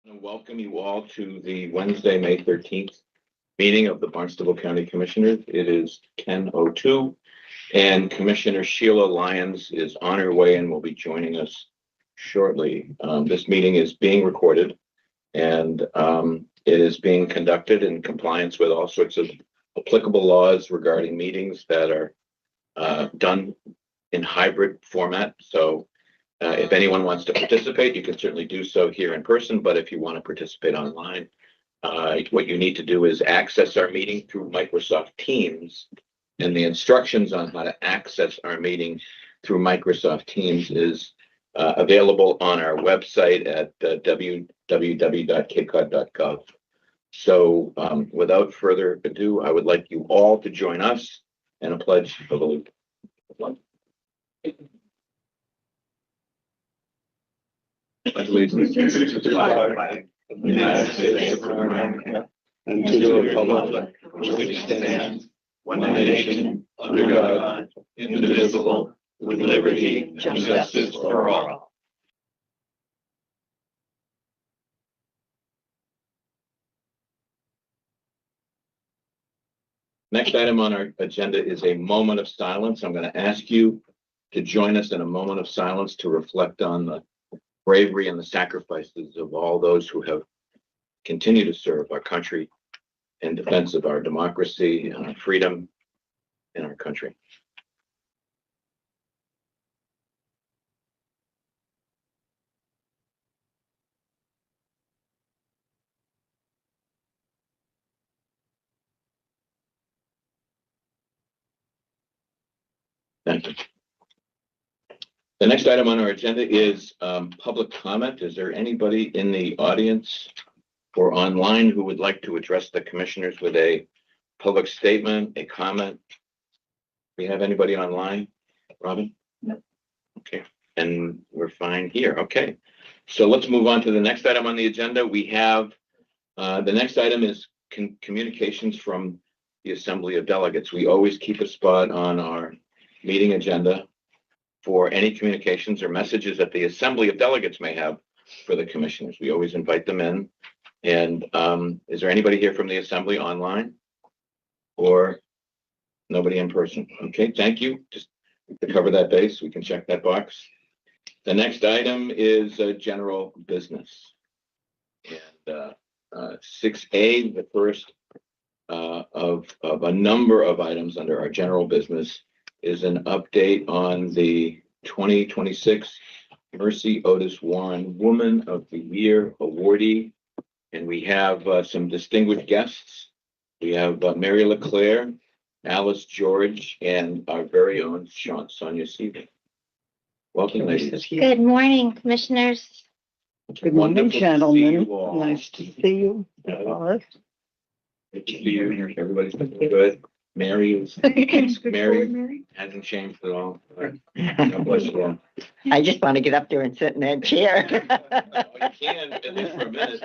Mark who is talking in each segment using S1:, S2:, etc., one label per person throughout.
S1: I want to welcome you all to the Wednesday, May 13th meeting of the Barnstable County Commissioners. It is 10:02 and Commissioner Sheila Lyons is on her way and will be joining us shortly. This meeting is being recorded and it is being conducted in compliance with all sorts of applicable laws regarding meetings that are done in hybrid format. So if anyone wants to participate, you can certainly do so here in person, but if you want to participate online, what you need to do is access our meeting through Microsoft Teams. And the instructions on how to access our meeting through Microsoft Teams is available on our website at www.capecod.gov. So without further ado, I would like you all to join us in a pledge of allegiance. Allegiance to the flag of the United States of America and to the republic which stands one nation under God, indivisible, with liberty and justice for all. Next item on our agenda is a moment of silence. I'm going to ask you to join us in a moment of silence to reflect on the bravery and the sacrifices of all those who have continued to serve our country in defense of our democracy and our freedom in our country. Thank you. The next item on our agenda is public comment. Is there anybody in the audience or online who would like to address the commissioners with a public statement, a comment? Do we have anybody online, Robin?
S2: No.
S1: Okay, and we're fine here. Okay, so let's move on to the next item on the agenda. We have the next item is communications from the Assembly of Delegates. We always keep a spot on our meeting agenda for any communications or messages that the Assembly of Delegates may have for the commissioners. We always invite them in. And is there anybody here from the Assembly online or nobody in person? Okay, thank you. Just to cover that base, we can check that box. The next item is general business. And 6A, the first of a number of items under our general business, is an update on the 2026 Mercy Otis Warren Woman of the Year awardee. And we have some distinguished guests. We have Mary LeClaire, Alice George, and our very own Sonia Seaver. Welcome, ladies.
S3: Good morning, commissioners.
S2: Good morning,
S1: Wonderful to see
S2: gentlemen.
S1: you all.
S2: Nice to see you.
S1: Good to see you. Everybody's looking good. Mary is Mary hasn't changed at all. God bless you all.
S2: I just want to get up there and sit in that chair.
S1: You can, at least for a minute.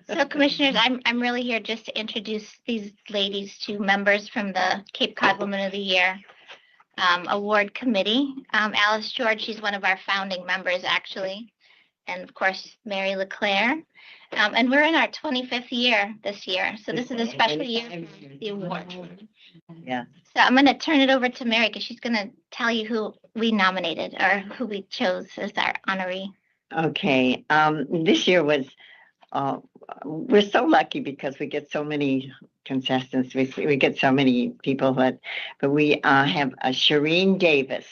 S3: So commissioners, I'm really here just to introduce these ladies to members from the Cape Cod Woman of the Year Award Committee. Alice George, she's one of our founding members actually. And of course, Mary LeClaire. And we're in our 25th year this year. So this is a special year for the award.
S2: Yeah.
S3: So I'm going to turn it over to Mary because she's going to tell you who we nominated or who we chose as our honoree.
S2: Okay. This year was, we're so lucky because we get so many contestants. We get so many people, but we have a Shireen Davis.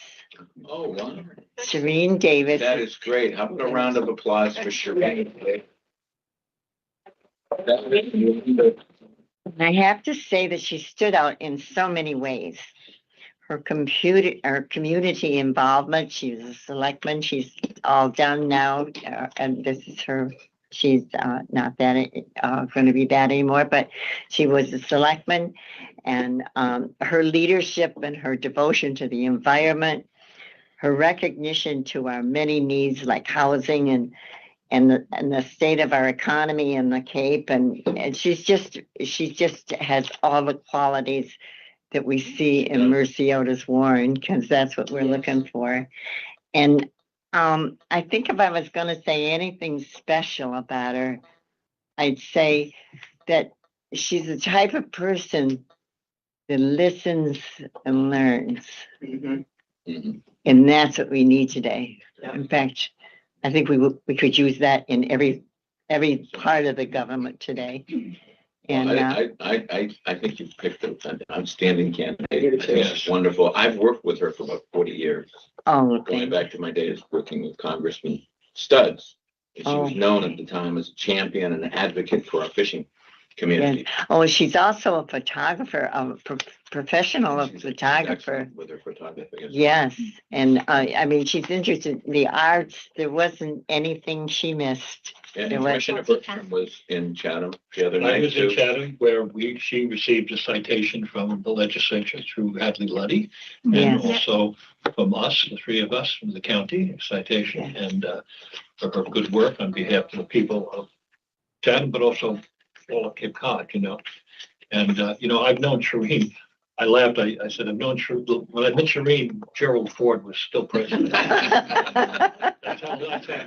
S1: Oh, wow.
S2: Shireen Davis.
S1: That is great. How about a round of applause for Shireen?
S2: I have to say that she stood out in so many ways. Her community involvement. She was a selectman. She's all done now, and this is her. She's not that going to be that anymore, but she was a selectman, and her leadership and her devotion to the environment, her recognition to our many needs like housing and the state of our economy in the Cape, and she just has all the qualities that we see in Mercy Otis Warren, because that's what we're looking for. And I think if I was gonna say anything special about her, I'd say that she's the type of person that listens and learns.
S1: Mhm.
S2: And that's what we need today.
S4: Yeah.
S2: In fact, I think we could use that in every part of the government today. And
S1: I think you picked an outstanding candidate. I think she's wonderful. I've worked with her for about 40 years,
S2: oh,
S1: going
S2: thank
S1: back to my days working with Congressman Studs. And she was
S2: Oh.
S1: known at the time as a champion and an advocate for our fishing community.
S2: oh, she's also a photographer, a professional
S1: She's
S2: photographer.
S1: excellent with her photography.
S2: Yes, and I mean, she's interested in the arts. There wasn't anything she missed.
S1: And
S2: There was-
S1: Commissioner Bertram was in Chatham the other
S5: I
S1: night
S5: was in
S1: too.
S5: Chatham where she received a citation from the legislature through Hadley Luddy. And
S2: Yes.
S5: also from us, the three of us from the county, a citation and for her good work on behalf of the people of Chatham, but also all of Cape Cod, And, I've known Shireen. I laughed. I said, I've known Shireen. When I met Shireen, Gerald Ford was still president. That's how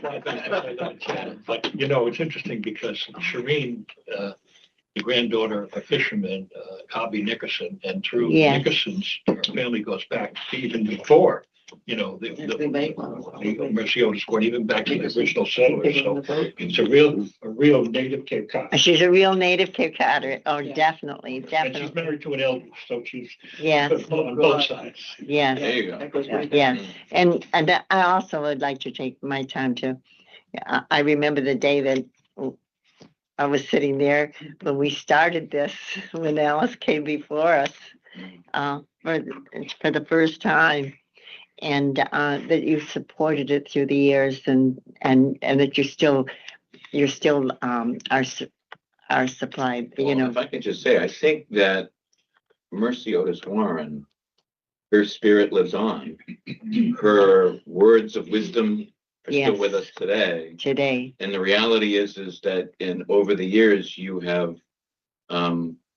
S5: far back I know Chatham. But, it's interesting because Shireen, the granddaughter of a fisherman, Cobby Nickerson, and through
S2: Yes.
S5: Nickerson's, her family goes back to even before, the Mercy Otis Court, even back to the original settlers. So it's a real native Cape Cod.
S2: She's a real native Cape Codder. Oh,
S4: Yeah.
S2: definitely,
S5: And she's
S2: definitely.
S5: married to an elder, so she's
S2: Yes,
S5: on both sides.
S2: yes.
S1: There you go.
S4: That goes way back.
S2: Yes, and I also would like to take my time to, I remember the day that I was sitting there when we started this, when Alice came before us, for the first time. And, that you supported it through the years and that you're still, our supply,
S1: Well, if I can just say, I think that Mercy Otis Warren, her spirit lives on. Her words of wisdom are still
S2: Yes.
S1: with us today.
S2: today.
S1: And the reality is that over the years, you have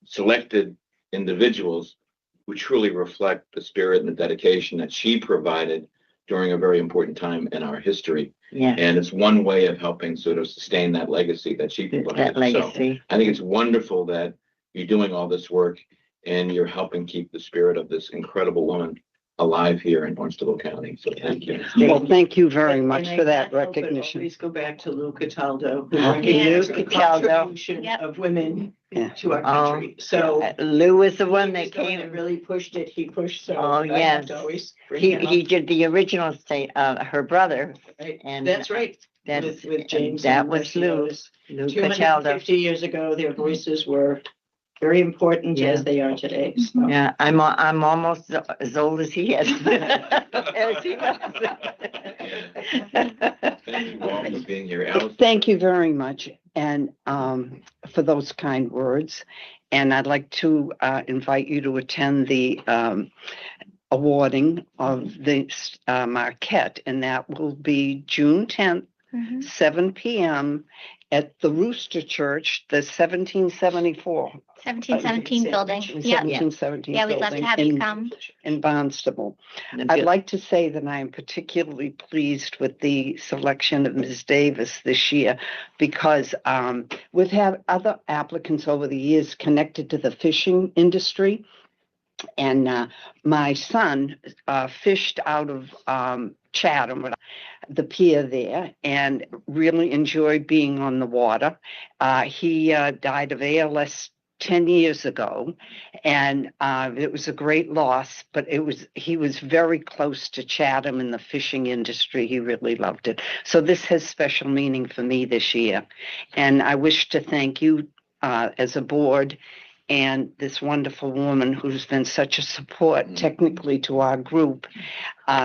S1: selected individuals who truly reflect the spirit and the dedication that she provided during a very important time in our history.
S2: Yeah,
S1: And it's one way of helping sort of sustain that legacy that she provided.
S2: that
S1: So
S2: legacy.
S1: I think it's wonderful that you're doing all this work and you're helping keep the spirit of this incredible woman alive here in Barnstable County. So thank you.
S6: Well, thank you very
S4: And
S6: much
S4: I
S6: for that
S4: can't help but
S6: recognition.
S4: Always go back to Lou Cataldo, who
S2: Yeah.
S4: recognized
S2: Lou
S4: the
S2: Cataldo.
S4: contribution
S3: Yep.
S4: of women
S6: Yeah.
S4: to our
S2: Oh,
S4: country. So
S2: Lou was the one
S4: he
S2: that
S4: was the one
S2: came.
S4: that really pushed it. He pushed so.
S2: Oh,
S4: I have
S2: yes.
S4: to always bring
S2: He
S4: him up,
S2: did the original state, her brother,
S4: right?
S2: and
S4: That's right.
S2: that's,
S4: With
S2: and
S4: James.
S2: that
S4: and
S2: was
S4: Mercy
S2: Lou,
S4: Otis.
S2: Lou Cataldo.
S4: 250 years ago, their voices were very important
S2: Yeah.
S4: as they are today. So.
S2: Yeah, I'm almost as old as he is. As he was.
S1: Thank you all for being here. Alice?
S6: Thank you very much, and for those kind words. And I'd like to invite you to attend the awarding of the Marquette, and that will be June 10th,
S3: Mhm.
S6: 7 p.m. at the Rooster Church, the 1774.
S3: 1717 building. Yep.
S6: 1717
S3: Yeah, we'd love to
S6: building
S3: have you
S6: in-
S3: come.
S6: in Barnstable. I'd like to say that I am particularly pleased with the selection of Ms. Davis this year because we've had other applicants over the years connected to the fishing industry. And my son fished out of Chatham, the pier there, and really enjoyed being on the water. He died of ALS 10 years ago, and it was a great loss, but he was very close to Chatham in the fishing industry. He really loved it. So this has special meaning for me this year. And I wish to thank you as a board and this wonderful woman who's been such a support technically to our group.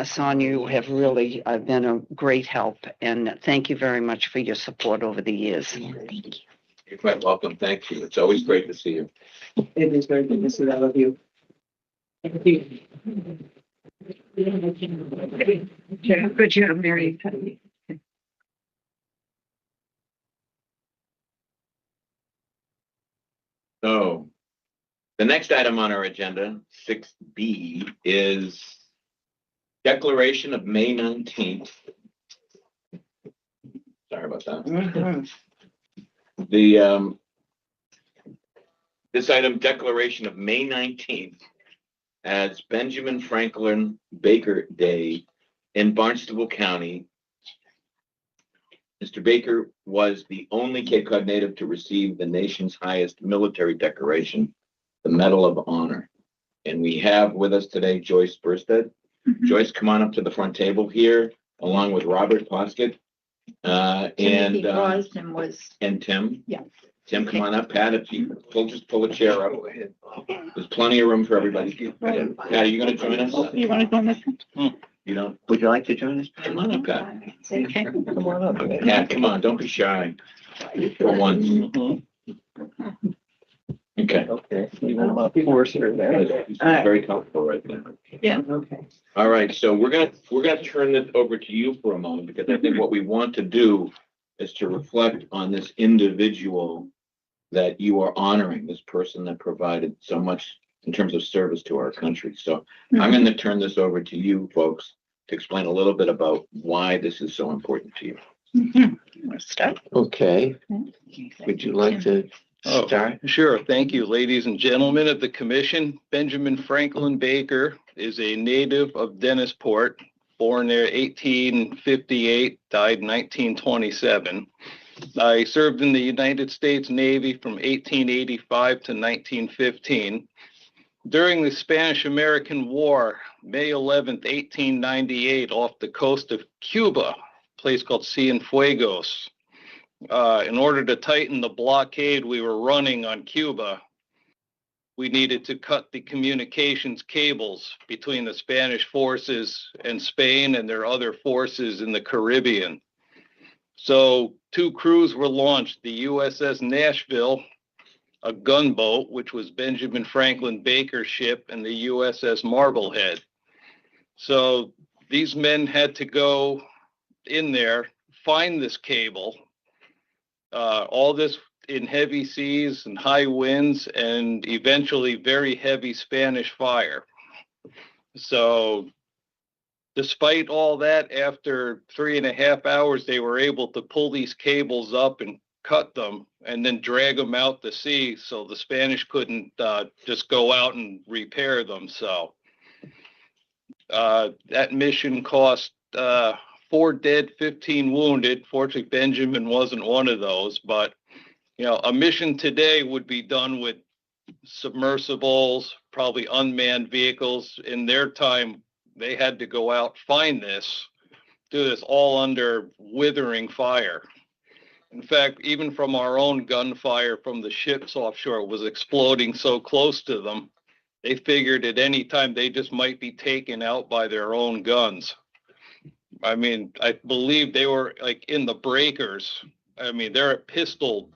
S6: Sonia, you have really been a great help, and thank you very much for your support over the years.
S3: Thank you.
S1: You're quite welcome. Thank you. It's always great to see you.
S4: It is very good to see all of you. Thank you.
S6: Good job, Mary.
S1: So the next item on our agenda, 6B, is declaration of May 19th Sorry about that.
S2: Mhm.
S1: The, this item, declaration of May 19th as Benjamin Franklin Baker Day in Barnstable County. Mr. Baker was the only Cape Cod native to receive the nation's highest military decoration, the Medal of Honor. And we have with us today Joyce Burstead. Joyce, come on up to the front table here, along with Robert Poskett.
S2: Timothy Brosnan was,
S1: And Tim.
S2: Yeah.
S1: Tim, come on up. Pat, if you just pull a chair up. There's plenty of room for everybody. Pat, are you gonna join us?
S7: You want to go on this one?
S1: You don't?
S4: Would you like to join us?
S1: Come on up, Pat.
S7: Okay.
S4: Come on up.
S1: Pat, come on, don't be shy. For once. Okay.
S4: Okay. You want my forcer there?
S1: He's very comfortable right there.
S7: Yeah.
S4: Okay.
S1: All right, so we're gonna turn this over to you for a moment, because I think what we want to do is to reflect on this individual that you are honoring, this person that provided so much in terms of service to our country. So I'm gonna turn this over to you folks to explain a little bit about why this is so important to you.
S7: Want to start?
S4: Okay. Would you like to
S8: Oh,
S4: start?
S8: sure. Thank you, ladies and gentlemen of the commission. Benjamin Franklin Baker is a native of Dennisport, born there 1858, died 1927. I served in the United States Navy from 1885 to 1915. During the Spanish-American War, May 11th, 1898, off the coast of Cuba, a place called Cienfuegos, in order to tighten the blockade we were running on Cuba, we needed to cut the communications cables between the Spanish forces and Spain and their other forces in the Caribbean. So 2 crews were launched, the USS Nashville, a gunboat, which was Benjamin Franklin Baker's ship, and the USS Marblehead. So these men had to go in there, find this cable, all this in heavy seas and high winds, and eventually very heavy Spanish fire. So despite all that, after 3.5 hours, they were able to pull these cables up and cut them and then drag them out to sea, so the Spanish couldn't just go out and repair them. So that mission cost 4 dead, 15 wounded. Fortunately, Benjamin wasn't one of those, but you know, a mission today would be done with submersibles, probably unmanned vehicles. In their time, they had to go out, find this, do this all under withering fire. In fact, even from our own gunfire from the ships offshore, it was exploding so close to them, they figured at any time they just might be taken out by their own guns. I mean, I believe they were like in the breakers. I mean, they're at pistol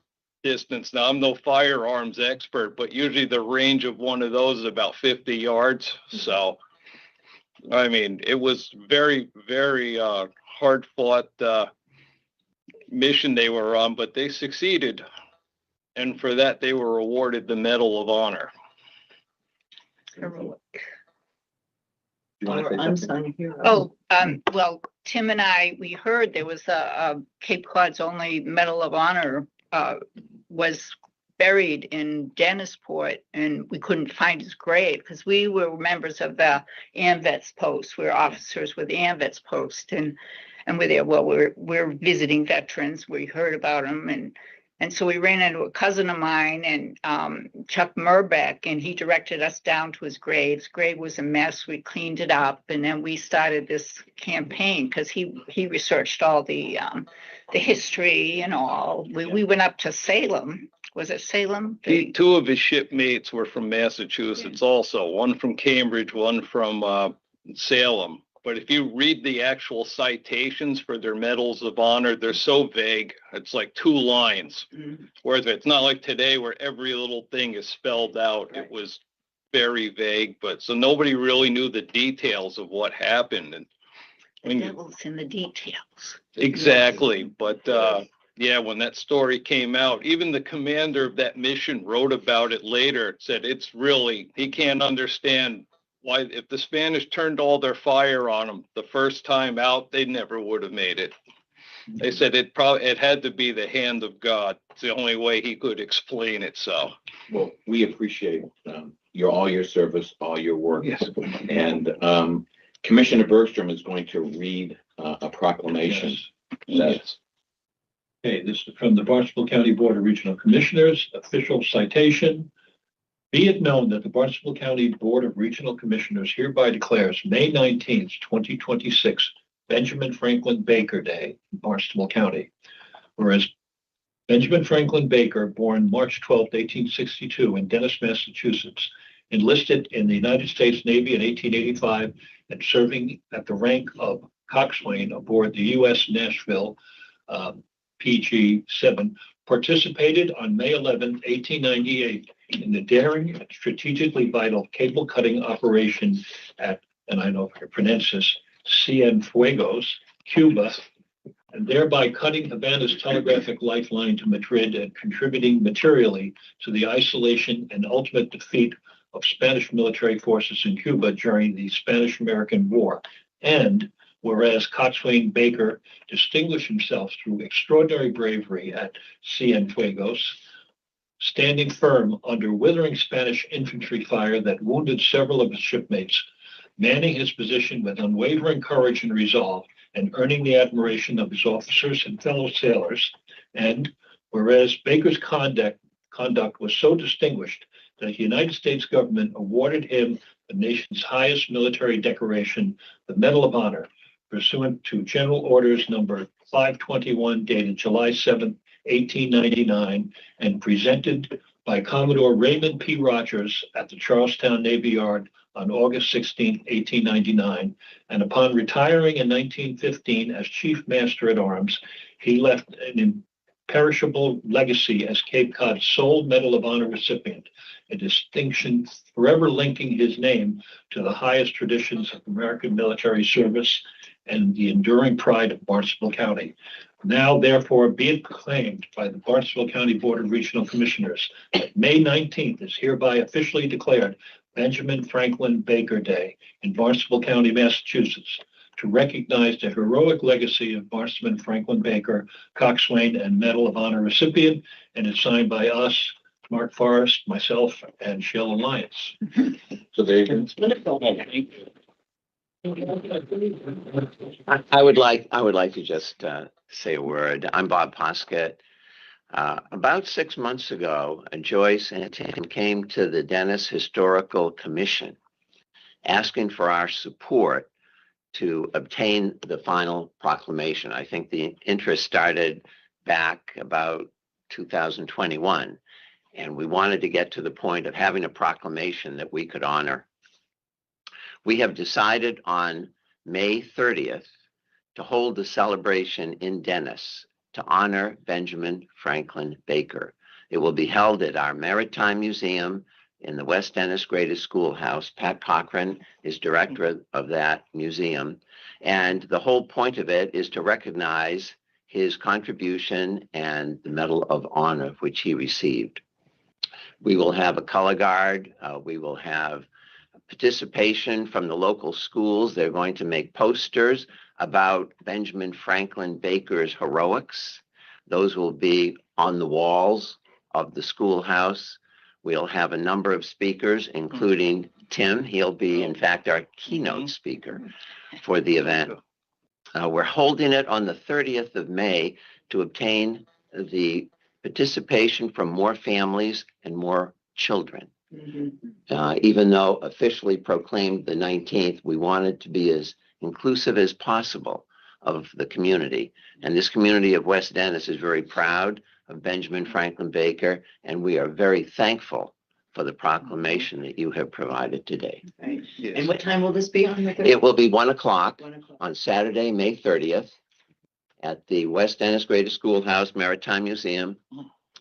S8: distance. Now, I'm no firearms expert, but usually the range of one of those is about 50 yards. So, I mean, it was very, very hard fought mission they were on, but they succeeded. And for that, they were awarded the Medal of Honor.
S1: You wanna say
S2: or
S1: something?
S2: unsung hero.
S7: Oh, well, Tim and I, we heard there was a Cape Cod's only Medal of Honor was buried in Dennisport, and we couldn't find his grave because we were members of the AMVETS post. We were officers with the AMVETS post, and we're there. Well, we're visiting veterans. We heard about them, and so we ran into a cousin of mine, and Chuck Murbeck, and he directed us down to his grave. His grave was a mess. We cleaned it up, and then we started this campaign because he researched all the history and all. We went up to Salem. Was it Salem?
S8: Two of his shipmates were from Massachusetts also, one from Cambridge, one from Salem. But if you read the actual citations for their medals of honor, they're so vague. It's like 2 lines. Whereas it's not like today where every little thing is spelled out. It was very vague, but so nobody really knew the details of what happened. And
S7: The devil's in the details.
S8: exactly. But yeah, when that story came out, even the commander of that mission wrote about it later. Said it's really, he can't understand why, if the Spanish turned all their fire on them the first time out, they never would have made it. They said it had to be the hand of God. It's the only way he could explain it, so.
S1: Well, we appreciate all your service, all your work.
S8: Yes.
S1: And Commissioner Bergstrom is going to read a proclamation.
S5: Yes. Okay, this is from the Barnstable County Board of Regional Commissioners, official citation. Be it known that the Barnstable County Board of Regional Commissioners hereby declares May 19th, 2026, Benjamin Franklin Baker Day in Barnstable County. Whereas Benjamin Franklin Baker, born March 12, 1862 in Dennis, Massachusetts, enlisted in the United States Navy in 1885 and serving at the rank of coxswain aboard the U.S. Nashville PG-7, participated on May 11, 1898 in the daring and strategically vital cable cutting operation at, and I know if I can pronounce this, Cienfuegos, Cuba, and thereby cutting Havana's telegraphic lifeline to Madrid and contributing materially to the isolation and ultimate defeat of Spanish military forces in Cuba during the Spanish-American War. And whereas Coxswain Baker distinguished himself through extraordinary bravery at Cienfuegos, standing firm under withering Spanish infantry fire that wounded several of his shipmates, manning his position with unwavering courage and resolve, and earning the admiration of his officers and fellow sailors. And whereas Baker's conduct was so distinguished that the United States government awarded him the nation's highest military decoration, the Medal of Honor, pursuant to General Orders number 521 dated July 7, 1899, and presented by Commodore Raymond P. Rogers at the Charlestown Navy Yard on August 16, 1899, and upon retiring in 1915 as Chief Master at Arms, he left an imperishable legacy as Cape Cod's sole Medal of Honor recipient, a distinction forever linking his name to the highest traditions of American military service and the enduring pride of Barnstable County. Now, therefore, be it proclaimed by the Barnstable County Board of Regional Commissioners that May 19th is hereby officially declared Benjamin Franklin Baker Day in Barnstable County, Massachusetts, to recognize the heroic legacy of Benjamin Franklin Baker, coxswain and Medal of Honor recipient, and is signed by us, Mark Forrest, myself, and Shell Alliance.
S1: So there you go.
S9: I would like to just say a word. I'm Bob Poskett. About 6 months ago, Joyce and Tim came to the Dennis Historical Commission asking for our support to obtain the final proclamation. I think the interest started back about 2021, and we wanted to get to the point of having a proclamation that we could honor. We have decided on May 30th to hold the celebration in Dennis to honor Benjamin Franklin Baker. It will be held at our Maritime Museum in the West Dennis Greatest Schoolhouse. Pat Cochran is director of that museum. And the whole point of it is to recognize his contribution and the Medal of Honor which he received. We will have a color guard. We will have participation from the local schools. They're going to make posters about Benjamin Franklin Baker's heroics. Those will be on the walls of the schoolhouse. We'll have a number of speakers, including Tim. He'll be, in fact, our keynote speaker for the event. We're holding it on the 30th of May to obtain the participation from more families and more children. Even though officially proclaimed the 19th, we wanted to be as inclusive as possible of the community. And this community of West Dennis is very proud of Benjamin Franklin Baker, and we are very thankful for the proclamation that you have provided today.
S2: Right. And what time will this be on the 30th?
S9: It will be 1 o'clock
S2: 1 o'clock.
S9: on Saturday, May 30th at the West Dennis Greatest Schoolhouse Maritime Museum,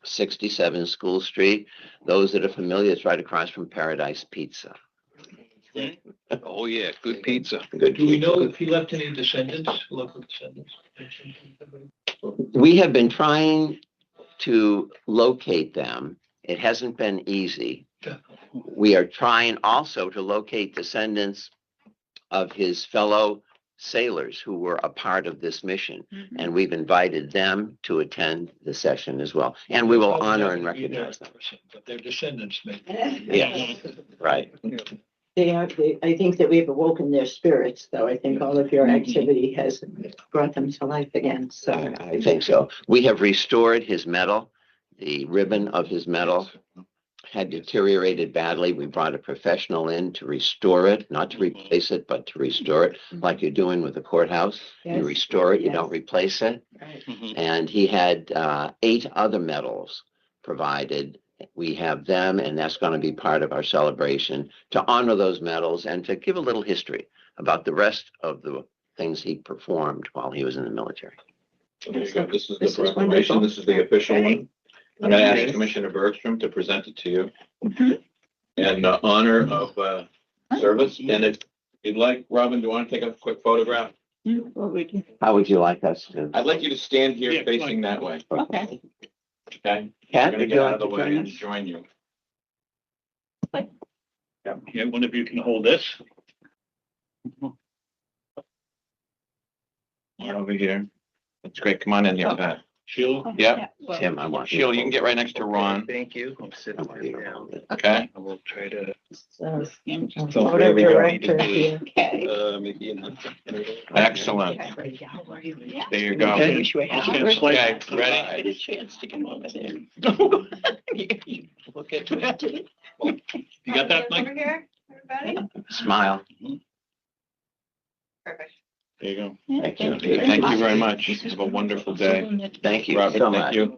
S9: 67 School Street. Those that are familiar, it's right across from Paradise Pizza.
S8: Oh, yeah, good pizza.
S9: Good.
S5: Do we know if he left any descendants, local descendants?
S9: We have been trying to locate them. It hasn't been easy. We are trying also to locate descendants of his fellow sailors who were a part of this mission.
S7: Mhm.
S9: And we've invited them to attend the session as well. And we will
S5: Probably
S9: honor
S5: not
S9: and
S5: gonna be there in
S9: recognize them.
S5: person, but their descendants may.
S9: Yes, right.
S4: I think that we've awoken their spirits, though. I think all of your activity has brought them to life again, so.
S9: I think so. We have restored his medal. The ribbon of his medal had deteriorated badly. We brought a professional in to restore it, not to replace it, but to restore it, like you're doing with the courthouse. You
S4: Yes,
S9: restore it, you
S4: yes.
S9: don't replace it.
S4: Right.
S9: And he had 8 other medals provided. We have them, and that's going to be part of our celebration to honor those medals and to give a little history about the rest of the things he performed while he was in the military.
S1: There you go. This is
S4: This
S1: the
S4: is
S1: proclamation.
S4: wonderful.
S1: This is the official one. I'm going to ask
S5: Okay.
S1: Commissioner Bergstrom to present it to you
S7: Mhm.
S1: in honor of service. And if you'd like, Robin, do you want to take a quick photograph?
S4: What would you?
S9: How would you like us to?
S1: I'd like you to stand here
S5: Yeah,
S1: facing that way,
S4: Okay.
S1: okay? I'm
S9: Kat,
S1: going to
S9: would
S1: get
S9: you
S1: out
S9: like
S1: of the
S9: to
S1: way
S9: join
S1: and
S9: us?
S1: join you.
S5: Yeah, one of you can hold this.
S1: Right over here. That's great. Come on in here, Pat.
S5: Sheila?
S1: Yeah,
S9: Tim, I want.
S1: Sheila, you can get right next to Ron,
S5: Thank you. I'm
S9: I
S5: sitting
S9: want you to
S5: right
S9: hold
S5: now.
S9: it.
S1: okay?
S5: I will try to.
S4: So,
S5: So
S4: Photo
S5: we go.
S4: director here.
S5: Maybe in.
S1: Excellent. There you go.
S5: Okay.
S7: Wish we had-
S5: Okay, slide.
S1: Okay, ready?
S7: I had a chance to come over there.
S5: Look at me. You got that, Mike?
S9: Smile.
S1: There you go.
S9: Thank you.
S1: Thank you very much. Have a wonderful day.
S9: Thank you
S1: Robert,
S9: so
S1: thank
S9: much.
S1: you.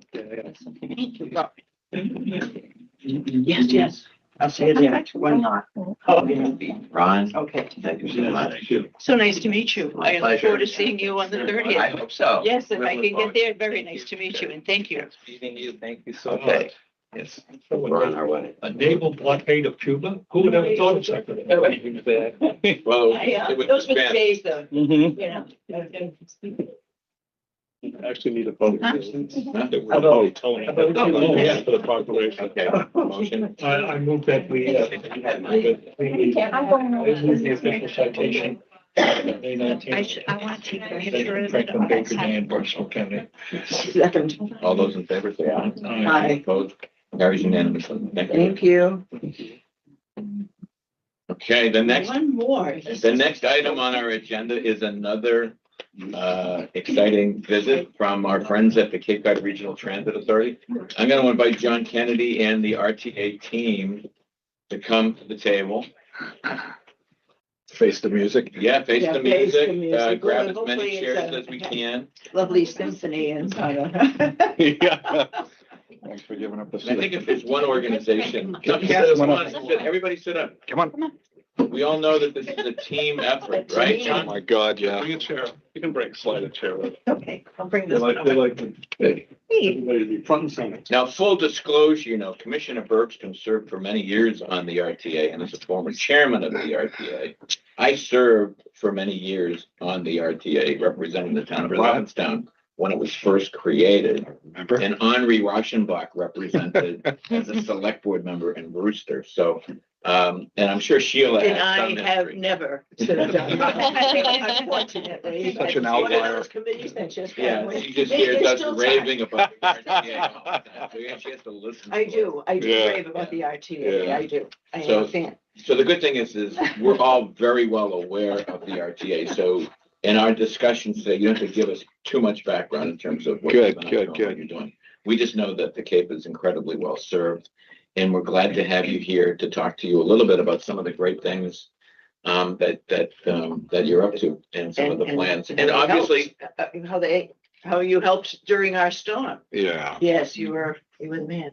S4: Yes, yes. I'll see you there. One more. Oh, yeah.
S9: Ron,
S4: Okay.
S9: thank you so much.
S5: Thank you.
S7: So nice to meet you.
S9: My
S7: I look
S9: pleasure.
S7: forward to seeing you on the
S9: I
S7: 30th.
S9: hope so.
S7: Yes, if I
S9: We'll
S7: can
S9: look
S7: get there,
S9: forward.
S7: very nice to meet you, and thank you.
S5: Meeting you. Thank you so
S9: Okay.
S5: much. Yes.
S9: We're on our way.
S5: A naval blockade of Cuba? Who would have thought of such a thing?
S1: Well,
S4: Yeah,
S1: it was
S4: those were the
S1: bad.
S4: days, though,
S5: Mhm.
S4: you know.
S5: Actually need a photo.
S4: Although-
S5: Tony.
S4: although-
S5: Yeah, for the proclamation.
S1: Okay, motion.
S5: I move that we move the official citation. May 19th.
S7: I want to take a picture
S5: Benjamin
S7: of
S5: Franklin Baker Day
S7: it.
S5: in Barnstable County.
S4: Second.
S1: All those in favor, say aye.
S4: Aye.
S1: Opposed? Carries unanimously. Thank you.
S4: Thank you.
S1: Okay, the next
S4: One more.
S1: The next item on our agenda is another exciting visit from our friends at the Cape Cod Regional Transit Authority. I'm going to invite John Kennedy and the RTA team to come to the table.
S5: Face the music.
S1: Yeah, face
S4: Yeah,
S1: the
S4: face the
S1: music,
S4: music.
S1: grab
S4: Well,
S1: as many
S4: hopefully it's
S1: chairs
S4: a-
S1: as we can.
S4: Lovely symphony inside of.
S5: Yeah. Thanks for giving up the
S1: I think if there's one organization,
S5: Come on.
S1: everybody sit up.
S5: Come on.
S1: We all know that this is a team effort, right,
S5: Oh,
S1: John?
S5: my God, yeah. Bring a chair. You can slide a chair.
S4: Okay, I'll bring
S5: They
S4: this one
S5: like, they
S4: over.
S5: like everybody to be front and center.
S1: Now, full disclosure, Commissioner Bergstrom served for many years on the RTA and is a former chairman of the RTA. I served for many years on the RTA representing the town of Provincetown when it was first created.
S5: Remember?
S1: And Henri Rauschenbach represented as a select board member in Brewster. So, and I'm sure Sheila
S4: And
S1: has some
S4: I have
S1: history.
S4: never served on that, unfortunately.
S5: Such an
S4: It's one of
S5: outlier.
S4: those committees that just.
S1: Yeah, she just
S4: They-
S1: hears
S4: they
S1: us
S4: still
S1: raving about the RTA all the time. So yeah, she has to listen.
S4: I
S1: to us.
S4: do
S5: Yeah.
S4: rave about the RTA,
S5: Yeah.
S4: I do. I am
S1: So-
S4: a fan.
S1: So the good thing is we're all very well aware of the RTA. So in our discussion today, you don't have to give us too much background in terms of what you've been up to and what you're doing. We just know that the Cape is incredibly well served. And we're glad to have you here to talk to you a little bit about some of the great things that you're up to and some of the plans. And obviously,
S4: How you helped during our storm.
S5: Yeah.
S4: Yes, you were the man.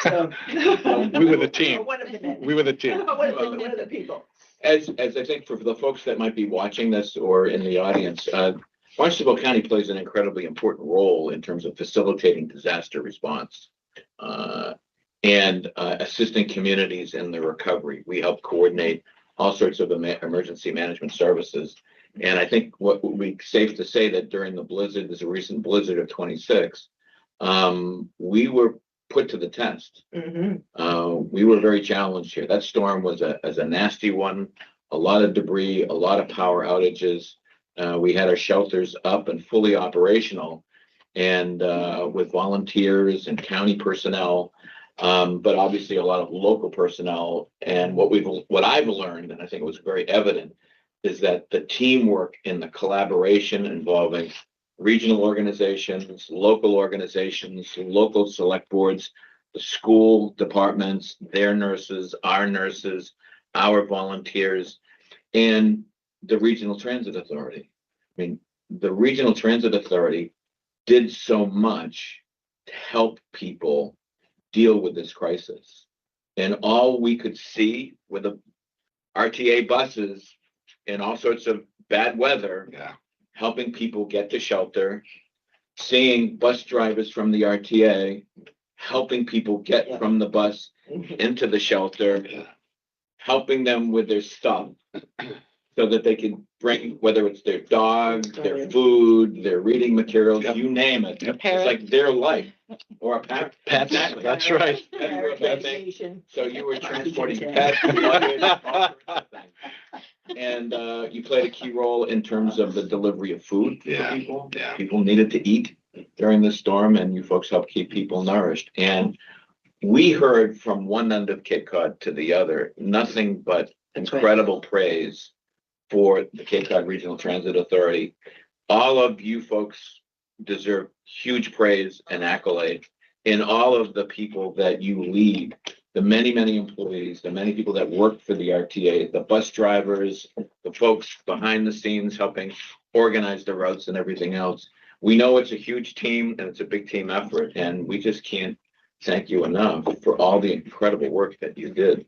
S4: So-
S5: We were the team.
S4: One of the men.
S5: We were the team.
S4: One of the people.
S1: as I think for the folks that might be watching this or in the audience, Barnstable County plays an incredibly important role in terms of facilitating disaster response and assisting communities in the recovery. We help coordinate all sorts of emergency management services. And I think what would be safe to say that during the blizzard, there's a recent blizzard of 26, we were put to the test.
S4: Mhm.
S1: We were very challenged here. That storm was a nasty one, a lot of debris, a lot of power outages. We had our shelters up and fully operational and with volunteers and county personnel, but obviously a lot of local personnel. And what I've learned, and I think it was very evident, is that the teamwork and the collaboration involving regional organizations, local select boards, the school departments, their nurses, our volunteers, and the Regional Transit Authority. I mean, the Regional Transit Authority did so much to help people deal with this crisis. And all we could see were the RTA buses in all sorts of bad weather, helping people get to shelter, seeing bus drivers from the RTA, helping people get from the bus into the shelter, helping them with their stuff so that they can bring, whether it's their dog, their food, their reading materials, you name it. It's like their life or a pet. Exactly.
S8: That's right.
S1: So you were transporting pets, luggage, all sorts of things. And you played a key role in terms of the delivery of food for people. People needed to eat during the storm, and you folks helped keep people nourished. And we heard from one end of Cape Cod to the other, nothing but incredible praise for the Cape Cod Regional Transit Authority. All of you folks deserve huge praise and accolade in all of the people that you lead, the many, many employees, the many people that work for the RTA, the bus drivers, the folks behind the scenes helping organize the routes and everything else. We know it's a huge team and it's a big team effort, and we just can't thank you enough for all the incredible work that you did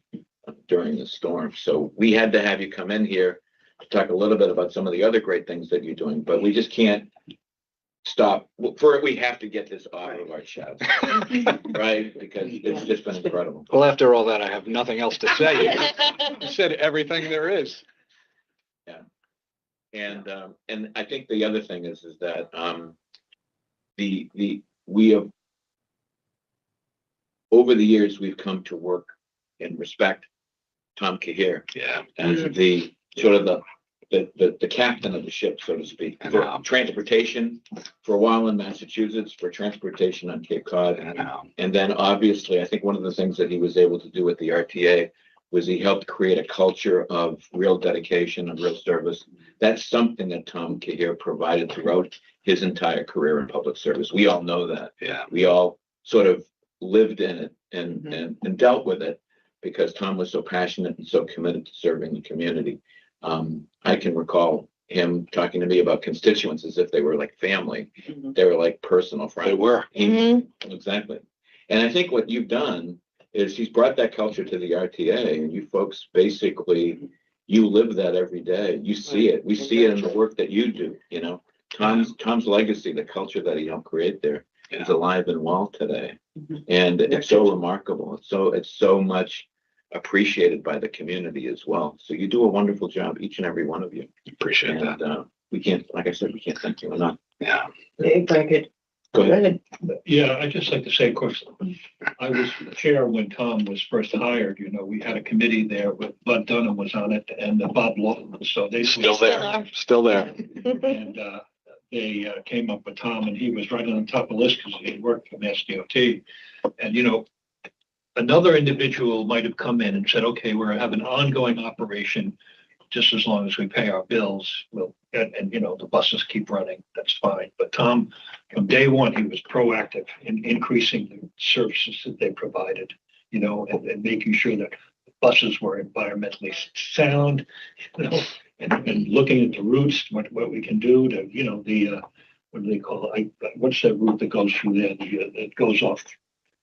S1: during the storm. So we had to have you come in here to talk a little bit about some of the other great things that you're doing, but we just can't stop. We have to get this off of our chest, right? Because it's just been incredible.
S10: Well, after all that, I have nothing else to say. You said everything there is.
S1: Yeah. And I think the other thing is that we have, over the years, we've come to work and respect Tom Cahir as the sort of the captain of the ship, so to speak, for transportation for a while in Massachusetts, for transportation on Cape Cod. And then obviously, I think one of the things that he was able to do with the RTA was he helped create a culture of real dedication and real service. That's something that Tom Cahir provided throughout his entire career in public service. We all know that. We all sort of lived in it and dealt with it because Tom was so passionate and so committed to serving the community. I can recall him talking to me about constituents as if they were like family. They were like personal friends.
S10: They were.
S1: Exactly. And I think what you've done is he's brought that culture to the RTA, and you folks basically, you live that every day. You see it. We see it in the work that you do. You know, Tom's legacy, the culture that he helped create there, is alive and well today. And it's so remarkable. It's so much appreciated by the community as well. So you do a wonderful job, each and every one of you.
S10: Appreciate that.
S1: We can't, like I said, we can't thank you enough. Go ahead.
S5: Yeah, I'd just like to say, of course, I was chair when Tom was first hired. You know, we had a committee there with Bud Dunham was on it and Bob Lawton. So they
S10: Still there. Still there.
S5: And they came up with Tom, and he was right on the top of the list because he worked for Mass DOT. And, you know, another individual might have come in and said, okay, we're having an ongoing operation. Just as long as we pay our bills, and you know, the buses keep running, that's fine. But Tom, from day one, he was proactive in increasing the services that they provided, you know, and making sure that the buses were environmentally sound, you know, and looking at the routes, what we can do to, you know, what do they call it? What's that route that goes through there? That goes off.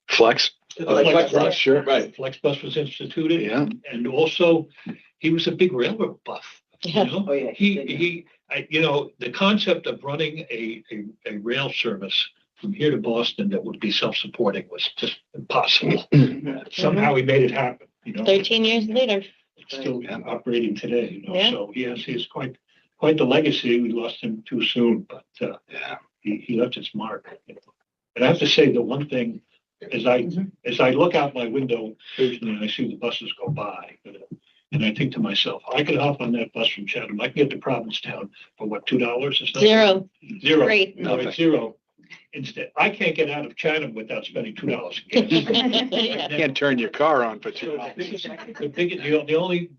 S10: Flex.
S5: Flex,
S10: sure.
S5: Right. FlexBus was instituted.
S10: Yeah.
S5: And also, he was a big railroad buff. You know? You know, the concept of running a rail service from here to Boston that would be self-supporting was just impossible. Somehow he made it happen, you know.
S2: 13 years later.
S5: It's still operating today, you know. So he has quite the legacy. We lost him too soon, but he left his mark. You know? And I have to say the one thing, as I look out my window occasionally and I see the buses go by, And I think to myself, I could hop on that bus from Chatham. I can get to Provincetown for what, $2 or something?
S7: Zero.
S5: Zero.
S7: Great.
S5: No, it's zero. Instead, I can't get out of Chatham without spending $2 in gas.
S10: Can't turn your car on for
S5: So
S10: two
S5: the
S10: hours.
S5: biggest, the only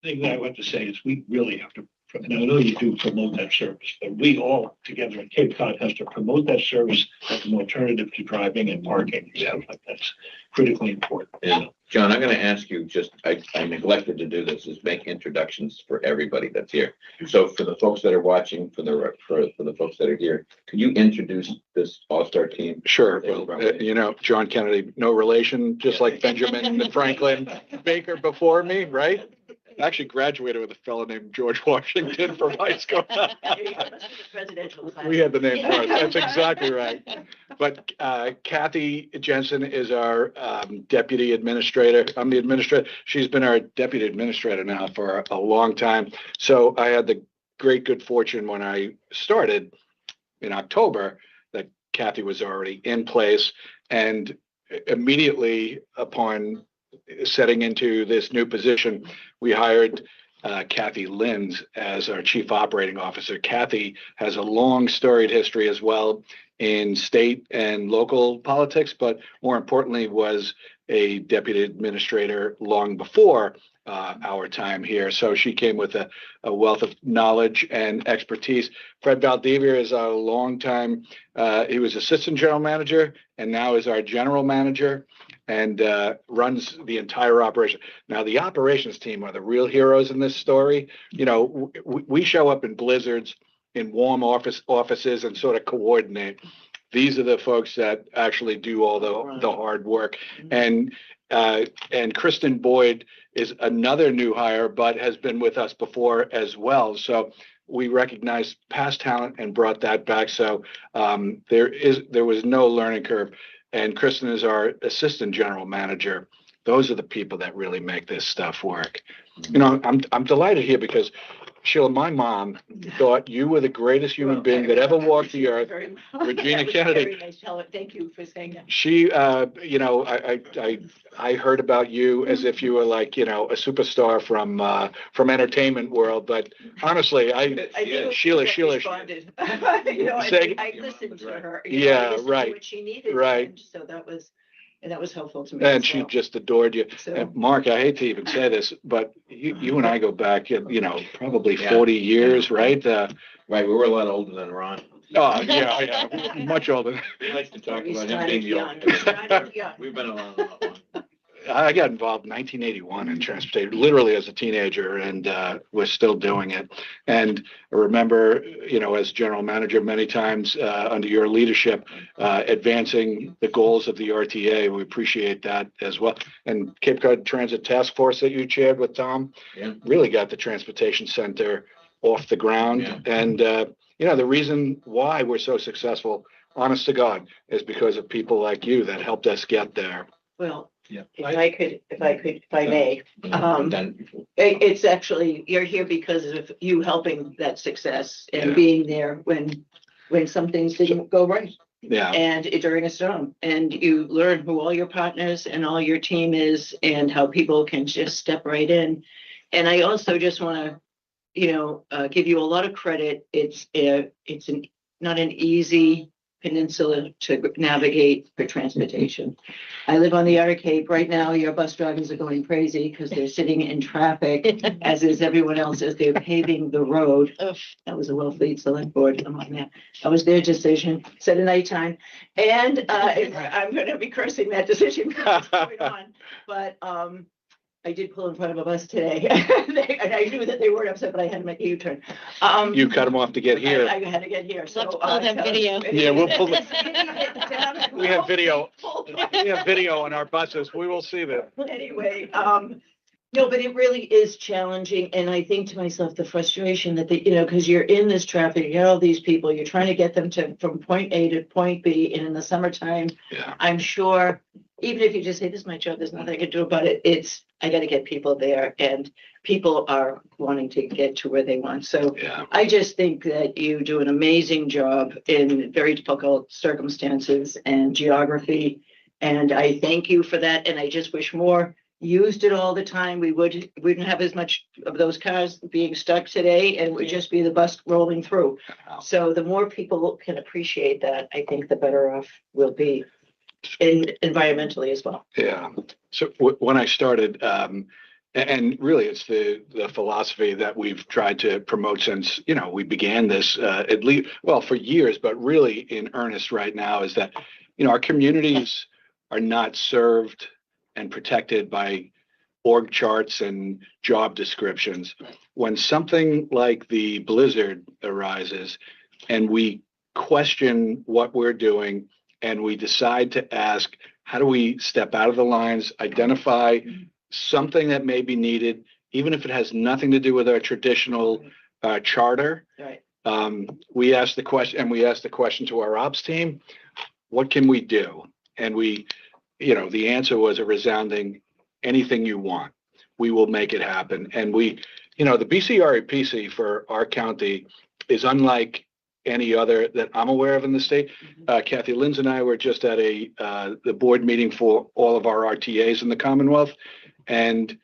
S5: thing that I want to say is we really have to, and I know you do promote that service, but we all together in Cape Cod has to promote that service as an alternative to driving and parking. Yeah, like that's critically important.
S1: Yeah. John, I'm gonna ask you, I neglected to do this, is make introductions for everybody that's here. So for the folks that are watching, for the folks that are here, could you introduce this all-star team?
S10: Sure. Well, John Kennedy, no relation, just like Benjamin Franklin Baker before me, right? Actually graduated with a fellow named George Washington from high school.
S4: Presidential.
S10: We had the name for it. That's exactly right. But Kathy Jensen is our deputy administrator. I'm the administrator. She's been our deputy administrator now for a long time. So I had the great good fortune when I started in October that Kathy was already in place, and immediately upon setting into this new position, we hired Kathy Linz as our chief operating officer. Kathy has a long storied history as well in state and local politics, but more importantly was a deputy administrator long before our time here. So she came with a wealth of knowledge and expertise. Fred Valdivia is our longtime, he was assistant general manager and now is our general manager and runs the entire operation. Now, the operations team are the real heroes in this story. You know, we show up in blizzards, in warm offices and sort of coordinate. These are the folks that actually do all the hard work. And Kristen Boyd is another new hire, but has been with us before as well. So we recognized past talent and brought that back. So there was no learning curve. And Kristen is our assistant general manager. Those are the people that really make this stuff work. You know, I'm delighted here because Sheila, my mom thought you were the greatest human being that ever walked the earth. Regina Kennedy.
S4: Thank you for saying that.
S10: She, you know, I heard about you as if you were like, you know, a superstar from entertainment world. But honestly, Sheila.
S4: You know, I listened to her. You know, I listened to
S10: right.
S4: what she needed.
S10: Right.
S4: And so that was helpful to me.
S10: And
S4: as
S10: she
S4: well.
S10: just adored you.
S4: So-
S10: And Mark, I hate to even say this, but you and I go back, you know, probably
S1: Yeah.
S10: 40 years, right?
S1: Right, we were a lot older than Ron.
S10: Oh, yeah, much older.
S1: He likes to talk
S4: We
S1: about him
S4: started
S1: being
S4: young.
S1: young.
S4: We started young.
S1: We've been around a lot longer.
S10: I got involved in 1981 in transportation, literally as a teenager, and was still doing it. And I remember, you know, as general manager, many times under your leadership, advancing the goals of the RTA. We appreciate that as well. And Cape Cod Transit Task Force that you chaired with Tom,
S1: Yeah.
S10: really got the transportation center off the ground.
S1: Yeah.
S10: And you know, the reason why we're so successful, honest to God, is because of people like you that helped us get there.
S4: Well,
S5: Yeah.
S4: if I may,
S1: We've done it before.
S4: it's actually, you're here because of you helping that success and
S1: Yeah.
S4: being there when some things didn't go right.
S10: Yeah.
S4: And during a storm, and you learn who all your partners and all your team is and how people can just step right in. And I also just want to, you know, give you a lot of credit. It's not an easy peninsula to navigate for transportation. I live on the Outer Cape. Right now, your bus drivers are going crazy because they're sitting in traffic, as is everyone else as they're paving the road. That was a Wellfleet Select Board. I'm on that. That was their decision, set a nighttime. And I'm going to be cursing that decision from this point on. But I did pull in front of a bus today. And I knew that they weren't upset, but I had to make a U-turn.
S10: You cut them off to get here.
S4: I had to get here. So
S3: Let's pull that video.
S10: Yeah, we'll pull it.
S4: We
S10: We have video. We have video on our buses. We will see that.
S4: Anyway, no, but it really is challenging. And I think to myself, the frustration that you know, because you're in this traffic, you got all these people, you're trying to get them from point A to point B. And in the summertime,
S10: Yeah.
S4: I'm sure, even if you just say, this is my job, there's nothing I can do about it. I got to get people there, and people are wanting to get to where they want. So
S10: Yeah.
S4: I just think that you do an amazing job in very difficult circumstances and geography. And I thank you for that. And I just wish more used it all the time, we wouldn't have as much of those cars being stuck today, and it would just be the bus rolling through. So the more people can appreciate that, I think the better off we'll be environmentally as well.
S10: Yeah. So when I started, and really it's the philosophy that we've tried to promote since, we began this, at least, well, for years, but really in earnest right now, is that, our communities are not served and protected by org charts and job descriptions. When something like the blizzard arises and we question what we're doing and we decide to ask, how do we step out of the lines, identify something that may be needed, even if it has nothing to do with our traditional charter?
S4: Right.
S10: We ask the question, and we ask the question to our ops team, what can we do? And the answer was a resounding, anything you want, we will make it happen. And the BCREPC for our county is unlike any other that I'm aware of in the state. Kathy Linz and I were just at the board meeting for all of our RTAs in the Commonwealth. And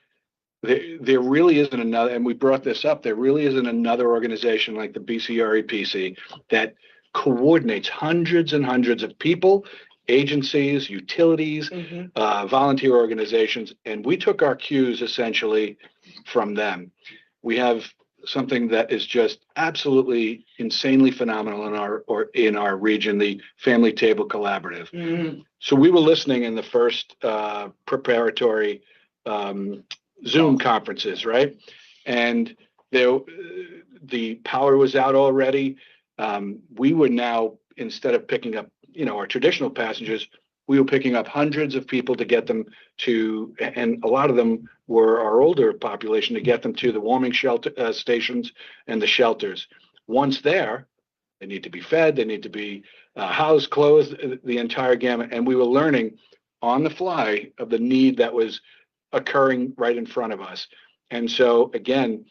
S10: there really isn't another, and we brought this up, there really isn't another organization like the BCREPC that coordinates hundreds and hundreds of people, agencies, utilities, volunteer organizations, and we took our cues essentially from them. We have something that is just absolutely insanely phenomenal in our region, the Family Table Collaborative. So we were listening in the first preparatory Zoom conferences, right? And the power was out already. We were now, instead of picking up, our traditional passengers, we were picking up hundreds of people to get them to, and a lot of them were our older population, to get them to the warming shelter stations and the shelters. Once there, they need to be fed, they need to be housed, clothed, the entire gamut. And we were learning on the fly of the need that was occurring right in front of us. And so again,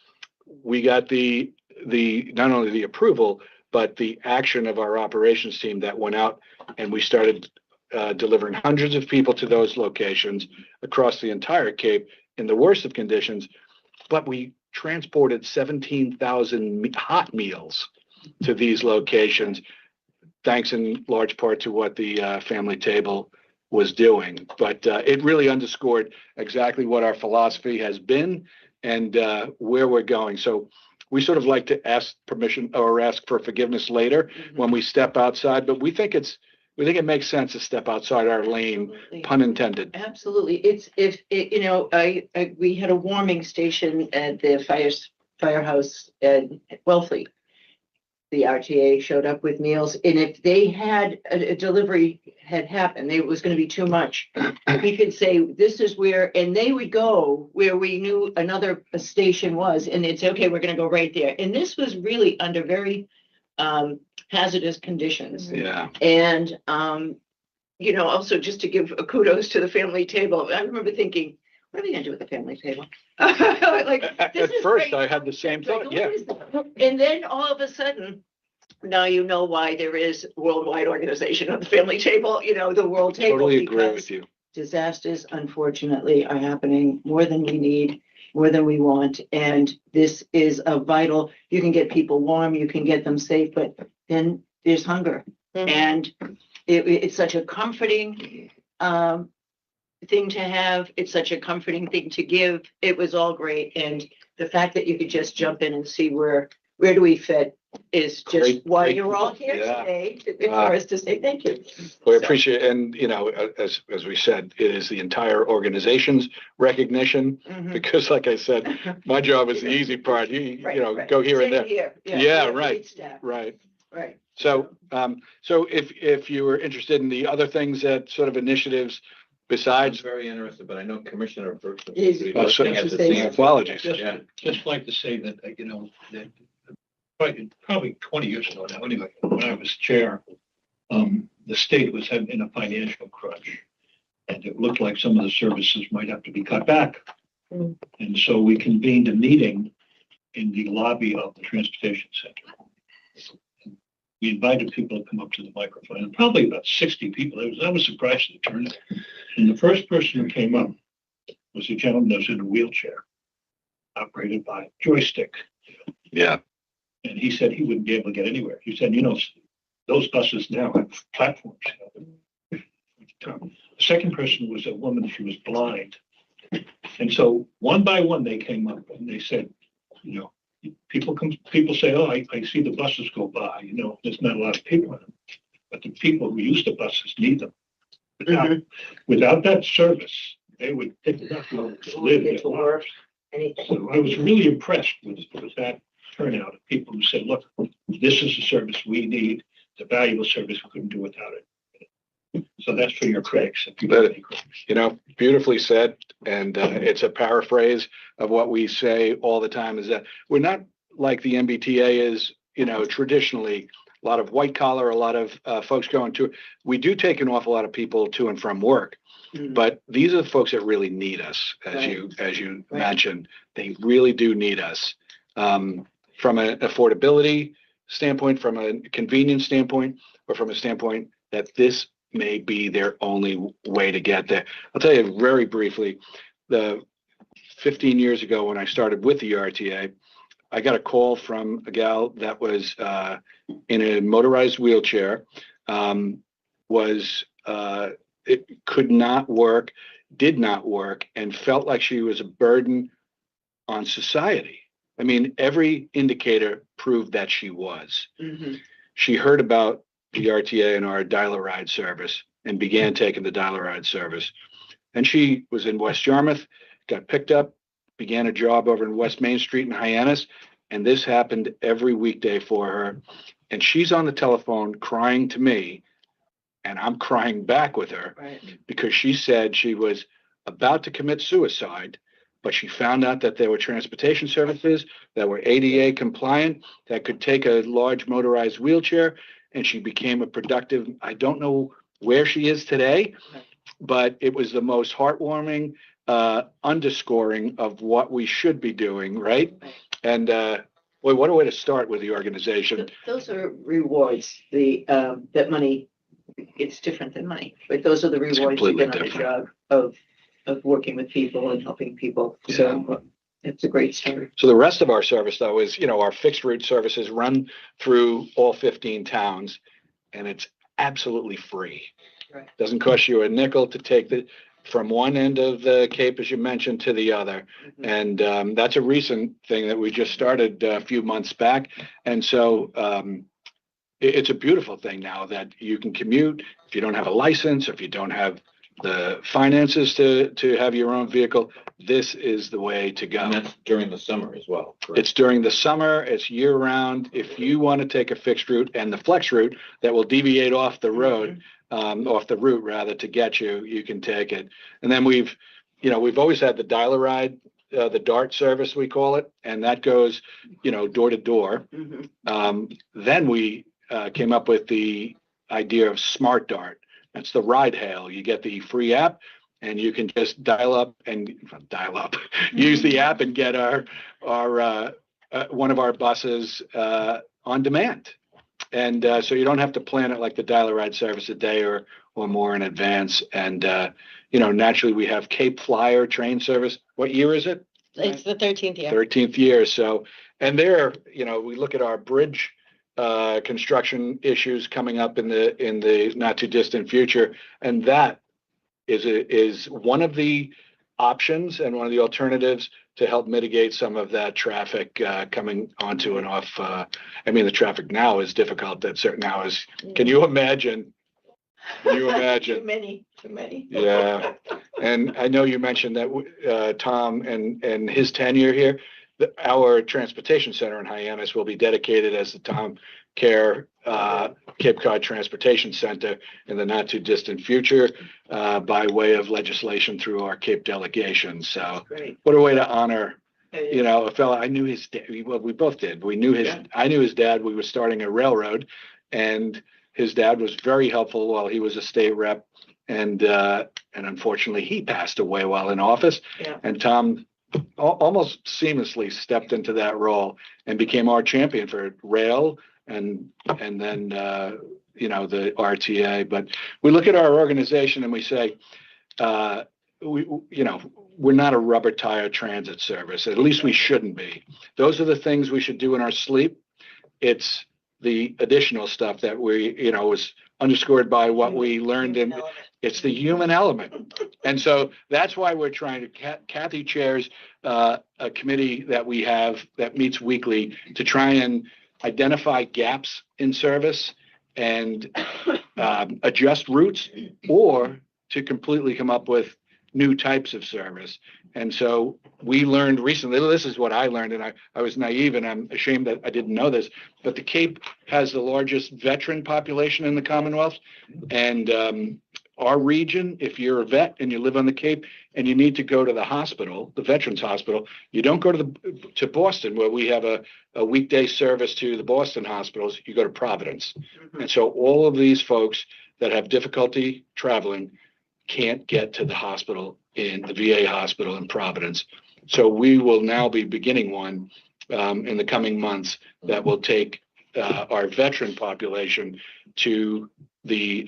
S10: we got the not only the approval, but the action of our operations team that went out, and we started delivering hundreds of people to those locations across the entire Cape in the worst of conditions. But we transported 17,000 hot meals to these locations, thanks in large part to what the Family Table was doing. But it really underscored exactly what our philosophy has been and where we're going. So we sort of like to ask permission or ask for forgiveness later when we step outside, but we think it makes sense to step outside our lane, pun intended.
S4: Absolutely. We had a warming station at the firehouse at Wellfleet. The RTA showed up with meals, and if they had a delivery had happened, it was going to be too much. We could say, this is where, and they would go where we knew another station was, and they'd say, okay, we're going to go right there. And this was really under very hazardous conditions.
S10: Yeah.
S4: And, also just to give a kudos to the Family Table, I remember thinking, what are we going to do with the Family Table?
S10: At first, I had the same thought. Yeah.
S4: And then all of a sudden, now you know why there is a worldwide organization of the Family Table, the World Table.
S10: Totally agree
S4: because
S10: with you.
S4: Disasters, unfortunately, are happening more than we need, more than we want. And this is a vital, you can get people warm, you can get them safe, but then there's hunger. And it's such a comforting thing to have. It's such a comforting thing to give. It was all great. And the fact that you could just jump in and see where do we fit is just
S10: Great,
S4: why
S10: great.
S4: you're all here
S10: Yeah.
S4: today for us to say thank you.
S10: We appreciate, and as we said, it is the entire organization's recognition, because like I said, my job is the easy part.
S4: Right.
S10: Go here and
S4: Same
S10: there.
S4: here.
S10: Yeah,
S4: we
S10: right.
S4: need staff.
S10: Right.
S4: Right.
S10: So if you were interested in the other things that sort of initiatives
S1: I'm
S10: besides,
S1: very interested, but I know Commissioner Brooks will
S4: Is-
S1: be
S10: Oh,
S1: listening
S4: so-
S1: at the
S4: say
S1: same.
S10: apologies.
S1: Yeah.
S5: Just like to say that, that probably 20 years ago now, anyway, when I was chair, the state was in a financial crunch. And it looked like some of the services might have to be cut back.
S4: Mm.
S5: And so we convened a meeting in the lobby of the transportation center. We invited people to come up to the microphone, and probably about 60 people. I was surprised at the turnout. And the first person who came up was a gentleman that was in a wheelchair, operated by joystick.
S10: Yeah.
S5: And he said he wouldn't be able to get anywhere. He said, those buses now have platforms. The second person was a woman, she was blind. And so one by one, they came up and they said, people say, oh, I see the buses go by, there's not a lot of people in them. But the people who use the buses need them. Without that service, they would pick it up and live
S4: Get to
S5: their
S4: work,
S5: lives.
S4: anything.
S5: So I was really impressed with that turnout of people who said, look, this is the service we need, the valuable service, we couldn't do without it. So that's for your critics. If you have any critics.
S10: Beautifully said. And it's a paraphrase of what we say all the time is that we're not like the MBTA is, traditionally a lot of white collar, a lot of folks going to, we do take an awful lot of people to and from work. But these are the folks that really need us, as you mentioned. They really do need us from an affordability standpoint, from a convenience standpoint, or from a standpoint that this may be their only way to get there. I'll tell you very briefly, 15 years ago when I started with the RTA, I got a call from a gal that was in a motorized wheelchair, it could not work, did not work, and felt like she was a burden on society. I mean, every indicator proved that she was. She heard about the RTA and our Dial-A-Ride service and began taking the Dial-A-Ride service. And she was in West Yarmouth, got picked up, began a job over in West Main Street in Hyannis. And this happened every weekday for her. And she's on the telephone crying to me, and I'm crying back with her because she said she was about to commit suicide, but she found out that there were transportation services that were ADA compliant, that could take a large motorized wheelchair, and she became a productive, I don't know where she is today, but it was the most heartwarming underscoring of what we should be doing, right? And boy, what a way to start with the organization.
S4: Those are rewards, that money, it's different than money, but those are the rewards you
S10: completely
S4: get on a
S10: different.
S4: job of working with people and helping people. So it's a great story.
S10: So the rest of our service, though, is, our fixed route services run through all 15 towns, and it's absolutely free. Doesn't cost you a nickel to take from one end of the Cape, as you mentioned, to the other. And that's a recent thing that we just started a few months back. And so it's a beautiful thing now that you can commute if you don't have a license, or if you don't have the finances to have your own vehicle. This is the way to go.
S1: And that's during the summer as well. Correct?
S10: It's during the summer, it's year round. If you want to take a fixed route and the flex route that will deviate off the road, off the route rather, to get you, you can take it. And then we've always had the Dial-A-Ride, the DART service, we call it, and that goes, door to door. Then we came up with the idea of Smart DART. That's the ride hail. You get the free app, and you can just use the app and get our one of our buses on demand. And so you don't have to plan it like the Dial-A-Ride service a day or more in advance. And naturally we have Cape Flyer train service. What year is it?
S2: It's the 13th year.
S10: 13th year. So, and there, we look at our bridge construction issues coming up in the not too distant future, and that is one of the options and one of the alternatives to help mitigate some of that traffic coming onto and off. The traffic now is difficult at certain hours. Can you imagine?
S4: Too many.
S10: Yeah. And I know you mentioned that Tom and his tenure here, our transportation center in Hyannis will be dedicated as the Tom Care Cape Cod Transportation Center in the not too distant future by way of legislation through our Cape delegation. So what a way to honor, a fella. I knew his dad. Well, we both did. We knew I knew his dad. We were starting a railroad, and his dad was very helpful while he was a state rep. And unfortunately, he passed away while in office. And Tom almost seamlessly stepped into that role and became our champion for rail and then the RTA. But we look at our organization and we say we're not a rubber tire transit service. At least we shouldn't be. Those are the things we should do in our sleep. It's the additional stuff that was underscored by what we learned in, it's the human element. And so that's why we're trying to, Kathy chairs a committee that we have that meets weekly to try and identify gaps in service and adjust routes, or to completely come up with new types of service. And so we learned recently, this is what I learned, and I was naive and I'm ashamed that I didn't know this, but the Cape has the largest veteran population in the Commonwealth. And our region, if you're a vet and you live on the Cape and you need to go to the hospital, the Veterans Hospital, you don't go to Boston, where we have a weekday service to the Boston hospitals, you go to Providence. And so all of these folks that have difficulty traveling can't get to the hospital in the VA hospital in Providence. So we will now be beginning one in the coming months that will take our veteran population to the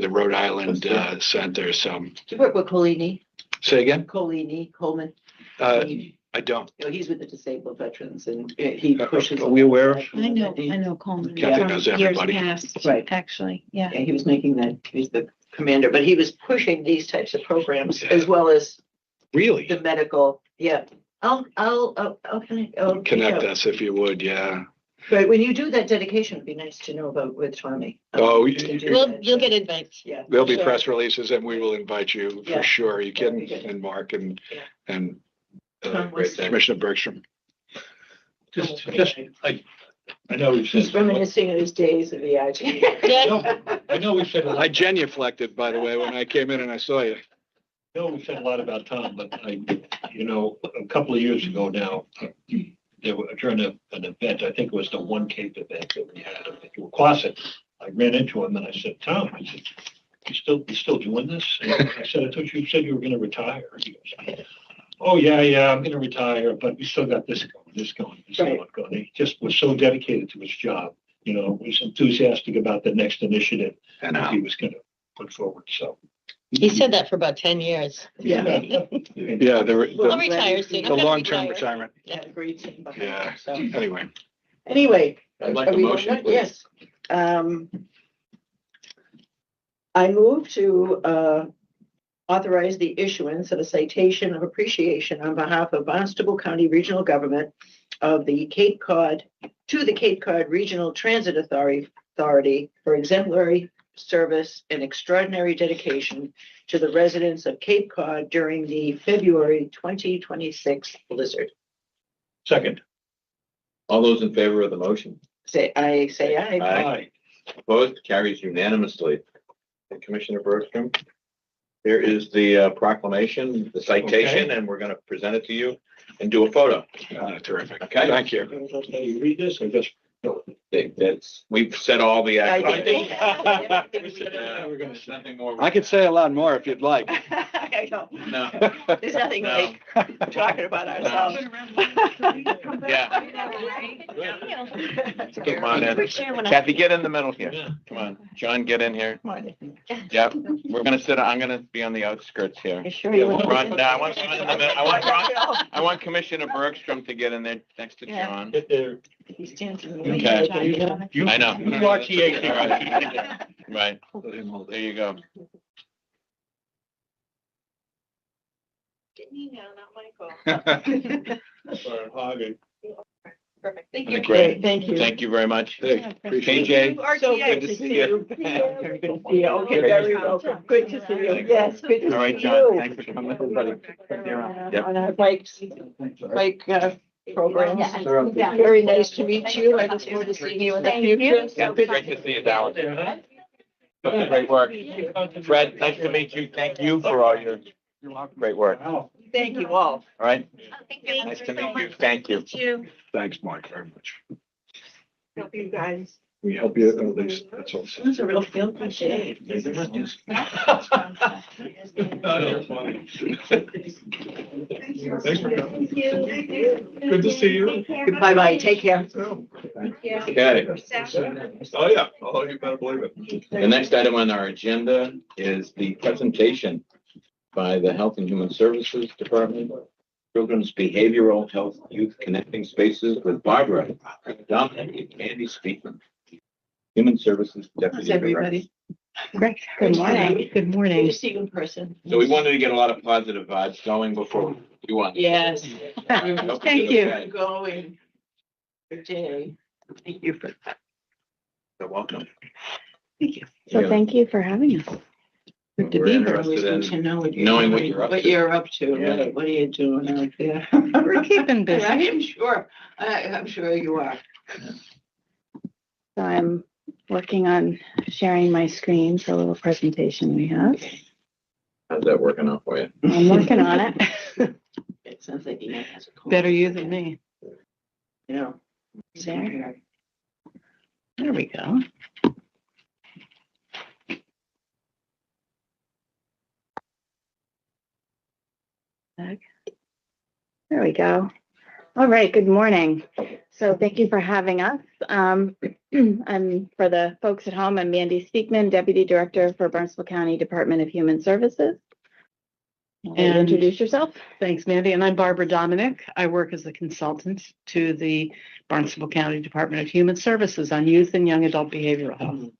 S10: Rhode Island center. So
S4: Do you work with Colini?
S10: say again?
S4: Coleman?
S10: I don't.
S4: He's with the disabled veterans and he pushes.
S10: Are we aware of?
S11: I know Coleman.
S10: Kathy
S11: from
S10: knows
S11: years
S10: everybody.
S11: past,
S4: Right.
S11: actually, yeah.
S4: Yeah, he was making that, he's the commander, but he was pushing these types of programs as well as
S10: Really?
S4: the medical, yeah. I'll
S10: Connect us if you would, yeah.
S4: But when you do that dedication, it'd be nice to know about with Tommy.
S10: Oh,
S4: You can do
S11: Well,
S4: that.
S11: you'll get invites.
S4: Yeah.
S10: There'll be
S4: Sure.
S10: press releases and we will invite you
S4: Yeah.
S10: for sure. You
S4: That'd be
S10: can,
S4: good.
S10: and Mark and,
S4: Yeah.
S10: and
S4: Tom was there.
S10: Commissioner Bergstrom.
S5: I know we've
S4: He's
S5: said,
S4: reminiscing of his days of the IG.
S5: I know we've said, a lot-
S10: I genuflected, by the way, when I came in and I saw you.
S5: I know we've said a lot about Tom, but a couple of years ago now, during an event, I think it was the One Cape event that we had at Quasit. I ran into him and I said, Tom, I said, you still doing this? And I said, I thought you said you were going to retire. He goes, oh, yeah, I'm going to retire, but we still got this going. He just was so dedicated to his job, was enthusiastic about the next initiative
S10: And
S5: that he was going to put forward, so.
S11: He said that for about 10 years.
S4: Yeah.
S10: yeah,
S11: I'll
S10: the
S11: retire soon. I'm
S10: the
S11: gonna
S10: long-term
S11: retire.
S10: retirement.
S4: Yeah, agreed.
S10: Yeah.
S4: So,
S10: Anyway,
S1: I'd like
S4: are
S1: the
S4: we
S1: motion,
S4: done?
S1: please.
S4: Yes. I move to authorize the issuance of a citation of appreciation on behalf of Barnstable County Regional Government of the Cape Cod to the Cape Cod Regional Transit Authority for exemplary service and extraordinary dedication to the residents of Cape Cod during the February 2026 blizzard.
S5: Second.
S1: All those in favor of the motion?
S4: Say aye.
S1: Aye. Opposed? Carries unanimously. And Commissioner Bergstrom, here is the proclamation, the citation, and we're going to present it to you and do a photo.
S10: terrific.
S1: Okay.
S10: Thank you.
S5: Can you read this or just?
S1: We've said all the.
S4: I
S1: Yeah,
S4: did.
S1: nothing more.
S10: I could say a lot more if you'd like.
S4: I know.
S1: No,
S4: There's nothing
S1: No.
S4: like talking about ourselves.
S1: yeah. Come on in. Kathy, get in the middle here.
S5: Yeah.
S1: Come on. John, get in here. Yep. We're gonna I'm gonna be on the outskirts here.
S2: You sure you want
S1: Ron, no, I want Ron in the middle. I want Commissioner Bergstrom to get in there next to
S2: Yeah.
S1: John.
S5: Get there.
S2: He stands in
S1: Okay. I know.
S5: You watch the 18.
S1: All right. Right. There you go.
S4: Perfect. Thank
S1: you. Great.
S4: Thank you.
S1: Thank you very much.
S10: Hey, appreciate it.
S1: KJ,
S4: So
S1: good to see you.
S4: Good to see you. Okay, very welcome. Good to see you. Yes, good to see you.
S1: All right, John, thanks for coming, everybody. Yep.
S4: On our bike program. Very nice to meet you. I look forward to seeing you in the future.
S1: Yeah, great to see you, Dallas. Great work. Fred, nice to meet you. Thank you for all your great work. All
S4: Thank you all.
S1: right,
S3: Thank you.
S1: nice to meet you. Thank you.
S10: Thanks, Mark, very much.
S4: Help you guys.
S10: We help you, at least, that's all.
S4: It's a real feel good day.
S5: Thanks for coming. Good to see you.
S4: Bye-bye. Take care.
S1: Okay,
S5: Oh, yeah. Oh, you better believe it.
S1: the next item on our agenda is the presentation by the Health and Human Services Department, Children's Behavioral Health Youth Connecting Spaces with Barbara Dominic and Andy Speakman. Human Services Deputy Director.
S11: everybody? Great.
S4: Good
S11: Good
S4: morning.
S11: morning. Good
S4: Good to
S11: morning.
S4: see you in person.
S1: So we wanted to get a lot of positive vibes going before you want.
S4: Yes.
S11: Thank you.
S1: Okay.
S4: Going. Good day.
S11: Thank you for that.
S1: So welcome.
S11: Thank you.
S1: Yeah.
S11: So thank you for having us. Good to
S1: We're
S11: be here.
S1: interested
S4: Always good to
S1: in
S4: know what you're
S1: knowing what
S4: doing,
S1: you're up
S4: what
S1: to.
S4: you're up to,
S1: Yeah.
S4: right? What are you doing out there?
S11: We're keeping
S4: I
S11: busy.
S4: am sure, I'm sure you are.
S11: So I'm working on sharing my screen for a little presentation we have.
S1: How's that working out for you?
S11: I'm working on it.
S4: It sounds like he has a cold.
S11: Better you than me.
S4: Yeah.
S11: There. There we go. There we go. All right, good morning. So thank you for having us. I'm, for the folks at home, I'm Mandy Speakman, Deputy Director for Barnstable County Department of Human Services. And introduce yourself.
S12: Thanks, Mandy. And I'm Barbara Dominic. I work as a consultant to the Barnstable County Department of Human Services on youth and young adult behavioral health.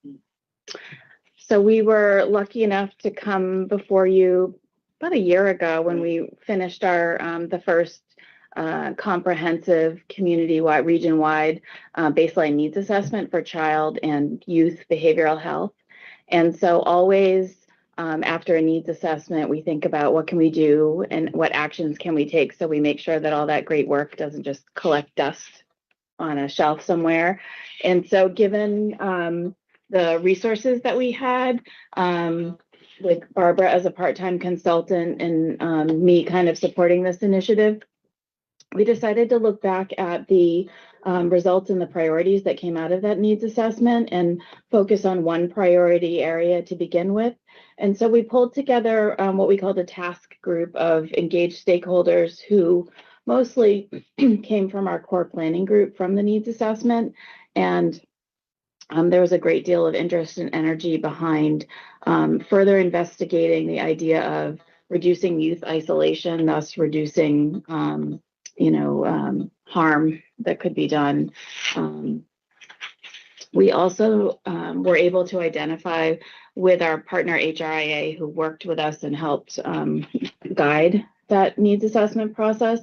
S11: So we were lucky enough to come before you about a year ago when we finished our the first comprehensive community-wide, region-wide baseline needs assessment for child and youth behavioral health. And so always after a needs assessment, we think about what can we do and what actions can we take so we make sure that all that great work doesn't just collect dust on a shelf somewhere. And so given the resources that we had, with Barbara as a part-time consultant and me kind of supporting this initiative, we decided to look back at the results and the priorities that came out of that needs assessment and focus on one priority area to begin with. And so we pulled together what we called a task group of engaged stakeholders who mostly came from our core planning group from the needs assessment. And there was a great deal of interest and energy behind further investigating the idea of reducing youth isolation, thus reducing harm that could be done. We also were able to identify with our partner HRIA, who worked with us and helped guide that needs assessment process,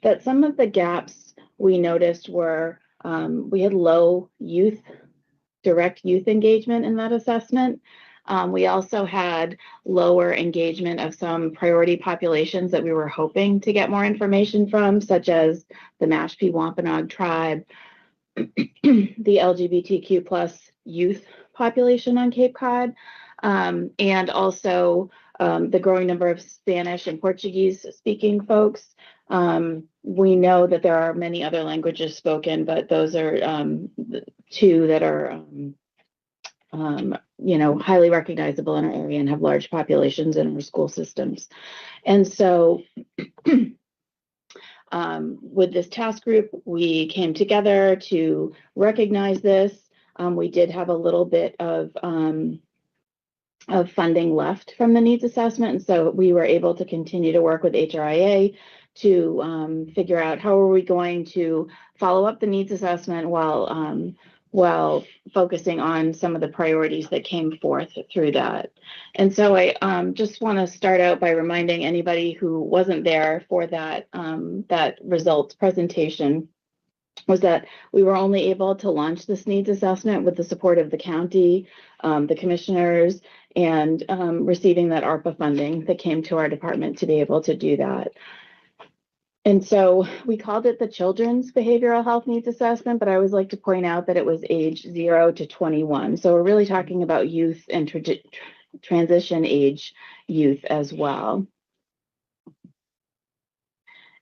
S11: that some of the gaps we noticed were we had low direct youth engagement in that assessment. We also had lower engagement of some priority populations that we were hoping to get more information from, such as the Mashpee Wampanoag tribe, the LGBTQ plus youth population on Cape Cod, and also the growing number of Spanish and Portuguese speaking folks. We know that there are many other languages spoken, but those are the two that are highly recognizable in our area and have large populations in our school systems. And so with this task group, we came together to recognize this. We did have a little bit of funding left from the needs assessment. And so we were able to continue to work with HRIA to figure out how are we going to follow up the needs assessment while focusing on some of the priorities that came forth through that. And so I just want to start out by reminding anybody who wasn't there for that results presentation was that we were only able to launch this needs assessment with the support of the county, the commissioners, and receiving that ARPA funding that came to our department to be able to do that. And so we called it the Children's Behavioral Health Needs Assessment, but I always like to point out that it was age 0 to 21. So we're really talking about youth and transition age youth as well.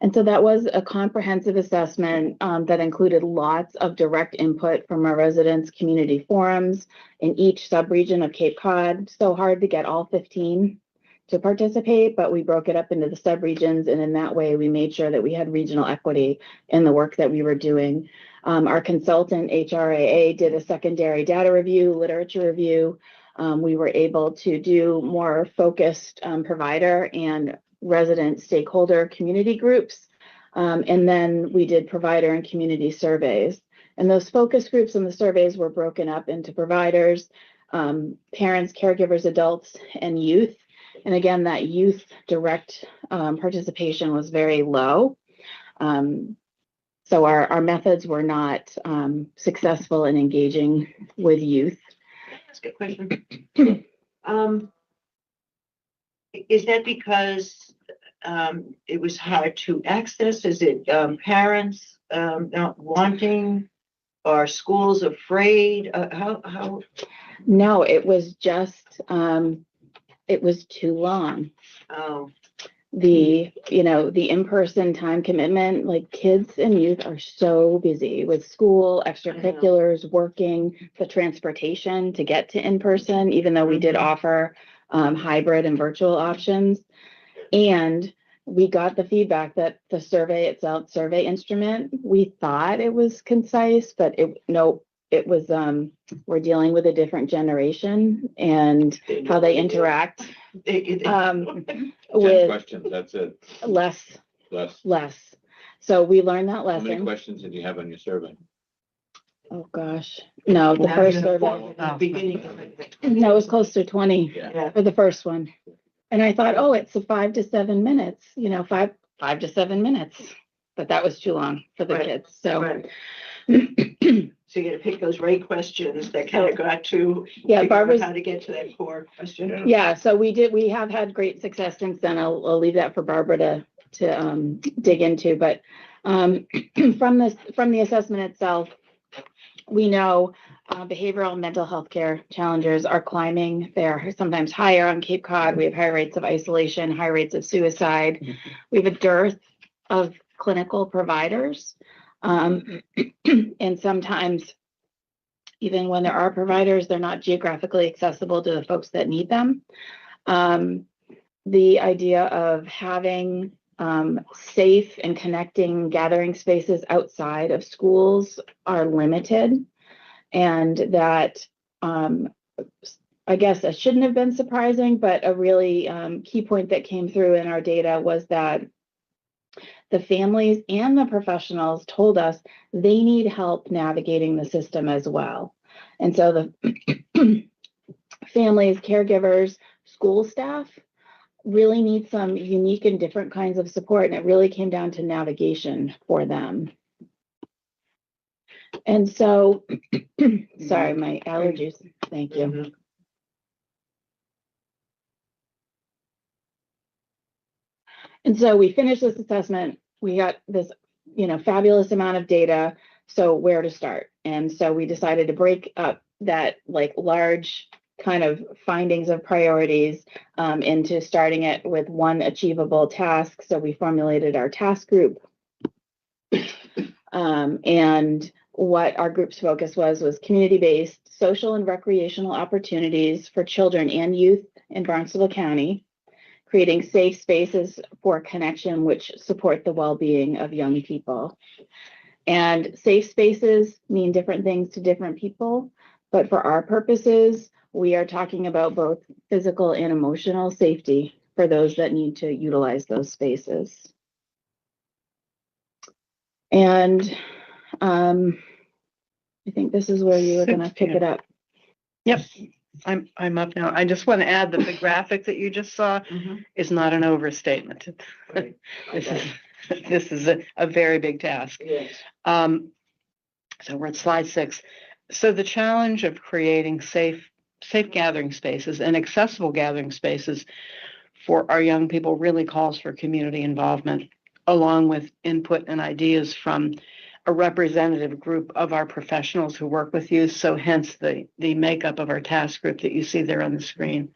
S11: And so that was a comprehensive assessment that included lots of direct input from our residents' community forums in each subregion of Cape Cod. So hard to get all 15 to participate, but we broke it up into the subregions, and in that way we made sure that we had regional equity in the work that we were doing. Our consultant HRIA did a secondary data review, literature review, we were able to do more focused provider and resident stakeholder community groups. And then we did provider and community surveys. And those focus groups and the surveys were broken up into providers, parents, caregivers, adults, and youth. And again, that youth direct participation was very low. So our methods were not successful in engaging with youth.
S4: That's a good question. Is that because it was hard to access? Is it parents not wanting? Are schools afraid? How?
S11: No, it was just it was too long.
S4: Oh,
S11: The in-person time commitment, like kids and youth are so busy with school, extracurriculars, working, the transportation to get to in-person, even though we did offer hybrid and virtual options. And we got the feedback that the survey instrument, we thought it was concise, but it was we're dealing with a different generation and how they interact
S1: Ten
S11: with
S1: questions, that's it.
S11: less. So we learned that
S1: How many
S11: lesson.
S1: questions did you have on your survey?
S11: Oh, gosh. No, the first survey.
S4: Beginning of it.
S11: No, it was close to 20
S4: Yeah.
S11: for the first one. And I thought, oh, it's 5 to 7 minutes, 5 to 7 minutes. But that was too long for the
S4: Right.
S11: kids. So
S4: Right. So you got to pick those right questions that kind of got to
S11: yeah,
S4: figure out
S11: Barbara's.
S4: how to get to that core question.
S11: Yeah, so we have had great success since then. I'll leave that for Barbara to dig into, but from the assessment itself, we know behavioral and mental health care challenges are climbing. They're sometimes higher on Cape Cod. We have high rates of isolation, high rates of suicide. We have a dearth of clinical providers. And sometimes even when there are providers, they're not geographically accessible to the folks that need them. The idea of having safe and connecting gathering spaces outside of schools are limited, and that I guess that shouldn't have been surprising, but a really key point that came through in our data was that the families and the professionals told us they need help navigating the system as well. And so the families, caregivers, school staff really need some unique and different kinds of support. And it really came down to navigation for them. And so, sorry, my allergies. Thank you.
S4: Mhm.
S11: And so we finished this assessment. We got this, fabulous amount of data. So where to start? And so we decided to break up that like large kind of findings of priorities into starting it with one achievable task. So we formulated our task group. And what our group's focus was community-based social and recreational opportunities for children and youth in Barnstable County, creating safe spaces for connection which support the well-being of young people. And safe spaces mean different things to different people, but for our purposes, we are talking about both physical and emotional safety for those that need to utilize those spaces. And I think this is where you were going to pick it up.
S12: Yep, I'm up now. I just want to add that the graphic that you just saw is not an overstatement.
S4: Right.
S12: This is a very big task.
S4: Yes.
S12: So we're at slide 6. So the challenge of creating safe gathering spaces and accessible gathering spaces for our young people really calls for community involvement, along with input and ideas from a representative group of our professionals who work with youth. So hence the makeup of our task group that you see there on the screen.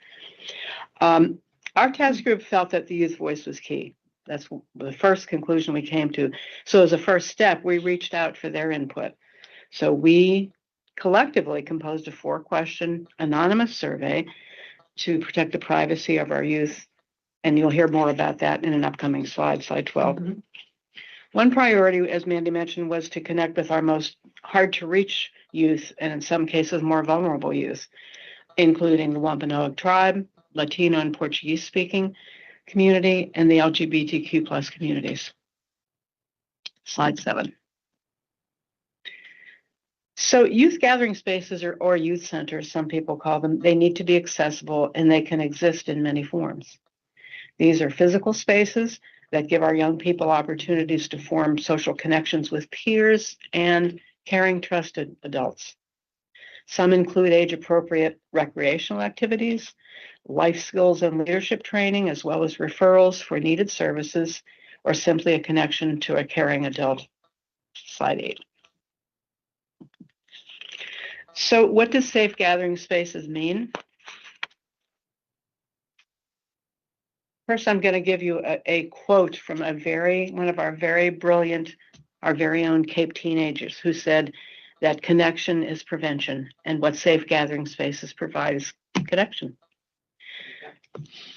S12: Our task group felt that the youth voice was key. That's the first conclusion we came to. So as a first step, we reached out for their input. So we collectively composed a 4-question anonymous survey to protect the privacy of our youth. And you'll hear more about that in an upcoming slide 12. One priority, as Mandy mentioned, was to connect with our most hard to reach youth, and in some cases more vulnerable youth. including the Wampanoag tribe, Latino and Portuguese speaking community, and the LGBTQ plus communities. Slide 7. So youth gathering spaces or youth centers, some people call them, they need to be accessible and they can exist in many forms. These are physical spaces that give our young people opportunities to form social connections with peers and caring, trusted adults. Some include age-appropriate recreational activities, life skills and leadership training, as well as referrals for needed services, or simply a connection to a caring adult. Slide 8. So what does safe gathering spaces mean? First, I'm going to give you a quote from one of our very brilliant, our very own Cape teenagers, who said that connection is prevention, and what safe gathering spaces provide is connection.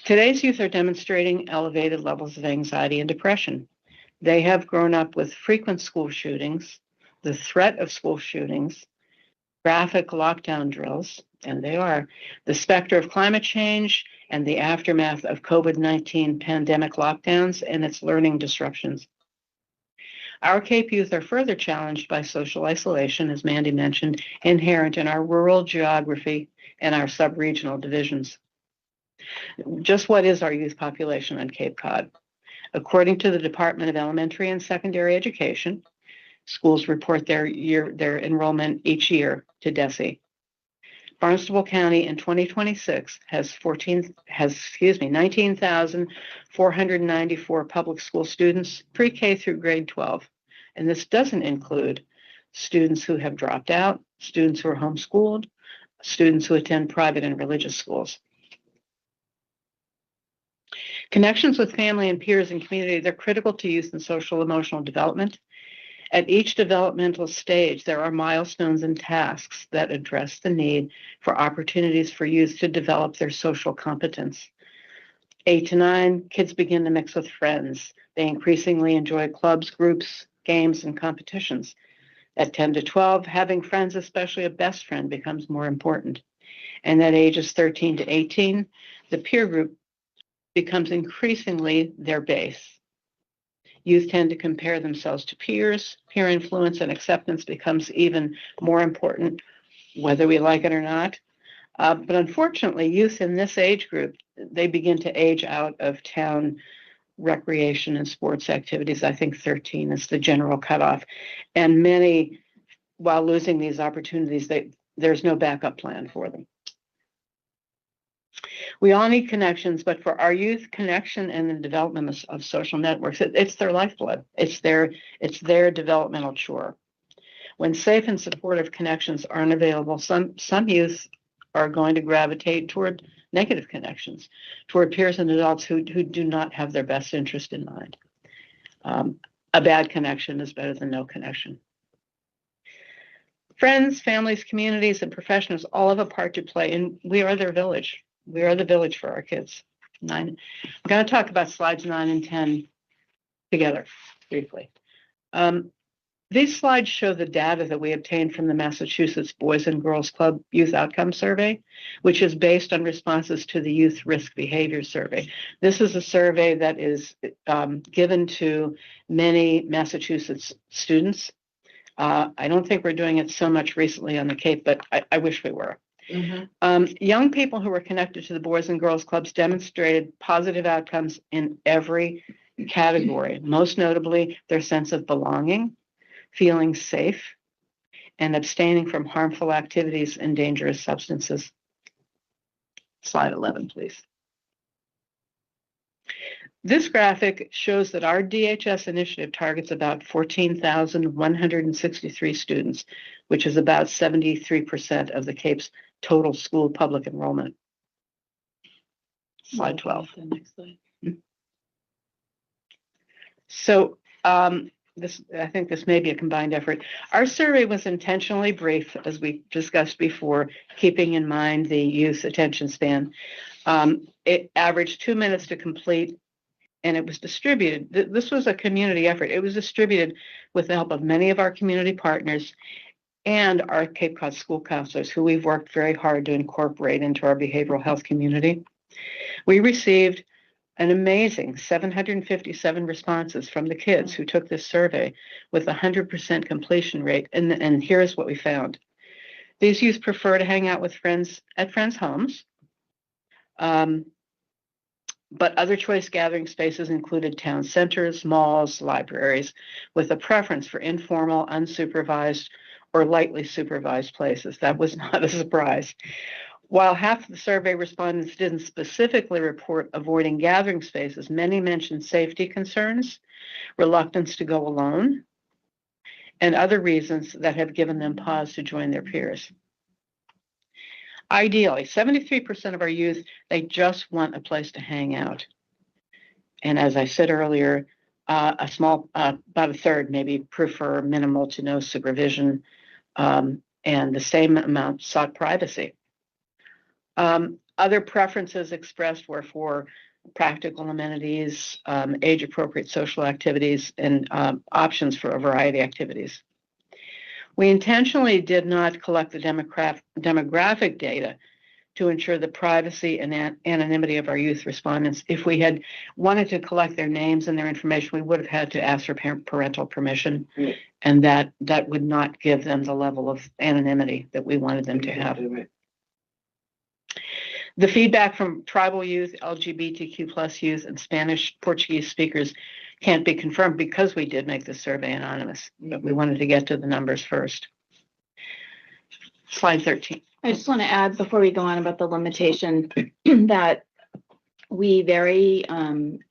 S12: Today's youth are demonstrating elevated levels of anxiety and depression. They have grown up with frequent school shootings, the threat of school shootings, graphic lockdown drills, and they are, the specter of climate change and the aftermath of COVID-19 pandemic lockdowns and its learning disruptions. Our Cape youth are further challenged by social isolation, as Mandy mentioned, inherent in our rural geography and our sub-regional divisions. Just what is our youth population on Cape Cod? According to the Department of Elementary and Secondary Education, schools report their enrollment each year to DESE. Barnstable County in 2026 has 19,494 public school students, pre-K through grade 12. And this doesn't include students who have dropped out, students who are homeschooled, students who attend private and religious schools. Connections with family and peers and community, they're critical to youth and social emotional development. At each developmental stage, there are milestones and tasks that address the need for opportunities for youth to develop their social competence. 8 to 9, kids begin to mix with friends. They increasingly enjoy clubs, groups, games, and competitions. At 10 to 12, having friends, especially a best friend, becomes more important. And at ages 13 to 18, the peer group becomes increasingly their base. Youth tend to compare themselves to peers. Peer influence and acceptance becomes even more important, whether we like it or not. But unfortunately, youth in this age group, they begin to age out of town recreation and sports activities. I think 13 is the general cutoff. And many, while losing these opportunities, there's no backup plan for them. We all need connections, but for our youth, connection and the development of social networks, it's their lifeblood. It's their developmental chore. When safe and supportive connections aren't available, some youth are going to gravitate toward negative connections, toward peers and adults who do not have their best interest in mind. A bad connection is better than no connection. Friends, families, communities, and professionals all have a part to play, and we are their village. We are the village for our kids. I'm going to talk about slides 9 and 10 together briefly. These slides show the data that we obtained from the Massachusetts Boys and Girls Club Youth Outcome Survey, which is based on responses to the Youth Risk Behavior Survey. This is a survey that is given to many Massachusetts students. I don't think we're doing it so much recently on the Cape, but I wish we were. Mm-hmm. Young people who were connected to the Boys and Girls Clubs demonstrated positive outcomes in every category, most notably their sense of belonging, feeling safe, and abstaining from harmful activities and dangerous substances. Slide 11, please. This graphic shows that our DHS initiative targets about 14,163 students, which is about 73% of the Cape's total school public enrollment. Slide 12. So I think this may be a combined effort. Our survey was intentionally brief, as we discussed before, keeping in mind the youth attention span. It averaged 2 minutes to complete, and it was distributed. This was a community effort. It was distributed with the help of many of our community partners and our Cape Cod school counselors, who we've worked very hard to incorporate into our behavioral health community. We received an amazing 757 responses from the kids who took this survey with a 100% completion rate. And here's what we found. These youth prefer to hang out with friends at friends' homes. But other choice gathering spaces included town centers, malls, libraries, with a preference for informal, unsupervised, or lightly supervised places. That was not a surprise. While half of the survey respondents didn't specifically report avoiding gathering spaces, many mentioned safety concerns, reluctance to go alone, and other reasons that have given them pause to join their peers. Ideally, 73% of our youth, they just want a place to hang out. And as I said earlier, about a third maybe prefer minimal to no supervision, and the same amount sought privacy. Other preferences expressed were for practical amenities, age-appropriate social activities, and options for a variety of activities. We intentionally did not collect the demographic data to ensure the privacy and anonymity of our youth respondents. If we had wanted to collect their names and their information, we would have had to ask for parental permission, and that would not give them the level of anonymity that we wanted them to have. The feedback from tribal youth, LGBTQ plus youth, and Spanish Portuguese speakers can't be confirmed because we did make the survey anonymous, but we wanted to get to the numbers first. Slide 13.
S11: I just want to add before we go on about the limitation that we very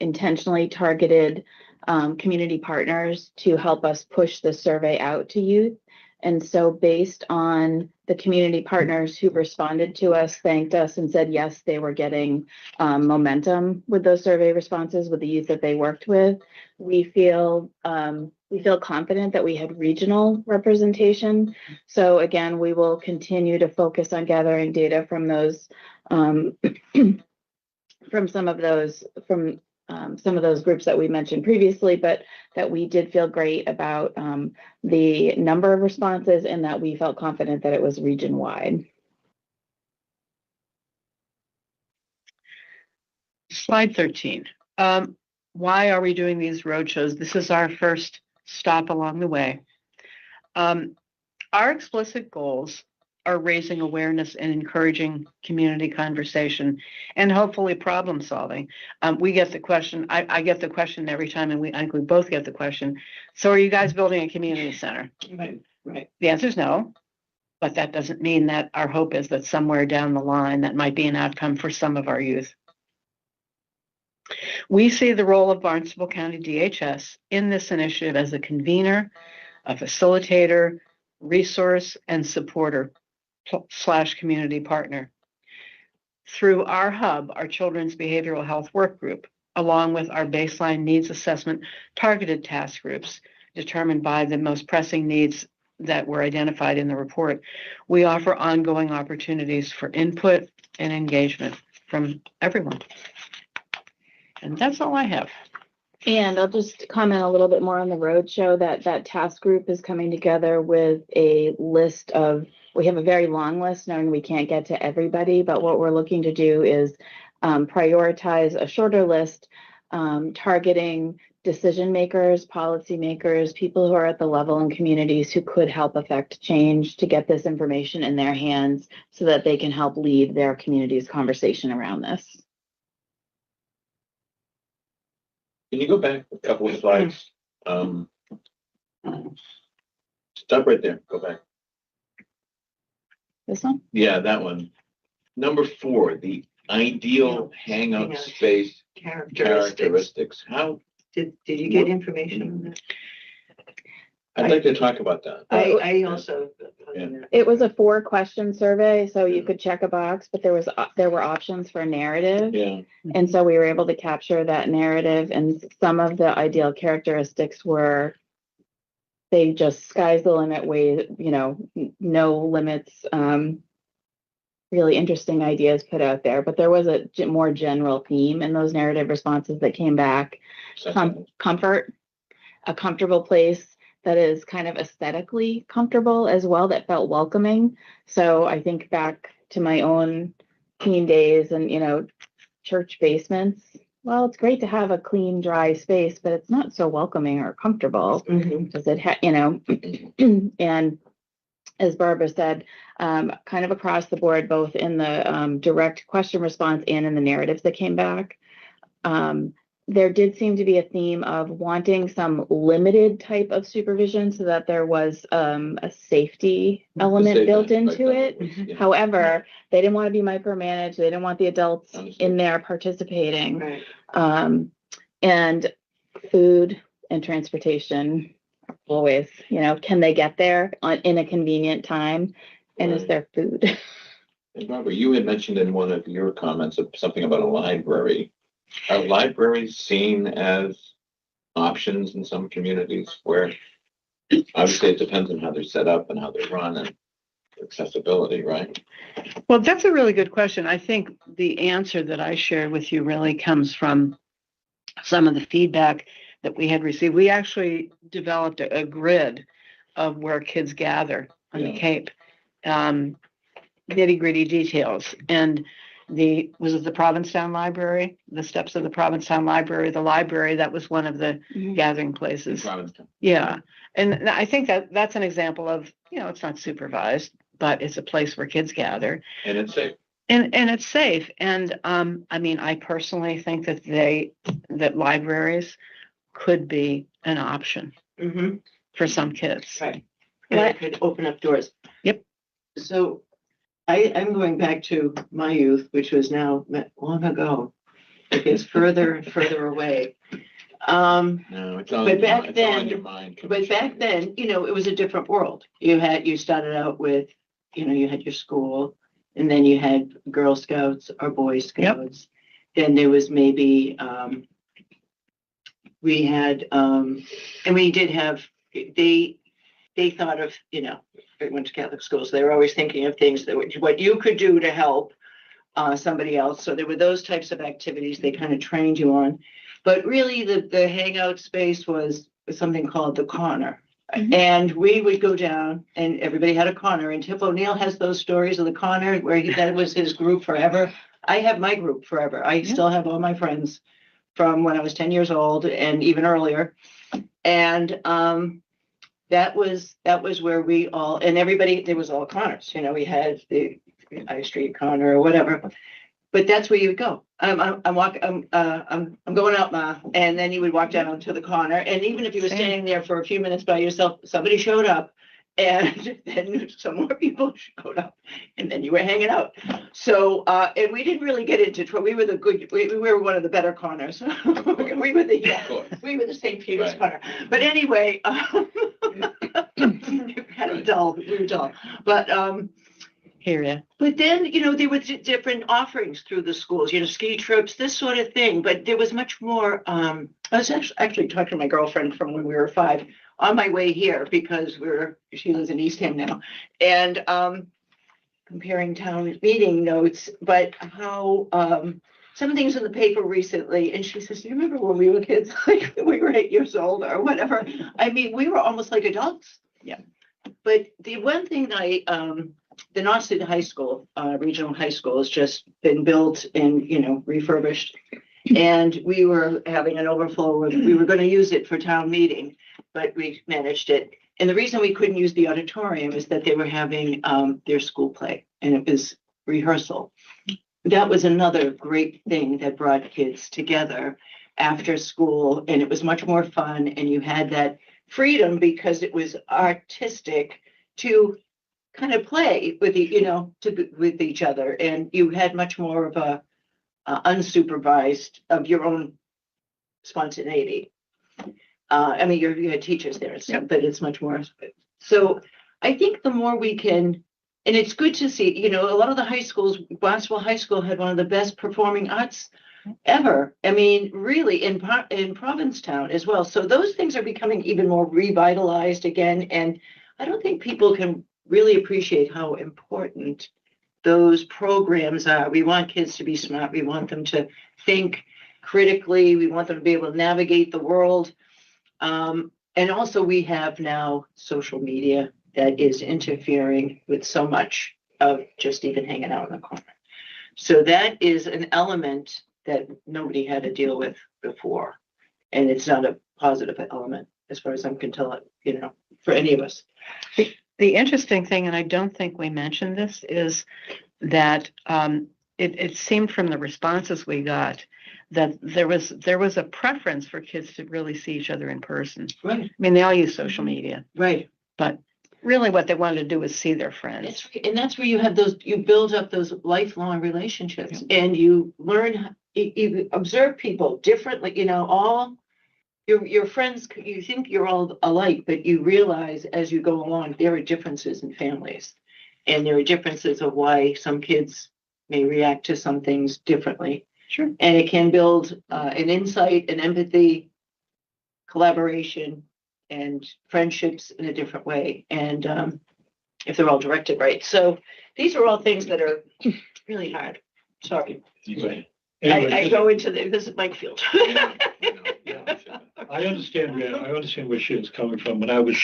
S11: intentionally targeted community partners to help us push the survey out to youth. And so based on the community partners who responded to us, thanked us and said, yes, they were getting momentum with those survey responses with the youth that they worked with, we feel confident that we had regional representation. So again, we will continue to focus on gathering data from those, from some of those groups that we mentioned previously, but that we did feel great about the number of responses and that we felt confident that it was region-wide.
S12: Slide 13. Why are we doing these roadshows? This is our first stop along the way. Our explicit goals are raising awareness and encouraging community conversation and hopefully problem solving. We get the question, I get the question every time, and I think we both get the question, so are you guys building a community center?
S4: Right.
S12: The answer is no, but that doesn't mean that our hope is that somewhere down the line that might be an outcome for some of our youth. We see the role of Barnstable County DHS in this initiative as a convener, a facilitator, resource, and supporter / community partner. Through our hub, our Children's Behavioral Health Work Group, along with our baseline needs assessment targeted task groups determined by the most pressing needs that were identified in the report, we offer ongoing opportunities for input and engagement from everyone. And that's all I have.
S11: And I'll just comment a little bit more on the roadshow. That task group is coming together with a list of, we have a very long list knowing we can't get to everybody, but what we're looking to do is prioritize a shorter list, targeting decision makers, policy makers, people who are at the level in communities who could help affect change, to get this information in their hands so that they can help lead their community's conversation around this.
S1: Can you go back a couple of slides? Stop right there, go back.
S11: This one?
S1: Yeah, that one. Number 4, the ideal hangout space characteristics. How,
S4: Did you get information on that?
S1: I'd like to talk about that.
S4: I also.
S11: It was a 4-question survey, so you could check a box, but there were options for narrative.
S1: Yeah,
S11: And so we were able to capture that narrative, and some of the ideal characteristics were, they just sky's the limit way, no limits, really interesting ideas put out there. But there was a more general theme in those narrative responses that came back. Comfort, a comfortable place that is kind of aesthetically comfortable as well, that felt welcoming. So I think back to my own teen days and, church basements. Well, it's great to have a clean, dry space, but it's not so welcoming or comfortable.
S4: Mhm.
S11: Does it and as Barbara said, kind of across the board, both in the direct question response and in the narratives that came back, there did seem to be a theme of wanting some limited type of supervision so that there was a safety element
S1: safety
S11: built
S1: aspect
S11: into
S1: of
S11: it.
S1: Yeah.
S11: However, they didn't want to be micromanaged. They didn't want the adults
S1: Understood.
S11: in there participating.
S4: Right.
S11: And food and transportation, always, can they get there in a convenient time? And is
S1: Right.
S11: there food?
S1: And Barbara, you had mentioned in one of your comments of something about a library. Are libraries seen as options in some communities where obviously it depends on how they're set up and how they're run and accessibility, right?
S12: Well, that's a really good question. I think the answer that I shared with you really comes from some of the feedback that we had received. We actually developed a grid of where kids gather on the
S1: Yeah.
S12: Cape, nitty-gritty details. And was it the Provincetown Library? The steps of the Provincetown Library, the library, that was one of the gathering
S1: In
S12: places.
S1: Provincetown.
S12: Yeah. And I think that's an example of, it's not supervised, but it's a place where kids gather.
S1: And it's safe.
S12: And it's safe. And I personally think that libraries could be an option
S4: Mhm.
S12: for some kids.
S4: Right. And it could open up doors.
S12: Yep.
S4: So I'm going back to my youth, which was now long ago. It gets further and further away.
S1: No, it's all,
S4: But
S1: in
S4: back
S1: your- it's all in
S4: then-
S1: your mind.
S4: But back then, it was a different world. You started out with, you had your school, and then you had Girl Scouts or Boy Scouts. Then there was maybe, we had, and we did have, they thought of, I went to Catholic schools, they were always thinking of things that what you could do to help somebody else. So there were those types of activities they kind of trained you on. But really the hangout space was something called the corner. And we would go down and everybody had a corner, and Tip O'Neill has those stories of the corner where that was his group forever. I have my group forever. I still have all my friends from when I was 10 years old and even earlier. And that was where we all, and everybody, there was all corners, we had the High Street corner or whatever. But that's where you would go. I'm going out now, and then you would walk down to the corner, and even if you were
S12: Same.
S4: standing there for a few minutes by yourself, somebody showed up, and then some more people showed up, and then you were hanging out. So, and we didn't really get into trouble. We were we were one of the better corners. we were the St. Peter's
S1: Right.
S4: corner. But anyway, kind of dull. We were dull, but
S12: Hear ya.
S4: But then, there were different offerings through the schools, ski trips, this sort of thing. But there was much more. I was actually talking to my girlfriend from when we were 5 on my way here because she lives in Eastham now, and comparing town meeting notes. But how some things in the paper recently, and she says, "Do you remember when we were kids, like we were 8 years old or whatever? I mean, we were almost like adults."
S12: Yeah.
S4: But the one thing that the North City High School, regional high school, has just been built and, refurbished. And we were having an overflow. We were going to use it for town meeting, but we managed it. And the reason we couldn't use the auditorium is that they were having their school play, and it was rehearsal. That was another great thing that brought kids together after school, and it was much more fun. And you had that freedom because it was artistic to kind of play with with each other, and you had much more of a unsupervised of your own spontaneity. I mean, you had teachers there and stuff, but it's much more. So I think the more we can, and it's good to see, a lot of the high schools, Boswell High School had one of the best performing arts ever. I mean, really in Provincetown as well. So those things are becoming even more revitalized again. And I don't think people can really appreciate how important those programs are. We want kids to be smart. We want them to think critically. We want them to be able to navigate the world. And also we have now social media that is interfering with so much of just even hanging out in the corner. So that is an element that nobody had to deal with before. And it's not a positive element as far as I can tell it, you know, for any of us.
S12: The interesting thing, and I don't think we mentioned this, is that it seemed from the responses we got that there was a preference for kids to really see each other in person.
S4: Right.
S12: I mean, they all use social media,
S4: Right.
S12: but really what they wanted to do was see their friends.
S4: That's where you have you build up those lifelong relationships and you learn, you observe people differently, you know, all your friends, you think you're all alike, but you realize as you go along, there are differences in families. And there are differences of why some kids may react to some things differently.
S12: Sure.
S4: And it can build an insight, an empathy, collaboration, and friendships in a different way. And if they're all directed right. So these are all things that are really hard. Sorry.
S5: Anyway,
S4: I go into this is my field.
S5: I understand where she is coming from. When I was,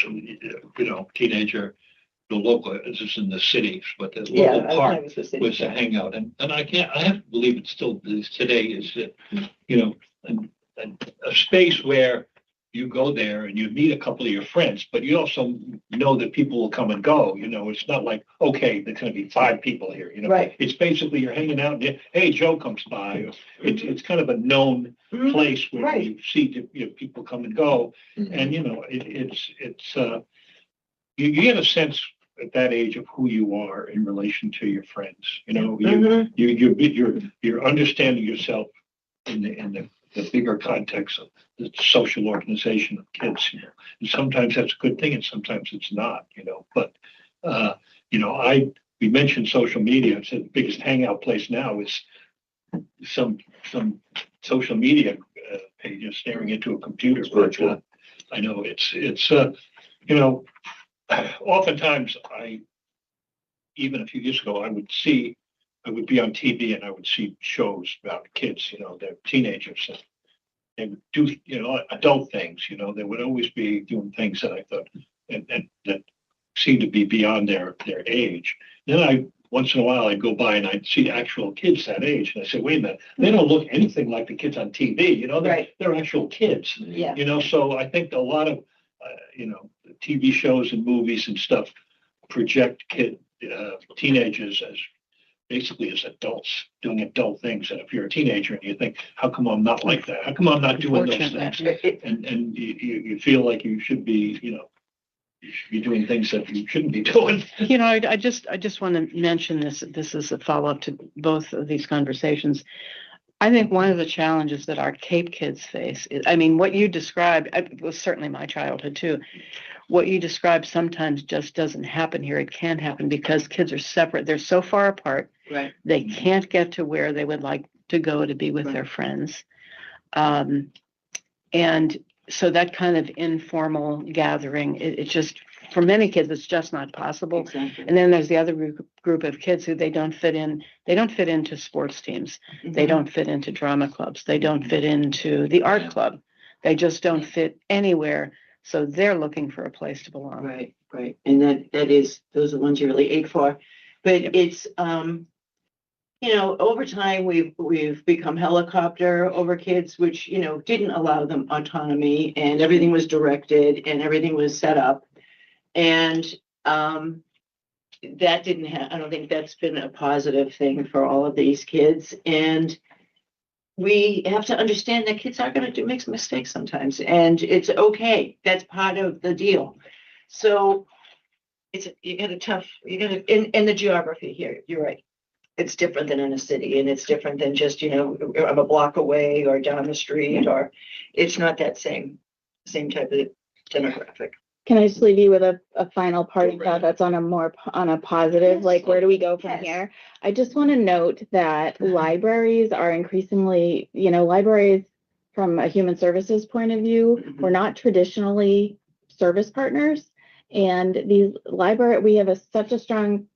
S5: teenager, the local, this is in the cities, but the local park was a hangout. And I have to believe it still is today, is that, a space where you go there and you meet a couple of your friends, but you also know that people will come and go. It's not like, okay, there's going to be 5 people here.
S4: Right.
S5: It's basically you're hanging out and hey, Joe comes by. It's kind of a known place where you see people come and go, and you get a sense at that age of who you are in relation to your friends. You're understanding yourself in the bigger context of the social organization of kids, and sometimes that's a good thing and sometimes it's not, but we mentioned social media. It's the biggest hangout place now is some social media pages staring into a computer. Virtual. I know it's oftentimes even a few years ago, I would be on TV and I would see shows about kids, they're teenagers, and they would do, adult things, they would always be doing things that I thought and that seemed to be beyond their age. Then once in a while I'd go by and I'd see actual kids that age, and I said, wait a minute, they don't look anything like the kids on TV, they're actual kids.
S4: Yeah.
S5: So I think a lot of TV shows and movies and stuff project teenagers as basically as adults doing adult things. And if you're a teenager and you think, how come I'm not like that? How come I'm not doing those things? And you feel like you should be, you should be doing things that you shouldn't be doing.
S12: I just want to mention this. This is a follow-up to both of these conversations. I think one of the challenges that our Cape kids face is, what you described, it was certainly my childhood too. What you described sometimes just doesn't happen here. It can't happen because kids are separate. They're so far apart.
S4: Right.
S12: They can't get to where they would like to go to be with their friends. And so that kind of informal gathering, it just, for many kids, it's just not possible.
S4: Exactly.
S12: And then there's the other group of kids who they don't fit in. They don't fit into sports teams. They don't fit into drama clubs. They don't fit into the art club. They just don't fit anywhere. So they're looking for a place to belong.
S4: Right. And those are the ones you really ache for. But it's, over time we've become helicopter over kids, which, didn't allow them autonomy, and everything was directed and everything was set up. And that didn't I don't think that's been a positive thing for all of these kids. And we have to understand that kids are going to make some mistakes sometimes, and it's okay. That's part of the deal. So and the geography here, you're right. It's different than in a city, and it's different than just, I'm a block away or down the street, or it's not that same type of demographic.
S11: Can I just leave you with a final parting thought that's on a positive,
S4: Yes.
S11: like where do we go from
S4: Yes.
S11: here? I just want to note that libraries are increasingly, libraries from a human services point of view, we're not traditionally service partners. And we have such a strong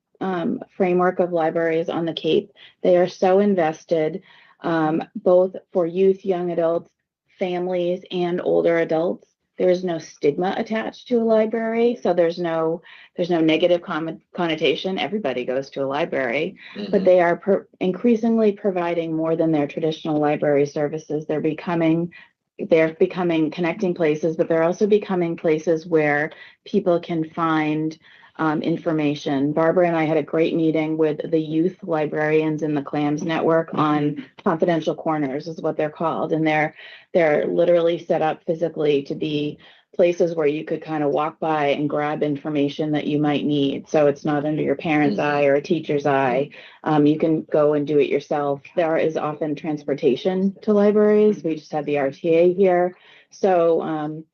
S11: framework of libraries on the Cape. They are so invested, both for youth, young adults, families, and older adults. there is no stigma attached to a library. So there's no negative connotation. Everybody goes to a library, but they are increasingly providing more than their traditional library services. They're becoming connecting places, but they're also becoming places where people can find information. Barbara and I had a great meeting with the youth librarians in the Clams Network on confidential corners, is what they're called, and they're literally set up physically to be places where you could kind of walk by and grab information that you might need. So it's not under your parent's eye or a teacher's eye. You can go and do it yourself. There is often transportation to libraries. We just had the RTA here. So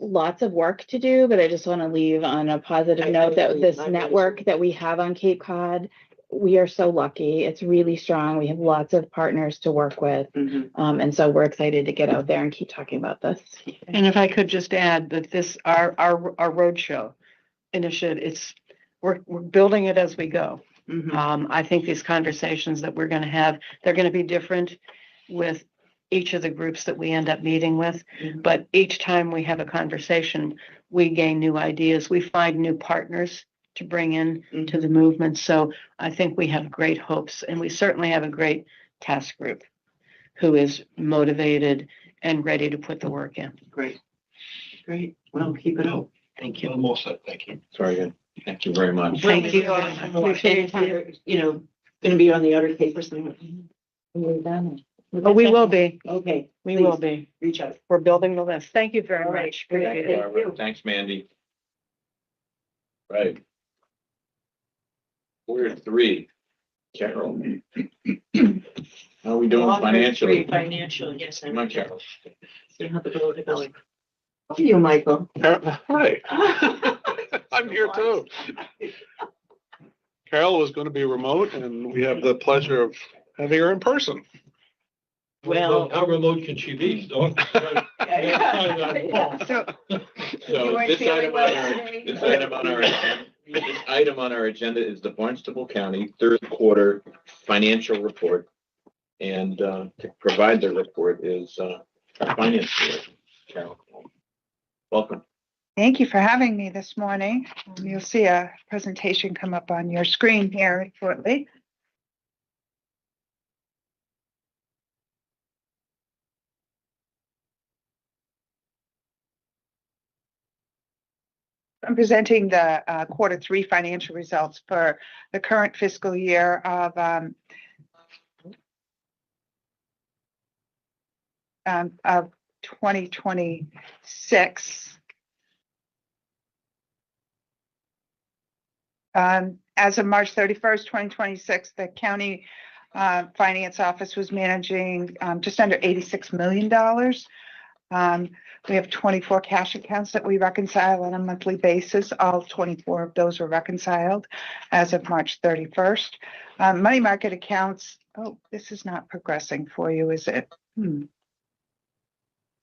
S11: lots of work to do, but I just want to leave on a positive note that this network that we have on Cape Cod, we are so lucky. It's really strong. We have lots of partners to work with. And so we're excited to get out there and keep talking about this.
S12: And if I could just add that this, our roadshow initiative, we're building it as we go. I think these conversations that we're going to have, they're going to be different with each of the groups that we end up meeting with. But each time we have a conversation, we gain new ideas. We find new partners to bring in to the movement. So I think we have great hopes, and we certainly have a great task group who is motivated and ready to put the work in.
S4: Great. Well, keep it up.
S5: Thank you. I'm all set. Thank you.
S1: Very good. Thank you very much.
S12: Thank you.
S4: I appreciate it. Going to be on the Outer Cape or something.
S12: Oh, we will be.
S4: Okay.
S12: We
S4: please
S12: will be.
S4: Reach out.
S12: We're building the list. Thank you very
S4: All right.
S12: much. Appreciate it.
S4: Thank you.
S1: Thanks, Mandy. Right. We're at 3. Carol. How are we doing financially?
S4: Financial, yes.
S1: Come on, Carol.
S4: See how the road is going. How are you, Michael?
S10: Hi, I'm here too. Carol was going to be remote, and we have the pleasure of having her in person.
S4: Well,
S5: How remote can she be? So-
S1: So this item on our agenda is the Barnstable County third quarter financial report. And to provide the report is our finance director, Carol. Welcome.
S13: Thank you for having me this morning. You'll see a presentation come up on your screen here shortly. I'm presenting the quarter 3 financial results for the current fiscal year of 2026. As of March 31st, 2026, the county finance office was managing just under $86 million. We have 24 cash accounts that we reconcile on a monthly basis. All 24 of those were reconciled as of March 31st. Money market accounts, oh, this is not progressing for you, is it?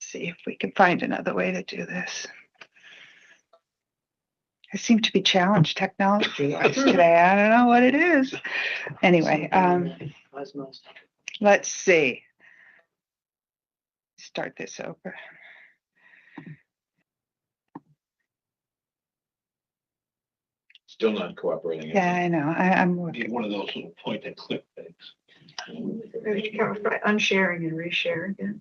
S13: See if we can find another way to do this. I seem to be challenged technology today. I don't know what it is. Anyway, let's see. Start this over.
S1: Still not cooperating.
S13: Yeah, I know. I'm
S5: Be
S13: working.
S5: one of those little point and click things.
S4: Unsharing and reshare again.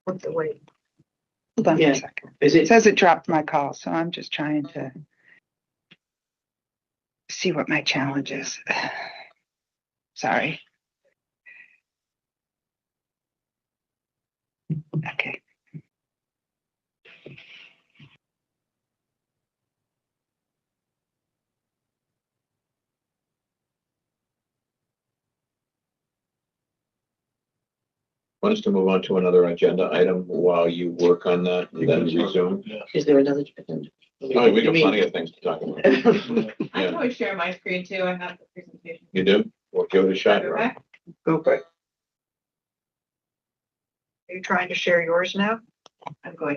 S13: What's the wait? Hold on
S4: Yeah.
S13: a second.
S4: Is
S13: It
S4: it?
S13: says it dropped my call, so I'm just trying to see what my challenge is. Sorry. Okay.
S1: Want us to move on to another agenda item while you work on that and then resume?
S5: Yeah.
S4: Is there another?
S1: Oh, we got plenty of things to talk about.
S14: I can
S1: Yeah,
S14: always share my screen too. I have the presentation.
S1: you do? Well, give it a shot, right?
S4: Go for it.
S14: Are you trying to share yours now?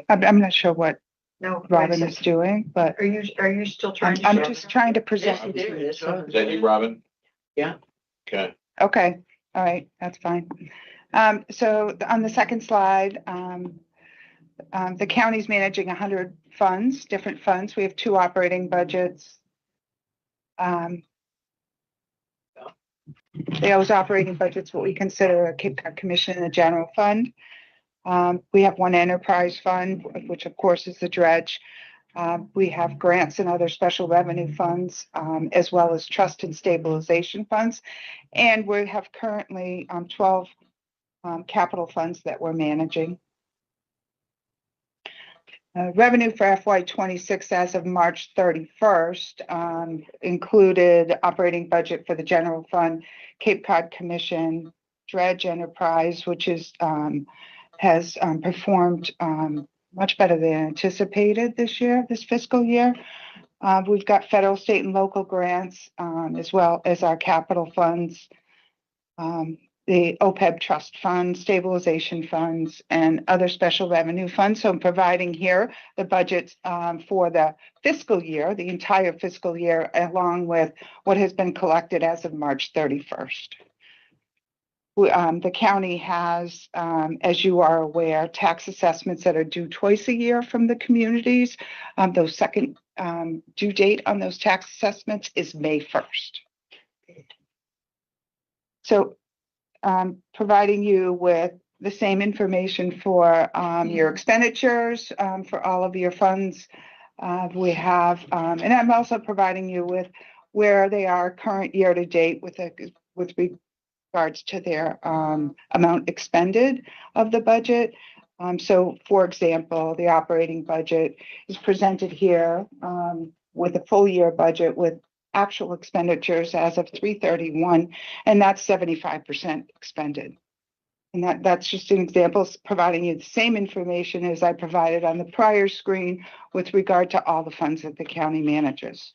S13: I'm not sure what
S4: No.
S13: Robin is doing, but
S4: Are you still trying
S13: I'm
S4: to?
S13: just trying to present.
S4: Yes, there it is.
S1: Is that you, Robin?
S4: Yeah.
S1: Okay.
S13: Okay, all right, that's fine. So on the second slide, the county's managing 100 funds, different funds. We have 2 operating budgets. Those operating budgets, what we consider a Cape Cod Commission and a general fund. We have 1 enterprise fund, which of course is the dredge. We have grants and other special revenue funds, as well as trust and stabilization funds. And we have currently 12 capital funds that we're managing. Revenue for FY26 as of March 31st included operating budget for the general fund, Cape Cod Commission, Dredge Enterprise, which is has performed much better than anticipated this fiscal year. We've got federal, state, and local grants, as well as our capital funds, the OPEB trust fund, stabilization funds, and other special revenue funds. So I'm providing here the budgets for the fiscal year, the entire fiscal year, along with what has been collected as of March 31st. The county has, as you are aware, tax assessments that are due twice a year from the communities. Those second due date on those tax assessments is May 1st. So providing you with the same information for your expenditures for all of your funds. We have, and I'm also providing you with where they are current year to date with regards to their amount expended of the budget. So for example, the operating budget is presented here with a full year budget with actual expenditures as of 3/31, and that's 75% expended. And that's just an example, providing you the same information as I provided on the prior screen with regard to all the funds that the county manages.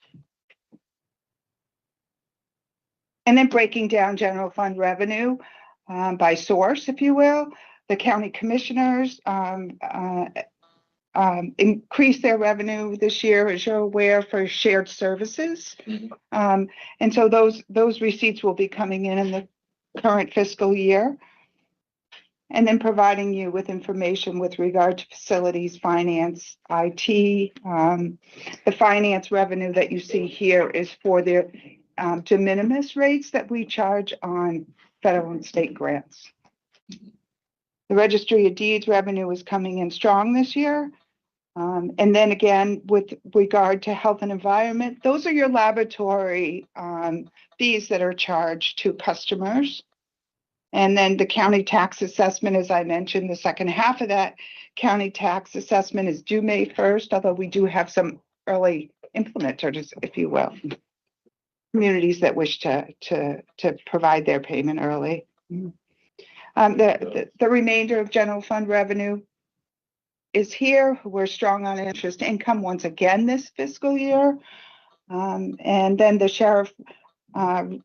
S13: And then breaking down general fund revenue by source, if you will. The county commissioners increase their revenue this year, as you're aware, for shared services. And so those receipts will be coming in the current fiscal year. And then providing you with information with regard to facilities, finance, IT. The finance revenue that you see here is for the de minimis rates that we charge on federal and state grants. The Registry of Deeds revenue is coming in strong this year. And then again, with regard to health and environment, those are your laboratory fees that are charged to customers. And then the county tax assessment, as I mentioned, the second half of that county tax assessment is due May 1st, although we do have some early implementers, if you will, communities that wish to provide their payment early. The remainder of general fund revenue is here. We're strong on interest income once again this fiscal year. And then the sheriff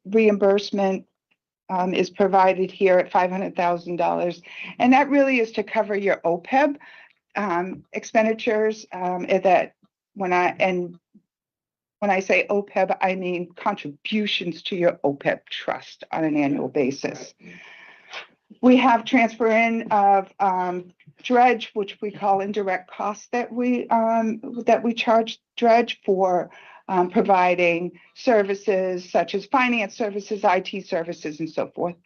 S13: reimbursement is provided here at $500,000. And that really is to cover your OPEB expenditures that when I say OPEB, I mean contributions to your OPEB trust on an annual basis. We have transfer in of dredge, which we call indirect costs that we charge dredge for providing services such as finance services, IT services, and so forth.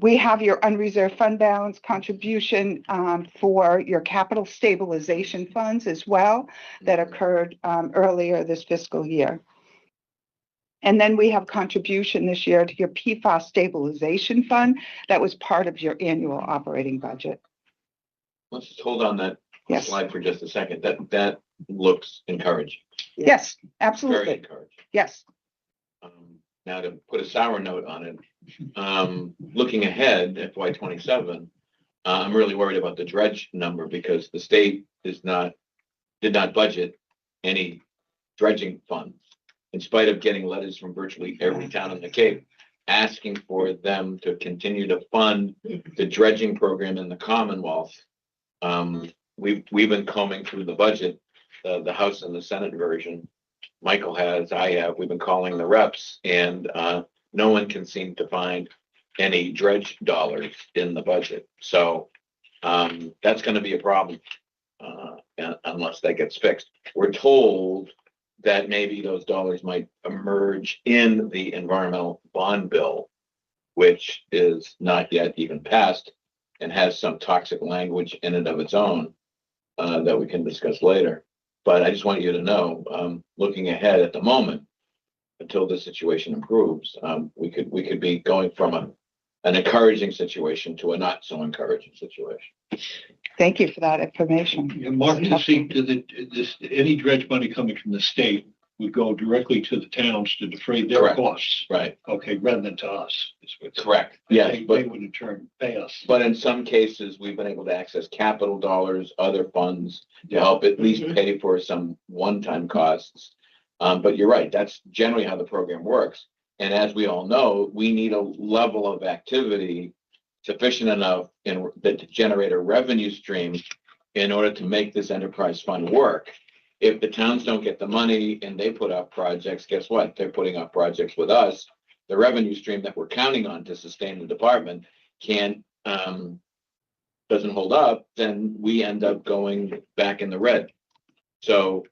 S13: We have your unreserved fund balance contribution for your capital stabilization funds as well that occurred earlier this fiscal year. And then we have contribution this year to your PFAS stabilization fund that was part of your annual operating budget.
S1: Let's just hold on that
S13: Yes.
S1: slide for just a second. That looks encouraging.
S13: Yes,
S1: Very
S13: absolutely.
S1: encouraging.
S13: Yes.
S1: Now to put a sour note on it, looking ahead at FY27, I'm really worried about the dredge number because the state did not budget any dredging funds, in spite of getting letters from virtually every town in the Cape asking for them to continue to fund the dredging program in the Commonwealth. we've been combing through the budget, the House and the Senate version. Michael has, I have, we've been calling the reps, and no one can seem to find any dredge dollars in the budget. So that's going to be a problem unless that gets fixed. We're told that maybe those dollars might emerge in the environmental bond bill, which is not yet even passed and has some toxic language in and of its own that we can discuss later. But I just want you to know, looking ahead at the moment, until the situation improves, we could be going from an encouraging situation to a not so encouraging situation.
S13: Thank you for that information.
S5: And Mark, to see to any dredge money coming from the state would go directly to the towns to defray their
S1: Correct.
S5: costs.
S1: Right.
S5: Okay, rather than to us.
S1: Correct. Yes,
S5: They
S1: but
S5: would in turn pay us.
S1: but in some cases, we've been able to access capital dollars, other funds to help at least pay for some one-time costs. But you're right, that's generally how the program works. And as we all know, we need a level of activity sufficient enough to generate a revenue stream in order to make this enterprise fund work. If the towns don't get the money and they put up projects, guess what? They're putting up projects with us. The revenue stream that we're counting on to sustain the department doesn't hold up, then we end up going back in the red. So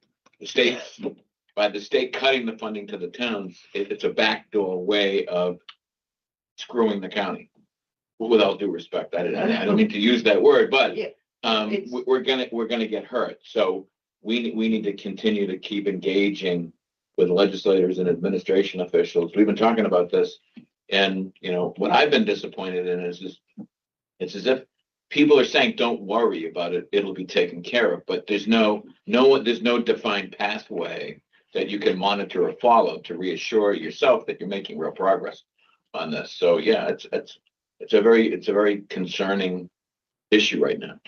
S1: by the state cutting the funding to the towns, it's a backdoor way of screwing the county. With all due respect, I don't mean to use that word, but we're gonna get hurt. So we need to continue to keep engaging with legislators and administration officials. We've been talking about this, and what I've been disappointed in is it's as if people are saying, "Don't worry about it; it'll be taken care of." But there's no defined pathway that you can monitor or follow to reassure yourself that you're making real progress on this. So yeah, it's a very concerning issue right now.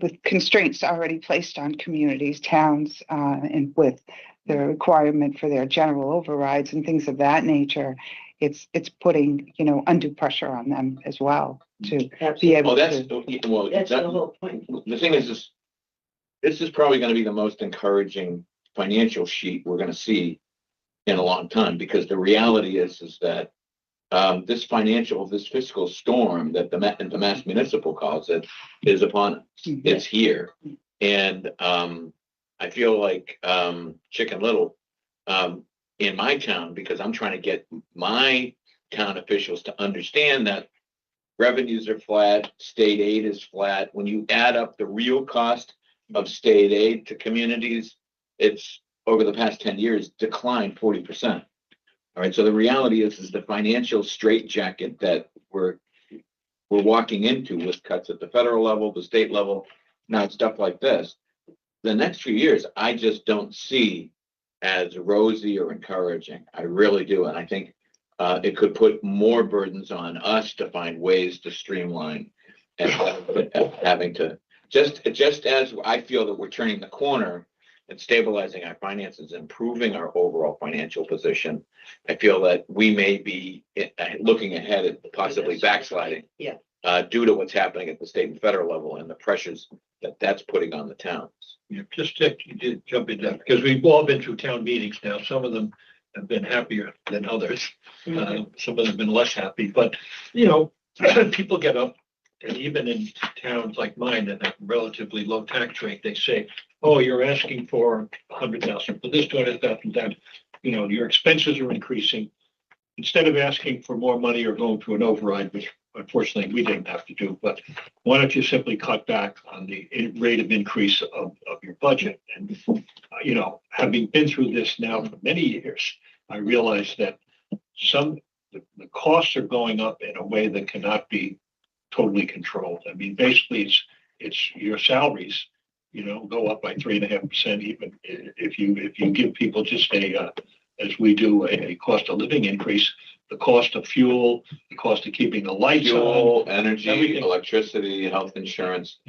S13: With constraints already placed on communities, towns, and with the requirement for their general overrides and things of that nature, it's putting, undue pressure on them as well to be able
S4: That's
S13: to.
S4: the whole point.
S1: The thing is, this is probably going to be the most encouraging financial sheet we're going to see in a long time, because the reality is that this fiscal storm that the Mass Municipal calls it is upon us. It's here. And I feel like Chicken Little in my town, because I'm trying to get my town officials to understand that revenues are flat, state aid is flat. When you add up the real cost of state aid to communities, it's over the past 10 years declined 40%. All right, so the reality is the financial straitjacket that we're walking into with cuts at the federal level, the state level, now stuff like this. The next few years, I just don't see as rosy or encouraging. I really do, and I think it could put more burdens on us to find ways to streamline and having to just as I feel that we're turning the corner and stabilizing our finances, improving our overall financial position. I feel that we may be looking ahead at possibly backsliding due to what's happening at the state and federal level and the pressures that's putting on the towns.
S5: Yeah, just to jump in there, because we've all been through town meetings now. Some of them have been happier than others. Some of them have been less happy, but people get up, and even in towns like mine that have relatively low tax rate, they say, "Oh, you're asking for 100,000 for this, 200,000, that, your expenses are increasing." Instead of asking for more money or going to an override, which unfortunately we didn't have to do, but why don't you simply cut back on the rate of increase of your budget? And, having been through this now for many years, I realize that the costs are going up in a way that cannot be totally controlled. I mean, basically it's your salaries, go up by 3.5%, even if you give people just as we do, a cost of living increase. The cost of fuel, the cost of keeping the lights
S1: Fuel,
S5: on,
S1: energy,
S5: everything.
S1: electricity, health insurance,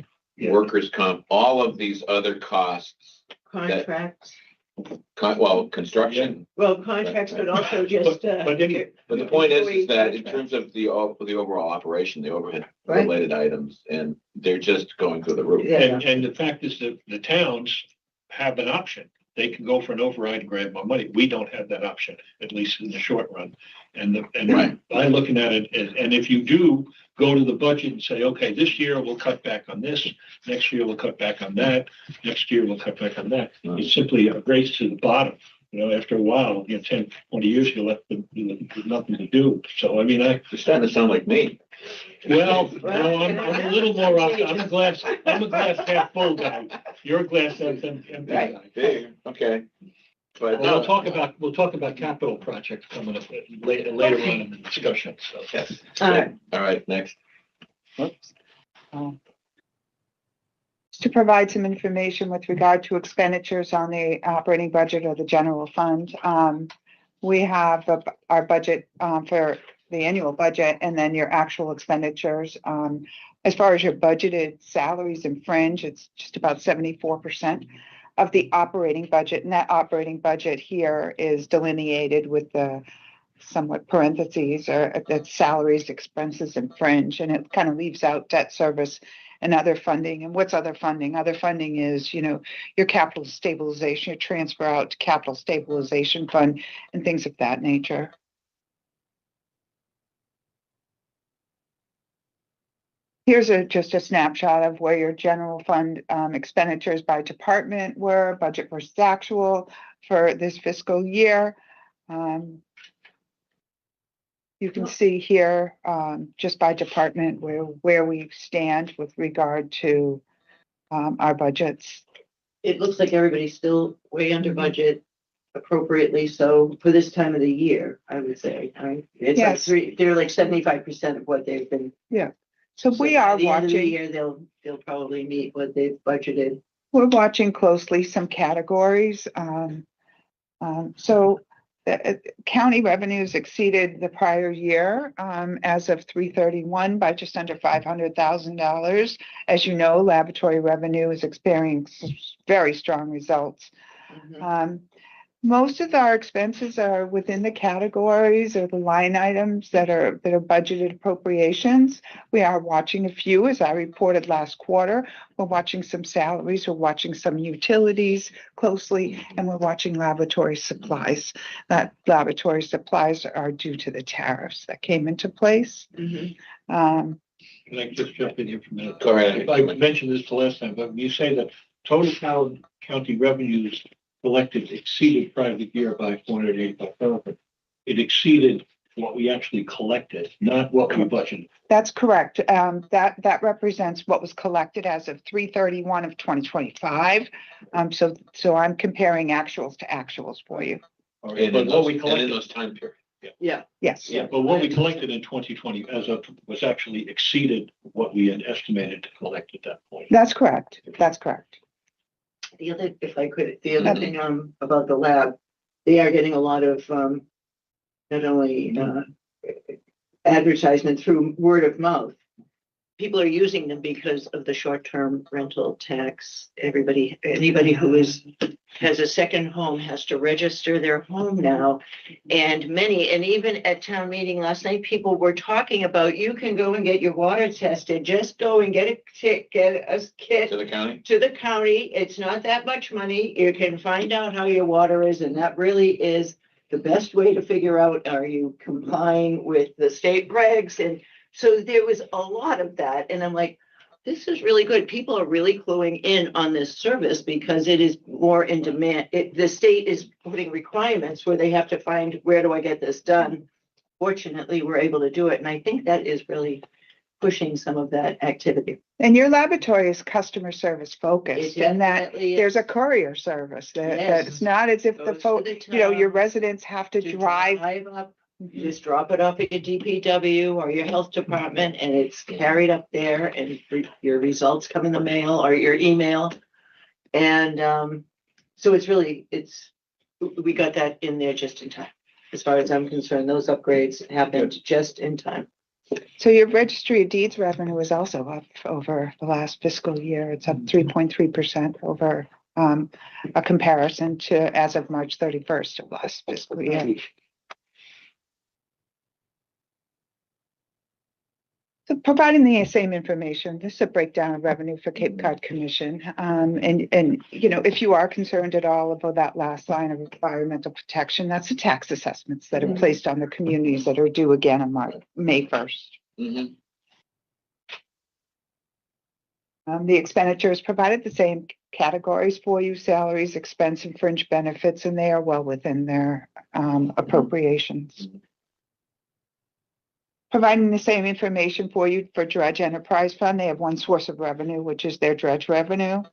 S1: workers' comp, all of these other costs.
S4: Contracts.
S1: Construction.
S4: Well, contracts, but also just,
S5: But any-
S1: But the point is that in terms of the overall operation, the overhead
S4: Right.
S1: related items, and they're just going through the roof.
S4: Yeah.
S5: And the fact is that the towns have an option. They can go for an override and grab more money. We don't have that option, at least in the short run. And
S1: Right.
S5: I'm looking at it, and if you do go to the budget and say, okay, this year we'll cut back on this, next year we'll cut back on that, next year we'll cut back on that. It's simply a race to the bottom. After a while, 10, 20 years, you're left with nothing to do. So, I mean,
S1: You're starting to sound like me.
S5: well, no, I'm a little more, I'm a glass half full guy. You're a glass half empty guy.
S1: Big, okay. But
S5: Well,
S1: no,
S5: we'll talk about capital projects coming up later on in the discussion, so.
S1: yes.
S4: All right.
S1: All right, next.
S13: To provide some information with regard to expenditures on the operating budget or the general fund. We have our budget for the annual budget and then your actual expenditures. As far as your budgeted salaries and fringe, it's just about 74% of the operating budget. And that operating budget here is delineated with the somewhat parentheses or that's salaries, expenses, and fringe. And it kind of leaves out debt service and other funding. And what's other funding? Other funding is, your capital stabilization, your transfer out to capital stabilization fund and things of that nature. Here's just a snapshot of where your general fund expenditures by department were, budget versus actual for this fiscal year. You can see here just by department where we stand with regard to our budgets.
S4: It looks like everybody's still way under budget appropriately. So for this time of the year, I would say, it's
S13: Yes.
S4: like they're like 75% of what they've been.
S13: So we are
S4: by the end of the
S13: watching.
S4: year, they'll probably meet what they've budgeted.
S13: We're watching closely some categories. So the county revenues exceeded the prior year as of 3/31 by just under $500,000. As you know, laboratory revenue is experiencing very strong results. Most of our expenses are within the categories or the line items that are budgeted appropriations. We are watching a few, as I reported last quarter. We're watching some salaries, we're watching some utilities closely, and we're watching laboratory supplies. That laboratory supplies are due to the tariffs that came into place.
S5: Can I just jump in here for a minute?
S1: Go ahead.
S5: I mentioned this the last time, but when you say that total county revenues collected exceeded prior year by 485,000, it exceeded what we actually collected, not what we budgeted.
S13: That's correct. That represents what was collected as of 3/31 of 2025. So I'm comparing actuals to actuals for you.
S5: All right,
S1: And
S5: but
S1: in
S5: what we
S1: those
S5: collected,
S1: time periods.
S4: Yeah.
S13: Yes.
S5: yeah, but what we collected in 2020 was actually exceeded what we had estimated to collect at that point.
S13: That's correct. That's correct.
S4: The other, if I could, the other thing about the lab, they are getting a lot of not only advertisement through word of mouth. People are using them because of the short-term rental tax. Anybody who has a second home has to register their home now. And even at town meeting last night, people were talking about, you can go and get your water tested. Just go and get a kit
S1: To the county?
S4: to the county. It's not that much money. You can find out how your water is, and that really is the best way to figure out, are you complying with the state regs? And so there was a lot of that. And I'm like, this is really good. People are really cluing in on this service because it is more in demand. The state is putting requirements where they have to find, where do I get this done? Fortunately, we're able to do it. And I think that is really pushing some of that activity.
S13: And your laboratory is customer service focused,
S4: It
S13: and that
S4: definitely is.
S13: there's a courier service that
S4: Yes.
S13: it's not as if the
S4: Goes
S13: folk,
S4: to the
S13: your
S4: town
S13: residents have to drive.
S4: up. You just drop it off at your DPW or your health department and it's carried up there and your results come in the mail or your email. And so we got that in there just in time. As far as I'm concerned, those upgrades happened just in time.
S13: So your registry of deeds revenue is also up over the last fiscal year. It's up 3.3% over a comparison to as of March 31st of last fiscal year. So providing the same information, this is a breakdown of revenue for Cape Cod Commission. And you know, if you are concerned at all about that last line of environmental protection, that's the tax assessments that are placed on the communities that are due again on May 1st.
S1: Mhm.
S13: The expenditures provided the same categories for you: salaries, expense, and fringe benefits, and they are well within their appropriations. Providing the same information for you for Dredge Enterprise Fund. They have one source of revenue, which is their dredge revenue.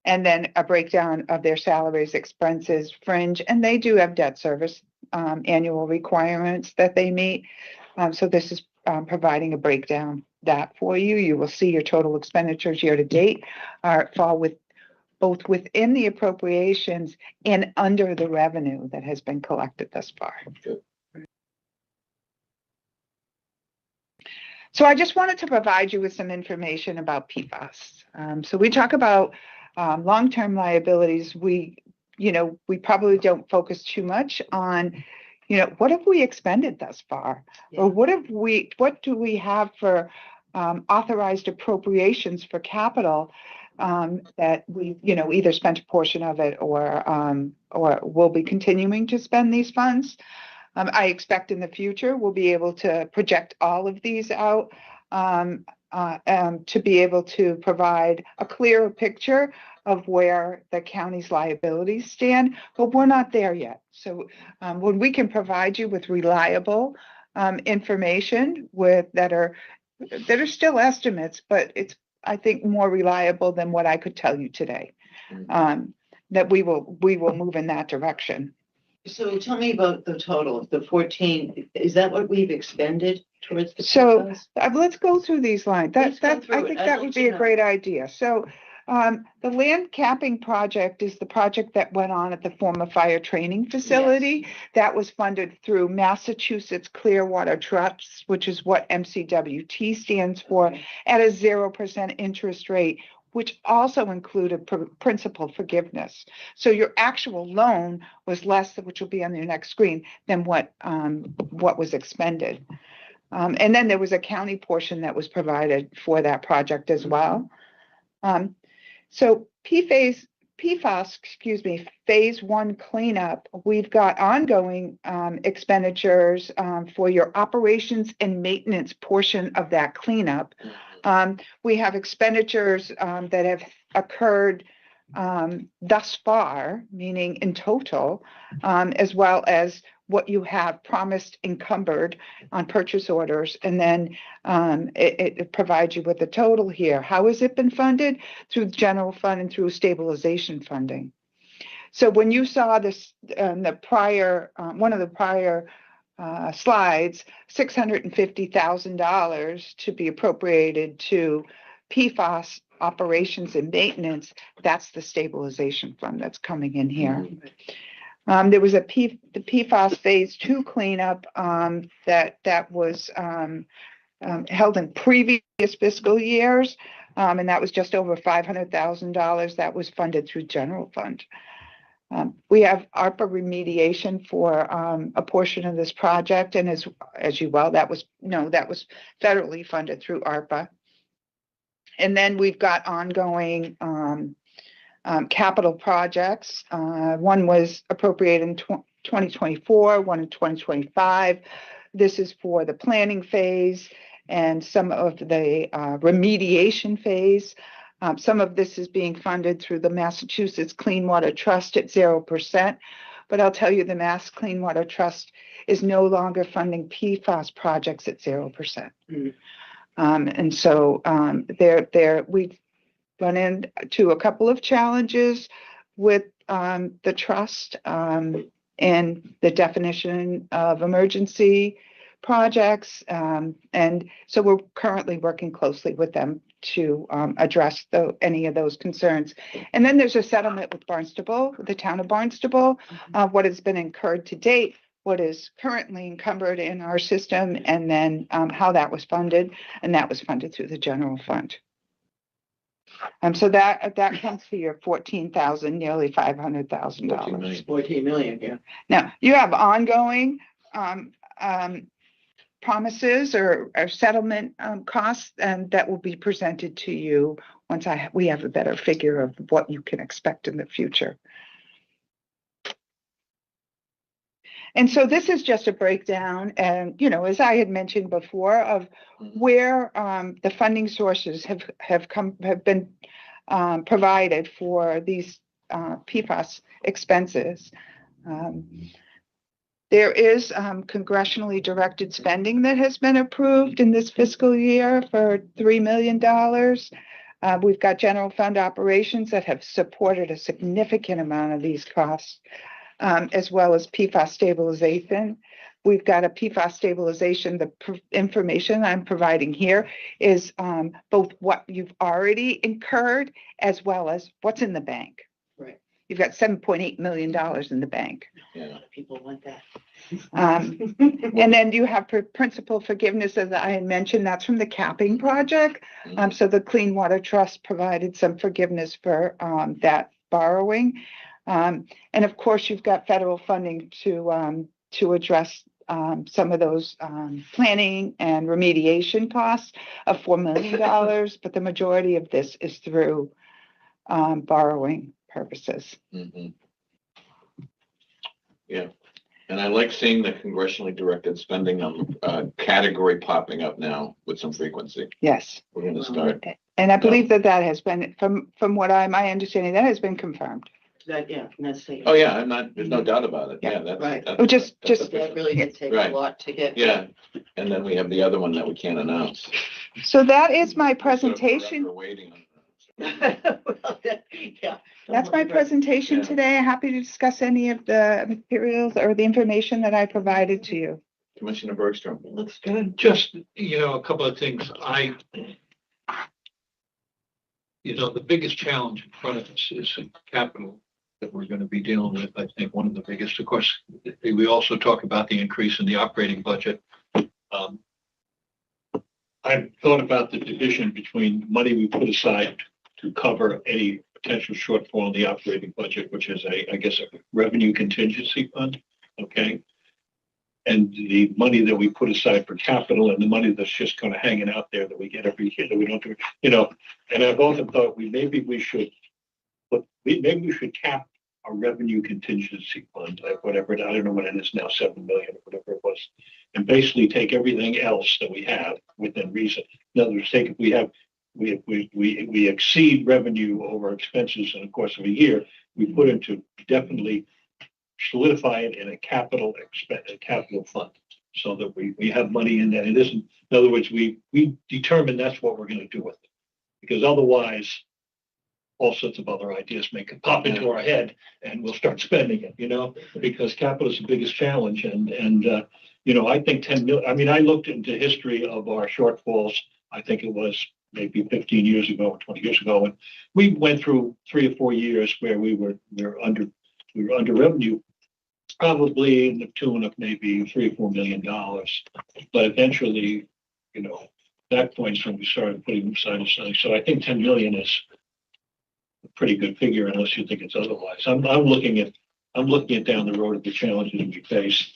S13: And then a breakdown of their salaries, expenses, fringe, and they do have debt service annual requirements that they meet. So this is providing a breakdown that for you. You will see your total expenditures year to date fall with both within the appropriations and under the revenue that has been collected thus far.
S1: Good.
S13: So I just wanted to provide you with some information about PFAS. So we talk about long-term liabilities. We probably don't focus too much on, what have we expended thus far?
S2: Yeah.
S13: Or what do we have for authorized appropriations for capital that we, either spent a portion of it or will be continuing to spend these funds. I expect in the future we'll be able to project all of these out to be able to provide a clearer picture of where the county's liabilities stand, but we're not there yet. So when we can provide you with reliable information that are still estimates, but it's, I think, more reliable than what I could tell you today, that we will move in that direction.
S4: So tell me about the total, the 14, is that what we've expended towards the?
S13: So let's go through these lines. I
S4: Let's go through
S13: think
S4: it. I'd
S13: that
S4: like
S13: would
S4: to
S13: be a
S4: know.
S13: great idea. So the land capping project is the project that went on at the former fire training facility. That was funded through Massachusetts Clearwater Trust, which is what MCWT stands for, at a 0% interest rate, which also included principal forgiveness. So your actual loan was less, which will be on your next screen, than what was expended. And then there was a county portion that was provided for that project as well. So PFAS, phase 1 cleanup, we've got ongoing expenditures for your operations and maintenance portion of that cleanup. We have expenditures that have occurred thus far, meaning in total, as well as what you have promised encumbered on purchase orders. And then it provides you with a total here. How has it been funded? Through the general fund and through stabilization funding. So when you saw this, the prior, one of the prior slides, $650,000 to be appropriated to PFAS operations and maintenance, that's the stabilization fund that's coming in here. There was the PFAS phase 2 cleanup that was held in previous fiscal years, and that was just over $500,000. That was funded through general fund. We have ARPA remediation for a portion of this project, and as you well, that was federally funded through ARPA. And then we've got ongoing capital projects. One was appropriated in 2024, one in 2025. This is for the planning phase and some of the remediation phase. Some of this is being funded through the Massachusetts Clean Water Trust at 0%, but I'll tell you the Mass Clean Water Trust is no longer funding PFAS projects at 0%. And so we've run into a couple of challenges with the trust and the definition of emergency projects. And so we're currently working closely with them to address any of those concerns. And then there's a settlement with Barnstable, the town of Barnstable, what has been incurred to date, what is currently encumbered in our system, and then how that was funded. And that was funded through the general fund. So that comes to your 14,000, nearly $500,000.
S1: 14 million.
S4: 14 million, yeah.
S13: Now, you have ongoing promises or settlement costs, and that will be presented to you once we have a better figure of what you can expect in the future. And so this is just a breakdown, and as I had mentioned before, of where the funding sources have been provided for these PFAS expenses. There is congressionally directed spending that has been approved in this fiscal year for $3 million. We've got general fund operations that have supported a significant amount of these costs, as well as PFAS stabilization. We've got a PFAS stabilization. The information I'm providing here is both what you've already incurred as well as what's in the bank.
S4: Right.
S13: You've got $7.8 million in the bank.
S4: A lot of people want that.
S13: And then you have principal forgiveness, as I had mentioned, that's from the capping project. So the Clean Water Trust provided some forgiveness for that borrowing. And of course, you've got federal funding to address some of those planning and remediation costs of $4 million, but the majority of this is through borrowing purposes.
S1: Yeah. And I like seeing the congressionally directed spending category popping up now with some frequency.
S13: Yes.
S1: We're going to start.
S13: And I believe that has been, from what my understanding, that has been confirmed.
S4: That's
S1: Oh, yeah, there's no doubt about it. Yeah, that's
S4: right.
S1: that's-
S4: That really did take a
S1: Right.
S4: lot to get.
S1: Yeah, and then we have the other one that we can't announce.
S13: So that is my
S1: We're
S13: presentation.
S1: forever waiting on
S4: Yeah.
S13: That's my presentation
S1: Yeah.
S13: today. Happy to discuss any of the materials or the information that I provided to you.
S1: Commissioner Bergstrom.
S4: Looks good.
S5: Just, a couple of things. The biggest challenge in front of us is capital that we're going to be dealing with. I think one of the biggest, of course, we also talk about the increase in the operating budget. I've thought about the division between money we put aside to cover any potential shortfall in the operating budget, which is a revenue contingency fund. Okay. And the money that we put aside for capital and the money that's just kind of hanging out there that we get every year that we don't do, and I've often thought maybe we should cap a revenue contingency fund, like whatever, I don't know what it is now, 7 million or whatever it was, and basically take everything else that we have within reason. In other words, take if we exceed revenue over expenses in the course of a year, we put into definitely solidify it in a capital fund so that we have money in that. It isn't, in other words, we determine that's what we're going to do with it, because otherwise all sorts of other ideas may pop into our head and we'll start spending it, because capital is the biggest challenge. And I think 10 million, I looked into history of our shortfalls. I think it was maybe 15 years ago or 20 years ago. And we went through 3 or 4 years where we were under revenue, probably in the tune of maybe $3 or $4 million. But eventually, that point's when we started putting aside something. So I think 10 million is a pretty good figure, unless you think it's otherwise. I'm looking at down the road of the challenges we face,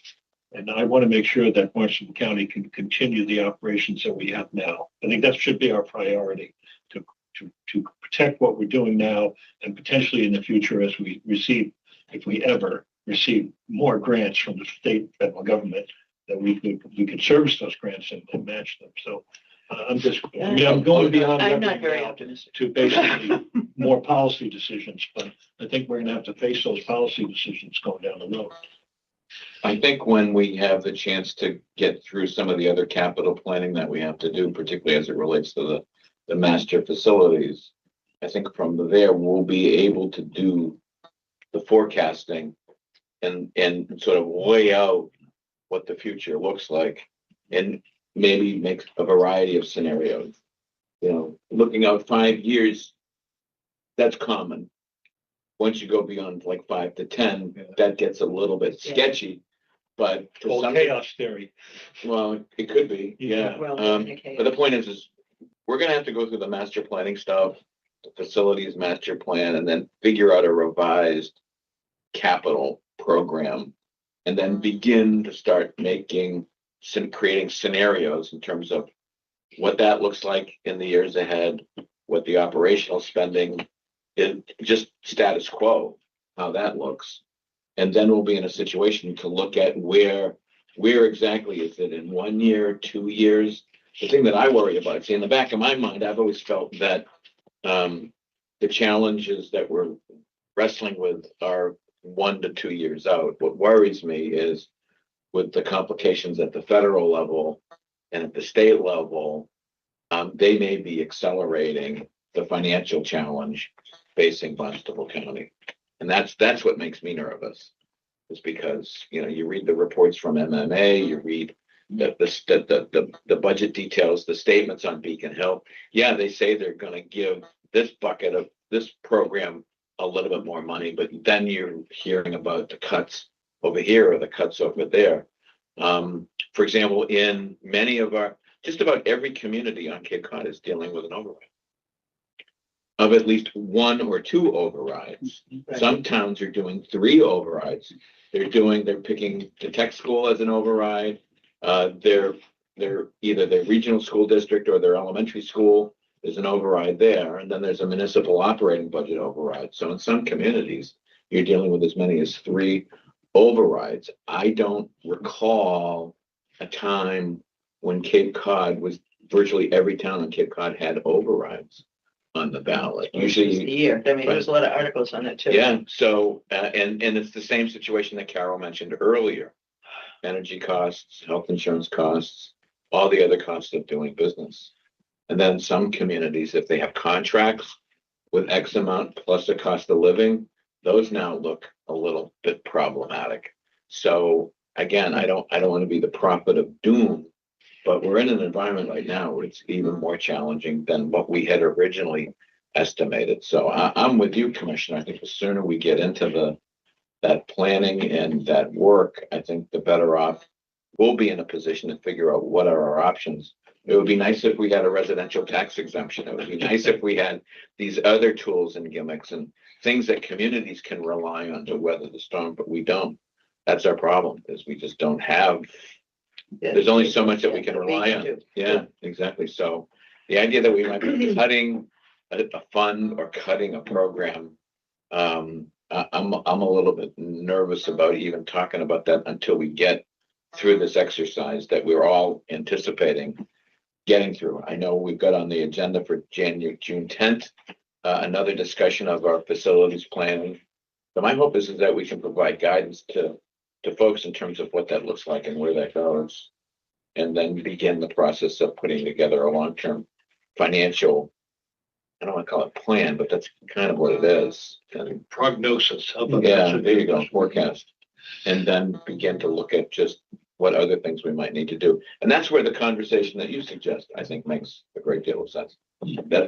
S5: and I want to make sure that Barnstable County can continue the operations that we have now. I think that should be our priority, to protect what we're doing now, and potentially in the future, as we receive, if we ever receive more grants from the state federal government, that we could service those grants and match them. So I'm going beyond
S4: I'm not
S5: revenue
S4: very
S5: now
S4: optimistic.
S5: to basically more policy decisions, but I think we're going to have to face those policy decisions going down the road.
S1: I think when we have the chance to get through some of the other capital planning that we have to do, particularly as it relates to the master facilities, I think from there we'll be able to do the forecasting and sort of lay out what the future looks like, and maybe make a variety of scenarios. Looking out 5 years, that's common. Once you go beyond like 5 to 10, that gets a little bit sketchy. But
S5: Chaos theory.
S1: Well, it could be, yeah.
S4: Well,
S1: But the point is we're going to have to go through the master planning stuff. the facilities master plan, and then figure out a revised capital program, and then begin to start creating scenarios in terms of what that looks like in the years ahead, what the operational spending is, just status quo, how that looks. And then we'll be in a situation to look at where exactly is it in 1 year, 2 years? The thing that I worry about, see, in the back of my mind, I've always felt that the challenges that we're wrestling with are 1 to 2 years out. What worries me is with the complications at the federal level and at the state level, they may be accelerating the financial challenge facing Barnstable County. And that's what makes me nervous, is because, you read the reports from MMA, you read the budget details, the statements on Beacon Hill. Yeah, they say they're going to give this bucket of this program a little bit more money, but then you're hearing about the cuts over here or the cuts over there. For example, in many of just about every community on Cape Cod is dealing with an override of at least 1 or 2 overrides.
S4: Right.
S1: Some towns are doing 3 overrides. They're picking the tech school as an override. They're either their regional school district or their elementary school is an override there. And then there's a municipal operating budget override. So in some communities, you're dealing with as many as 3 overrides. I don't recall a time when Cape Cod virtually every town on Cape Cod had overrides on the ballot.
S4: Usually the year. I mean, there was a lot of articles on it too.
S1: Yeah. So, and it's the same situation that Carol mentioned earlier. Energy costs, health insurance costs, all the other costs of doing business. And then some communities, if they have contracts with X amount plus the cost of living, those now look a little bit problematic. So again, I don't want to be the prophet of doom, but we're in an environment right now where it's even more challenging than what we had originally estimated. So I'm with you, Commissioner. I think the sooner we get into that planning and that work, I think the better off we'll be in a position to figure out what are our options. It would be nice if we had a residential tax exemption. It would be nice if we had these other tools and gimmicks and things that communities can rely on to weather the storm, but we don't. That's our problem, is we just don't have. There's only so much that we can rely on. Yeah, exactly. So the idea that we might be cutting a fund or cutting a program, I'm a little bit nervous about even talking about that until we get through this exercise that we're all anticipating getting through. I know we've got on the agenda for June 10th, another discussion of our facilities planning. So my hope is that we can provide guidance to folks in terms of what that looks like and where that goes, and then begin the process of putting together a long-term financial, I don't want to call it plan, but that's kind of what it is. And
S5: prognosis.
S1: yeah, there you go, forecast. And then begin to look at just what other things we might need to do. And that's where the conversation that you suggest, I think, makes a great deal of sense.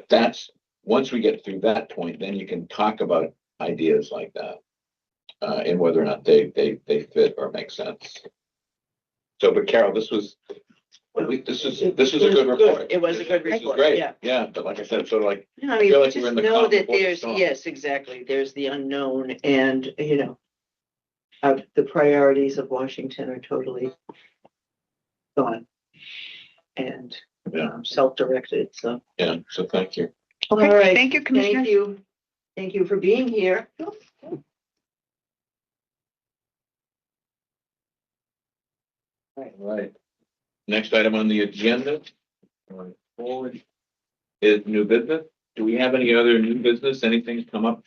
S1: That's once we get through that point, then you can talk about ideas like that, and whether or not they fit or make sense. So, but Carol, this was a good report.
S4: It was a good
S1: This is
S4: report.
S1: great.
S4: Yeah.
S1: Yeah, but like I said, sort of like
S4: No,
S1: feel
S4: you
S1: like
S4: just
S1: we're in the
S4: know
S1: calm
S4: that
S1: before the
S4: there's,
S1: storm.
S4: yes, exactly. There's the unknown, and the priorities of Washington are totally gone and self-directed. So,
S1: Yeah. So thank you.
S4: all right.
S13: Thank you, Commissioner.
S4: Thank you. Thank you for being here.
S1: All right. Next item on the agenda going forward is new business. Do we have any other new business? Anything's come up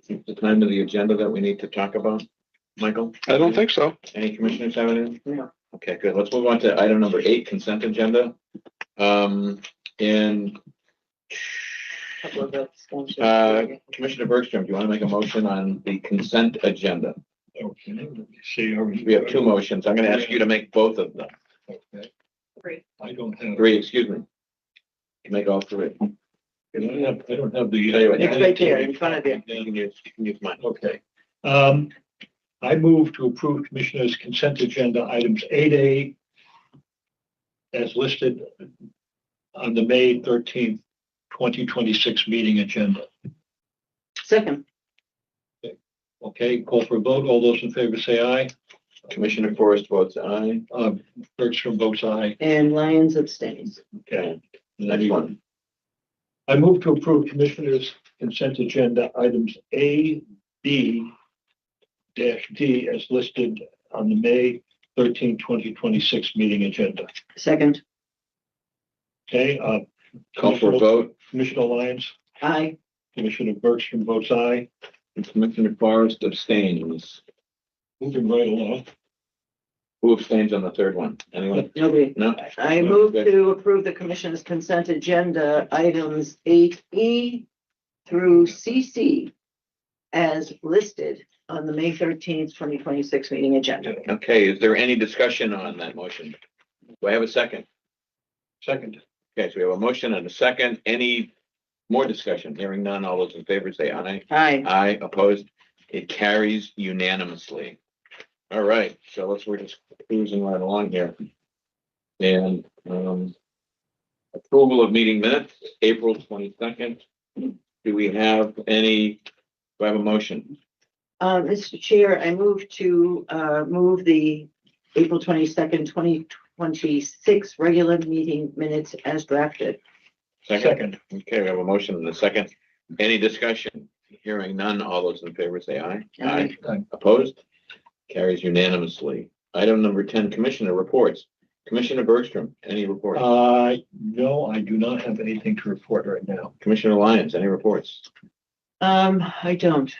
S1: since the time of the agenda that we need to talk about? Michael?
S10: I don't think so.
S1: Any commissioners have anything?
S4: No.
S1: Okay, good. Let's move on to item number 8, consent agenda. And
S4: Couple of extensions.
S1: Commissioner Bergstrom, do you want to make a motion on the consent agenda?
S5: Okay, let me see.
S1: We have 2 motions. I'm going to ask you to make both of them.
S5: Okay.
S14: 3.
S5: I don't have.
S1: 3, excuse me. You make all 3.
S5: I don't have the.
S1: Tell you what,
S4: It's right there in front of you.
S1: You can use mine.
S5: Okay. I move to approve Commissioner's consent agenda items 8A as listed on the May 13th 2026 meeting agenda.
S4: Second,
S5: Okay, call for a vote. All those in favor say aye.
S1: Commissioner Forrest votes aye.
S5: Bergstrom votes aye.
S4: and Lyons abstains.
S1: Okay, next one.
S5: I move to approve Commissioners' consent agenda items A, B, -D as listed on the May 13, 2026 meeting agenda.
S4: Second,
S5: Okay,
S1: Call for a vote.
S5: Commissioner Lyons,
S4: aye.
S5: Commissioner Bergstrom votes aye.
S1: And Commissioner Forrest abstains.
S5: Moving right along.
S1: Who abstains on the third one? Anyone?
S4: Nobody.
S1: No?
S4: I move to approve the commission's consent agenda items 8E through CC as listed on the May 13th, 2026 meeting agenda.
S1: Okay, is there any discussion on that motion? Do I have a second?
S5: Second.
S1: Okay, so we have a motion and a second. Any more discussion? Hearing none, all those in favor say aye.
S4: Aye.
S1: Aye, opposed? It carries unanimously. All right, so we're just cruising right along here. And approval of meeting minutes, April 22nd. Do we have any, do I have a motion?
S4: Mr. Chair, I move to move the April 22nd, 2026 regular meeting minutes as drafted.
S5: Second.
S1: Okay, we have a motion and a second. Any discussion? Hearing none, all those in favor say aye.
S4: Aye.
S1: Opposed? Carries unanimously. Item number 10, Commissioner reports. Commissioner Bergstrom, any reports?
S5: No, I do not have anything to report right now.
S1: Commissioner Lyons, any reports?
S4: I don't.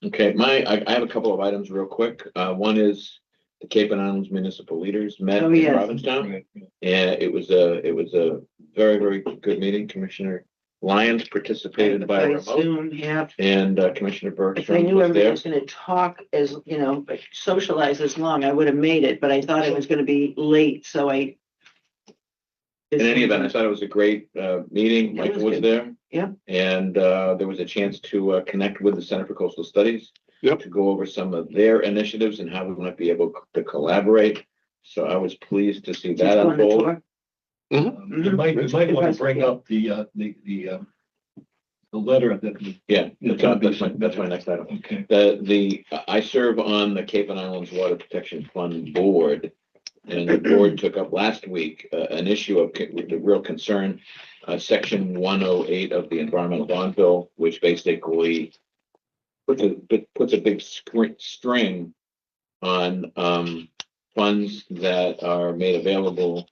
S1: Okay, I have a couple of items real quick. One is the Cape and Islands municipal leaders met
S4: Oh,
S1: in
S4: yes.
S1: Provincetown.
S5: Right.
S1: And it was a very, very good meeting. Commissioner Lyons participated by
S4: I
S1: remote,
S4: assume, yeah.
S1: and Commissioner
S4: If I
S1: Bergstrom
S4: knew
S1: was
S4: everybody
S1: there.
S4: was gonna talk as, you know, like, socialize as long, I would have made it, but I thought it was gonna be late, so I.
S1: In any event, I thought it was a great meeting.
S4: It was
S1: Michael was
S4: good.
S1: there.
S4: Yeah.
S1: And there was a chance to connect with the Center for Coastal Studies.
S10: Yep.
S1: To go over some of their initiatives and how we might be able to collaborate. So I was pleased to see
S4: Just
S1: that
S4: go on the
S1: unfold.
S4: tour.
S5: You might want to bring up the letter that we.
S1: Yeah, that's my next item.
S5: Okay.
S1: I serve on the Cape and Islands Water Protection Fund Board. And the board took up last week an issue of the real concern, section 108 of the environmental bond bill, which basically puts a big string on funds that are made available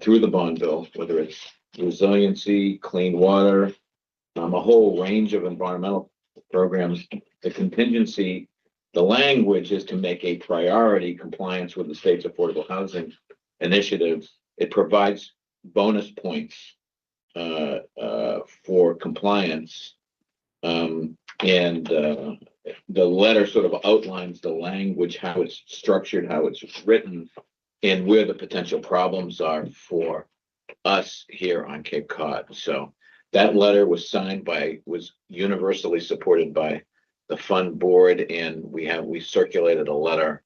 S1: through the bond bill, whether it's resiliency, clean water, a whole range of environmental programs. The contingency, the language is to make a priority compliance with the state's affordable housing initiatives. It provides bonus points for compliance. And the letter sort of outlines the language, how it's structured, how it's written, and where the potential problems are for us here on Cape Cod. So that letter was universally supported by the fund board, and we circulated a letter.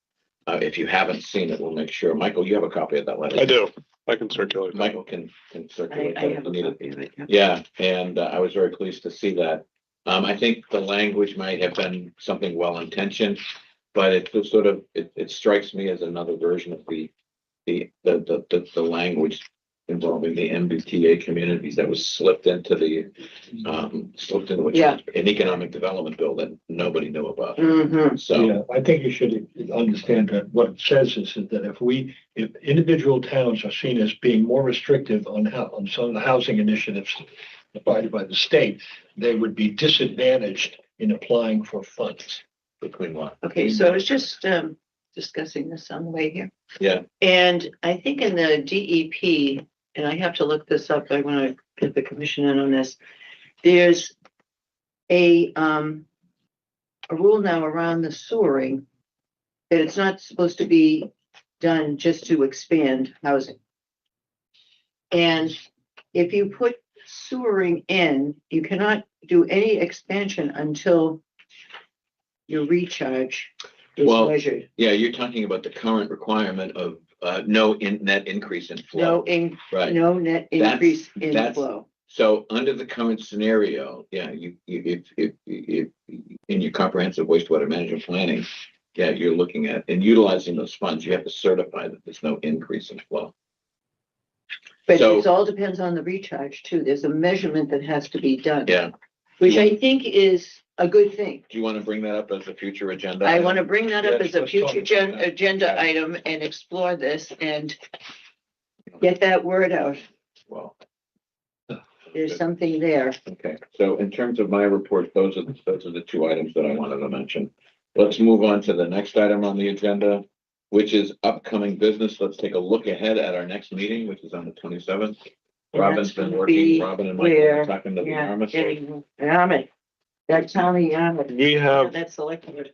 S1: If you haven't seen it, we'll make sure. Michael, you have a copy of that letter?
S10: I do. I can circulate.
S1: Michael can circulate that
S4: I
S1: if
S4: have
S1: you
S4: a
S1: need it.
S4: copy of it. Yeah.
S1: Yeah, and I was very pleased to see that. I think the language might have been something well-intentioned, but it strikes me as another version of the language involving the MBTA communities that was slipped into
S4: Yeah.
S1: an economic development bill that nobody knew about.
S4: Mhm.
S1: So,
S5: Yeah, I think you should understand that what it says is that if individual towns are seen as being more restrictive on some of the housing initiatives provided by the state, they would be disadvantaged in applying for funds.
S1: between what?
S4: Okay, so I was just discussing this on the way here.
S1: Yeah.
S4: And I think in the DEP, and I have to look this up, I want to get the commission in on this. There's a rule now around the sewering that it's not supposed to be done just to expand housing. And if you put sewering in, you cannot do any expansion until your recharge is
S1: Well,
S4: measured.
S1: Yeah, you're talking about the current requirement of no net increase in flow.
S4: No
S1: Right.
S4: no net
S1: That's-
S4: increase in
S1: that's-
S4: flow.
S1: So under the current scenario, yeah, if in your comprehensive wastewater management planning, yeah, you're looking at and utilizing those funds, you have to certify that there's no increase in flow.
S4: But
S1: So-
S4: it all depends on the recharge too. There's a measurement that has to be done.
S1: Yeah.
S4: Which I think is a good thing.
S1: Do you want to bring that up as a future agenda?
S4: I want to bring that up
S5: Yes,
S4: as a
S5: let's talk
S4: future
S5: about that.
S4: agenda item and explore this and get that word out.
S1: Well,
S4: There's something there.
S1: okay. So in terms of my report, those are the two items that I wanted to mention. Let's move on to the next item on the agenda, which is upcoming business. Let's take a look ahead at our next meeting, which is on the 27th. Robin's
S4: that's
S1: been
S4: gonna
S1: working,
S4: be
S1: Robin and Michael
S4: where-
S1: are talking to the
S4: Yeah,
S1: Yarmouth.
S4: getting Yarmouth. That town of Yarmouth.
S15: We have,
S4: That's select board.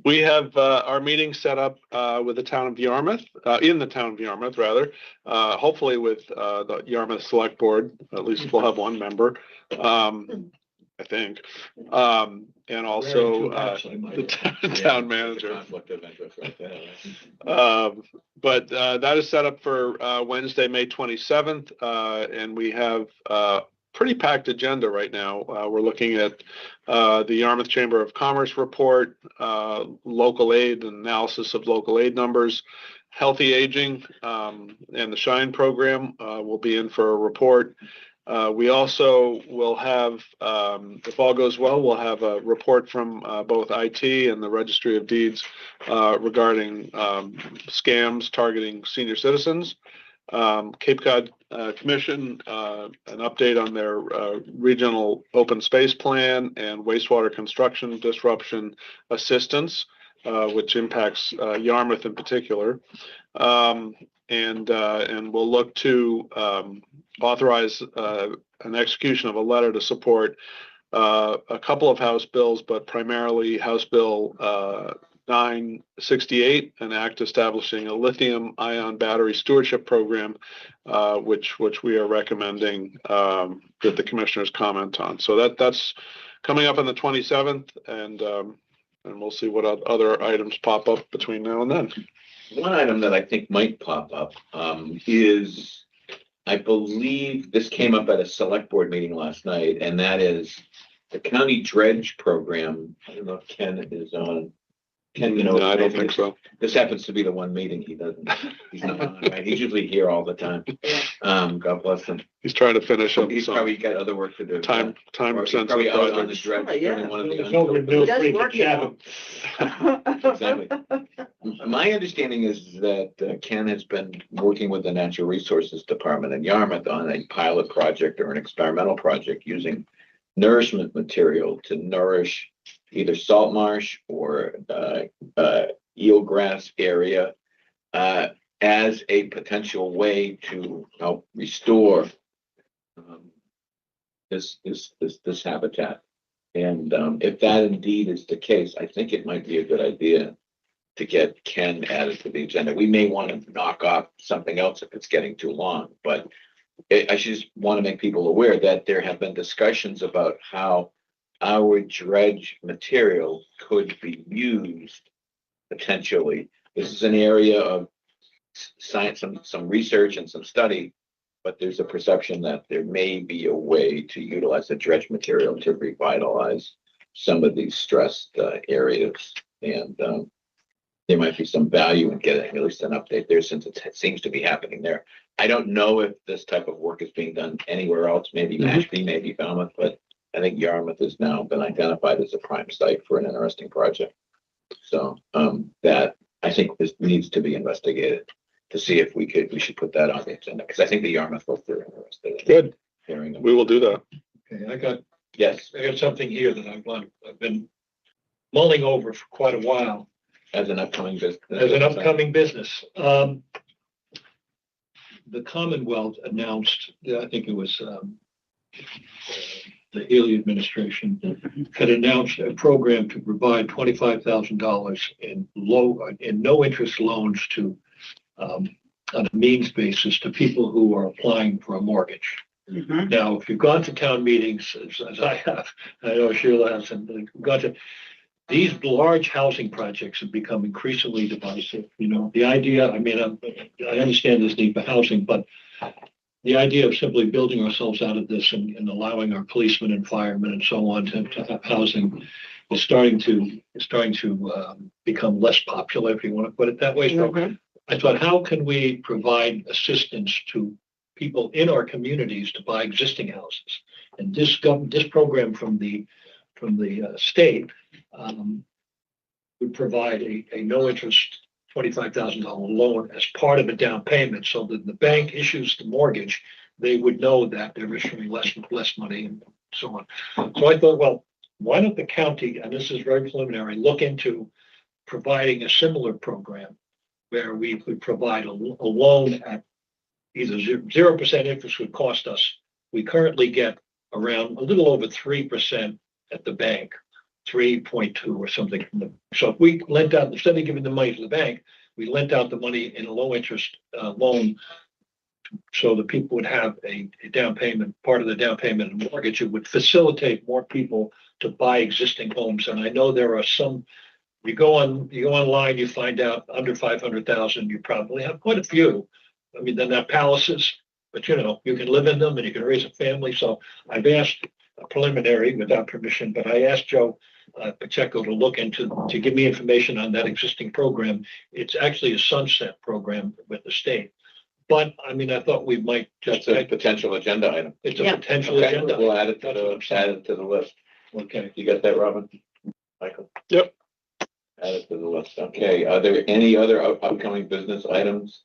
S15: we have, our meeting set up, with the town of Yarmouth, in the town of Yarmouth, rather. Hopefully with, the Yarmouth Select Board, at least we'll have one member, I think. And also, the town manager.
S1: Conflict of interest right there, right?
S15: But that is set up for Wednesday, May 27th, and we have a pretty packed agenda right now. We're looking at the Yarmouth Chamber of Commerce report, local aid, analysis of local aid numbers, healthy aging, and the SHINE program will be in for a report. We also will have, if all goes well, we'll have a report from both IT and the Registry of Deeds regarding scams targeting senior citizens. Cape Cod Commission, an update on their regional open space plan and wastewater construction disruption assistance, which impacts Yarmouth in particular. And we'll look to authorize an execution of a letter to support a couple of House bills, but primarily House Bill 968, an act establishing a lithium-ion battery stewardship program, which we are recommending that the commissioners comment on. So that's coming up on the 27th, and we'll see what other items pop up between now and then.
S1: One item that I think might pop up is, I believe this came up at a select board meeting last night, and that is the county dredge program. I don't know if Ken is on. Ken, you know.
S15: No, I don't think so.
S1: This happens to be the one meeting he's not on, right? He's usually here all the time. God bless him.
S15: He's trying to finish up
S1: He's
S15: some
S1: probably got other work to do.
S15: time
S1: Or he's probably
S15: sensitive
S1: out on the
S15: projects.
S1: dredge
S4: Yeah.
S1: during one of the.
S5: There's no renewal
S4: Does
S5: free
S4: work,
S5: to
S4: you
S5: Chatham.
S1: Exactly. My understanding is that Ken has been working with the Natural Resources Department in Yarmouth on a pilot project or an experimental project using nourishment material to nourish either salt marsh or eelgrass area as a potential way to help restore this habitat. And if that indeed is the case, I think it might be a good idea to get Ken added to the agenda. We may want to knock off something else if it's getting too long, but I just want to make people aware that there have been discussions about how our dredge material could be used potentially. This is an area of science, some research and some study, but there's a perception that there may be a way to utilize the dredge material to revitalize some of these stressed areas. And there might be some value in getting at least an update there, since it seems to be happening there. I don't know if this type of work is being done anywhere else, maybe Mashpee, maybe Falmouth, but I think Yarmouth has now been identified as a prime site for an interesting project. So that I think this needs to be investigated to see if we should put that on the agenda, because I think the Yarmouth folks are interested.
S15: Good.
S1: Hearing them.
S15: We will do that.
S5: Okay, I got
S1: Yes,
S5: something here that I've been mulling over for quite a while
S1: as an upcoming business.
S5: as an upcoming business. The Commonwealth announced, I think it was the Healy administration had announced a program to provide $25,000 in no interest loans to on a means basis to people who are applying for a mortgage.
S4: Mhm.
S5: Now, if you've gone to town meetings, as I have, I know Sheila has, and gone to, these large housing projects have become increasingly divisive. You know, the idea, I mean, I understand this need for housing, but the idea of simply building ourselves out of this and allowing our policemen and firemen and so on to have housing is starting to become less popular, if you want to put it that way. So I thought, how can we provide assistance to people in our communities to buy existing houses? And this program from the state would provide a no interest $25,000 loan as part of a down payment, so that the bank issues the mortgage, they would know that they're issuing less money and so on. So I thought, well, why don't the county, and this is very preliminary, look into providing a similar program where we could provide a loan at either 0% interest would cost us. We currently get around a little over 3% at the bank. 3.2 or something. So if we lent out, instead of giving the money to the bank, we lent out the money in a low interest loan, so the people would have a down payment, part of the down payment and mortgage. It would facilitate more people to buy existing homes. And I know there are some, you go online, you find out under 500,000, you probably have quite a few. I mean, they're not palaces, but you can live in them and you can raise a family. So I've asked a preliminary without permission, but I asked Joe Pacheco to look to give me information on that existing program. It's actually a sunset program with the state. But I mean, I thought we might just.
S1: That's a potential agenda item.
S5: It's a potential
S1: Okay,
S5: agenda.
S1: we'll add it to the list.
S5: Okay.
S1: You got that, Robin? Michael?
S15: Yep.
S1: Add it to the list. Okay, are there any other upcoming business items,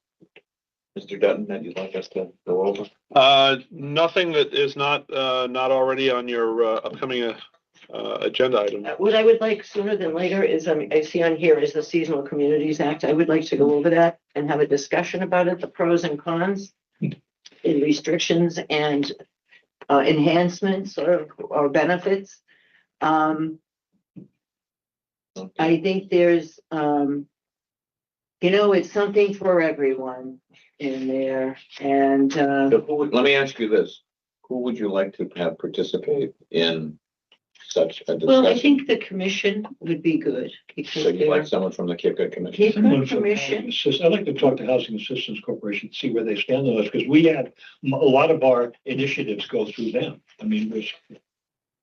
S1: Mr. Dutton, that you'd like us to go over?
S15: Nothing that is not already on your upcoming agenda item.
S4: What I would like sooner than later is, I see on here is the Seasonal Communities Act. I would like to go over that and have a discussion about it, the pros and cons, and restrictions and enhancements or benefits. I think there's, it's something for everyone in there. And
S1: let me ask you this: who would you like to have participate in such a discussion?
S4: well, I think the commission would be good.
S1: So you'd like someone from the Cape Cod Commission?
S4: Cape
S5: Someone
S4: Cod
S5: from
S4: Commission.
S5: I'd like to talk to Housing Assistance Corporation, see where they stand on this, because we had a lot of our initiatives go through them. I mean,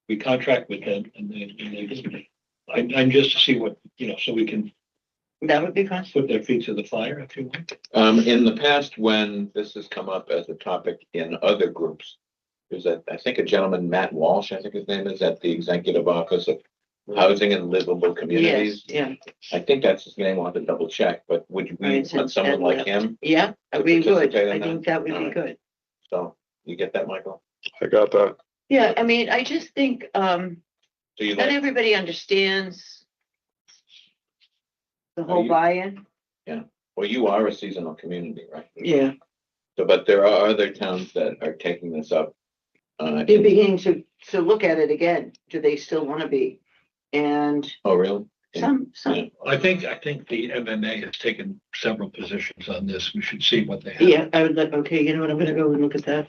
S5: we contract with them and they I'm just to see what, so we can
S4: That would be fun.
S5: put their feet to the fire, if you want.
S1: In the past, when this has come up as a topic in other groups, there's I think a gentleman, Matt Walsh, I think his name is, at the Executive Office of Housing and Livable Communities.
S4: Yes,
S1: I think that's his name. I'll have to double check, but would you
S4: Right,
S1: want someone like him?
S4: yeah, that'd be good.
S1: participate in
S4: I
S1: that?
S4: think that would
S1: All
S4: be
S1: right.
S4: good.
S1: So you get that, Michael?
S15: I got that.
S4: Yeah, I mean, I just think,
S1: So you
S4: not
S1: like,
S4: everybody understands the
S1: Are
S4: whole
S1: you-
S4: buy-in.
S1: well, you are a seasonal community, right?
S4: Yeah,
S1: So, but there are other towns that are taking this up.
S4: they're beginning to look at it again. Do they still want to be? And
S1: Oh, really?
S4: some,
S1: Yeah.
S5: I think the MMA has taken several positions on this. We should see what they have.
S4: yeah, I would like, okay, you know what, I'm gonna go and look at that.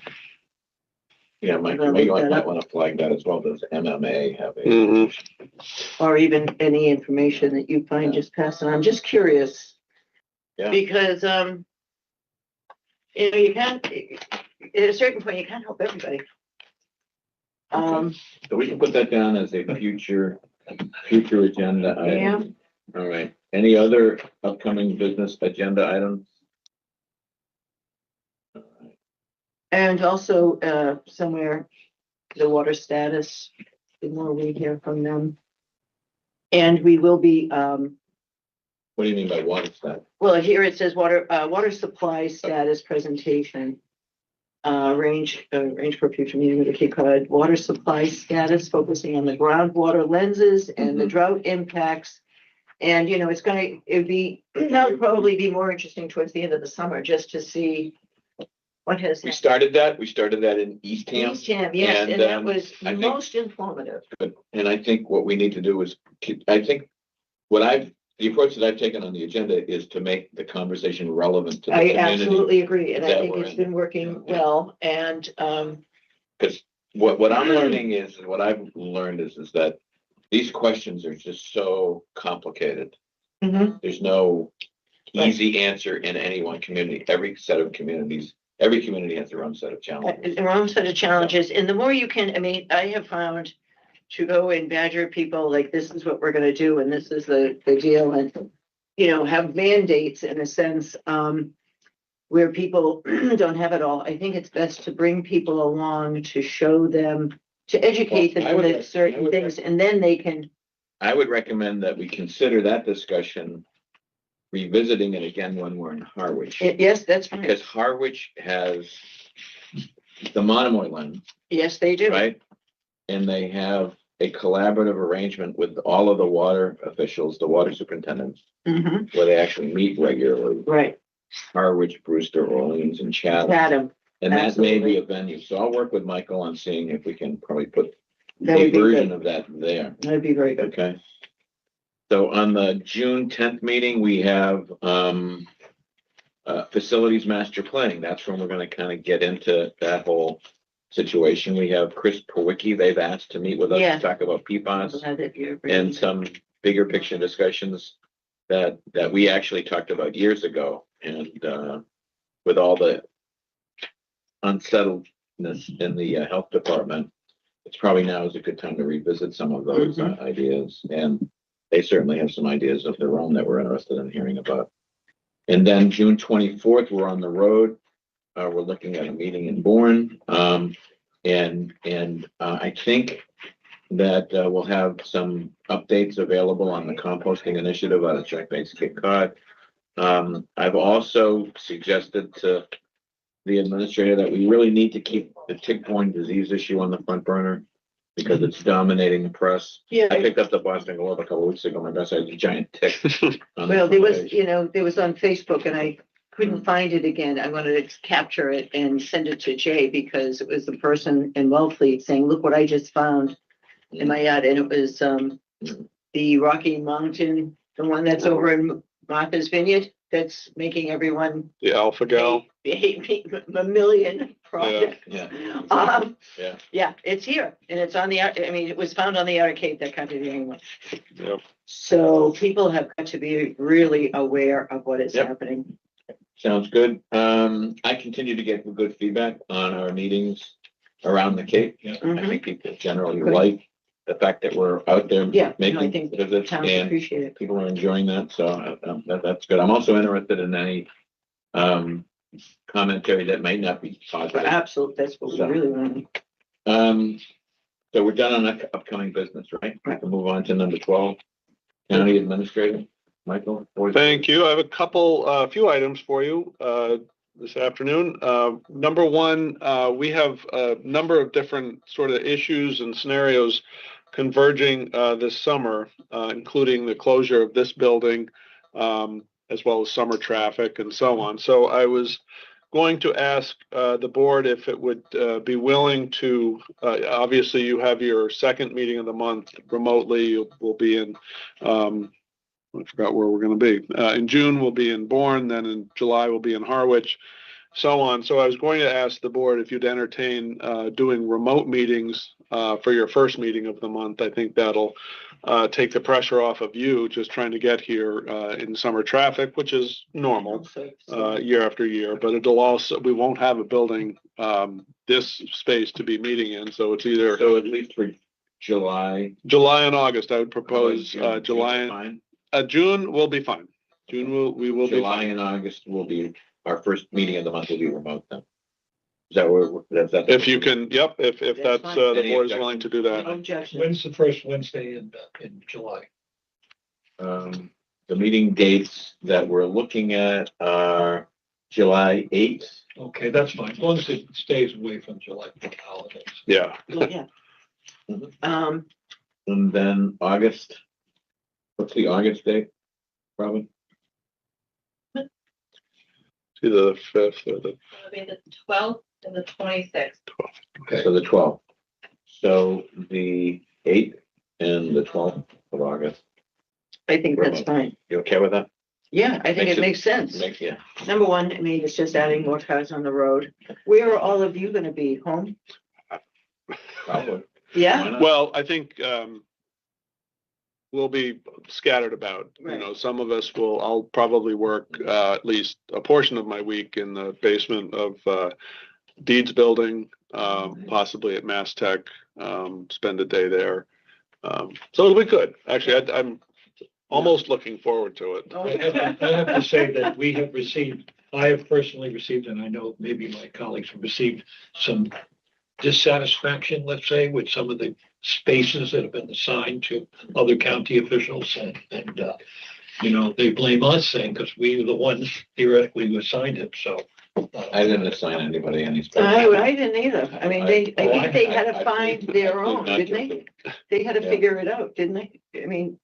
S1: Yeah, Mike,
S4: I'll
S1: you
S4: look that
S1: might
S4: up.
S1: want to flag that as well. Does MMA have a?
S15: Mhm.
S4: Or even any information that you find, just pass it on. I'm just curious.
S1: Yeah.
S4: Because, you can't, at a certain point, you can't help everybody.
S1: So we can put that down as a future agenda
S4: Yeah.
S1: item. All right. Any other upcoming business agenda items? All right.
S4: And also, somewhere, the water status, the more we hear from them. And we will be,
S1: What do you mean by water status?
S4: well, here it says water supply status presentation. Range for future meeting with the Cape Cod water supply status, focusing on the groundwater lenses and the drought impacts. And, that would probably be more interesting towards the end of the summer, just to see what has.
S1: We started that in Eastham.
S4: Eastham, yes, and that was
S1: I think-
S4: most informative.
S1: And I think what we need to do is, the approach that I've taken on the agenda is to make the conversation relevant to the
S4: I
S1: community.
S4: absolutely agree, and I
S1: that
S4: think
S1: we're
S4: it's
S1: in.
S4: been working
S1: Yeah.
S4: well, and,
S1: Because what I'm learning is, and what I've learned is that these questions are just so complicated.
S4: Mhm.
S1: There's no
S4: Right.
S1: easy answer in any one community. Every set of communities every community has their own set of challenges.
S4: Their own set of challenges, and the more you can, I mean, I have found to go and badger people, like, this is what we're gonna do, and this is the deal, and, you know, have mandates in a sense, where people don't have it all. I think it's best to bring people along, to show them, to educate them
S1: Well, I would-
S4: on certain
S1: I would-
S4: things, and then they can,
S1: I would recommend that we consider that discussion, revisiting it again when we're in Harwich.
S4: yes, that's fine.
S1: Because Harwich has the Monomoy
S4: Yes, they do.
S1: right? And they have a collaborative arrangement with all of the water officials, the water superintendents,
S4: Mhm.
S1: where they actually meet regularly.
S4: Right,
S1: Harwich, Brewster, Orleans, and Chatham.
S4: Chatham,
S1: And that may be
S4: absolutely.
S1: a venue. So I'll work with Michael on seeing if we can probably put
S4: that
S1: a
S4: would be
S1: version
S4: good.
S1: of that there.
S4: That'd be very good.
S1: Okay. So on the June 10th meeting, we have facilities master planning. That's when we're gonna kind of get into that whole situation. We have Chris Powicki. They've asked to meet with us
S4: Yeah.
S1: to talk about
S4: I'm
S1: PFAS
S4: glad that you're
S1: and
S4: bringing-
S1: some bigger picture discussions that we actually talked about years ago. And with all the unsettledness in the health department, it's probably now is a good time to revisit some of those ideas. And they certainly have some ideas of their own that we're interested in hearing about. And then June 24th, we're on the road. We're looking at a meeting in Bourne. I think that we'll have some updates available on the composting initiative out of Check Banks Cape Cod. I've also suggested to the administrator that we really need to keep the tick-borne disease issue on the front burner because it's dominating the press.
S4: Yeah.
S1: I picked up the Boston Globe a couple weeks ago. My best had a giant tick. on the
S4: Well, there
S1: front
S4: was,
S1: page.
S4: you know, there was on Facebook and I couldn't find it again. I wanted to capture it and send it to Jay because it was the person in Wellfleet saying, look what I just found in my yard. And it was, the Rocky Mountain, the one that's over in Martha's Vineyard, that's making everyone
S15: The Alpha Gal.
S4: hate me a million projects.
S1: Yeah. Yeah.
S4: Yeah, it's here and it's on the, I mean, it was found on the Outer Cape, that country anyway.
S15: Yep.
S4: So people have got to be really aware of what is
S1: Yep.
S4: happening.
S1: Sounds good. I continue to get good feedback on our meetings around the Cape. I
S4: Mhm.
S1: think people generally
S4: Good.
S1: like the fact that we're out there
S4: Yeah, no, I
S1: making
S4: think
S1: visits
S4: towns
S1: and
S4: appreciate it.
S1: people are enjoying that. So that's good. I'm also interested in any commentary that might not be positive.
S4: Absolutely, that's what we
S1: So-
S4: really want.
S1: So we're done on upcoming business, right? We can move on to number 12. County Administrator, Michael.
S15: Thank you. I have a few items for you this afternoon. Number one, we have a number of different sort of issues and scenarios converging this summer, including the closure of this building, as well as summer traffic and so on. So I was going to ask the board if it would be willing to, obviously you have your second meeting of the month remotely. We'll be in, I forgot where we're going to be. In June, we'll be in Bourne, then in July, we'll be in Harwich, so on. So I was going to ask the board if you'd entertain doing remote meetings for your first meeting of the month. I think that'll take the pressure off of you just trying to get here in summer traffic, which is normal year after year. But it'll also, we won't have a building, this space to be meeting in. So it's either
S1: So at least for July.
S15: July and August. I would propose
S1: June,
S15: July.
S1: fine.
S15: June will be fine. June we will be
S1: July
S15: fine.
S1: and August will be, our first meeting of the month will be remote then. Is that where, that's that?
S15: If you can, yep, if
S4: That's
S15: that's,
S4: fine.
S15: the
S1: Any
S15: board is willing to do that.
S4: No objection.
S5: When's the first Wednesday in July?
S1: The meeting dates that we're looking at are July 8th.
S5: Okay, that's fine, as long as it stays away from July holidays.
S15: Yeah.
S4: Well, yeah.
S1: Mhm. And then August. What's the August date? Probably.
S15: It's either the 5th or the
S14: It'll be the 12th and the 26th.
S5: Okay,
S1: So the 12th. So the 8th and the 12th of August.
S4: I think that's fine.
S1: You okay with that?
S4: Yeah, I think it makes sense.
S1: Yeah.
S4: Number one, I mean, it's just adding more cars on the road. Where are all of you gonna be? Home?
S1: Probably.
S4: Yeah?
S1: Why not?
S15: Well, I think, we'll be scattered about. You
S4: Right.
S15: know, some of us I'll probably work at least a portion of my week in the basement of Deeds Building, possibly at Mass Tech, spend a day there. So it'll be good. Actually, I'm almost looking forward to it.
S5: I have to say that I have personally received, and I know maybe my colleagues have received some dissatisfaction, let's say, with some of the spaces that have been assigned to other county officials and you know, they blame us saying, because we were the ones theoretically who assigned it, so.
S1: I didn't assign anybody any space.
S4: I didn't either. I mean, I think they had
S1: I
S4: to find their own,
S1: not
S4: didn't they?
S1: guilty.
S4: They had to
S1: Yeah.
S4: figure it out, didn't they? I mean,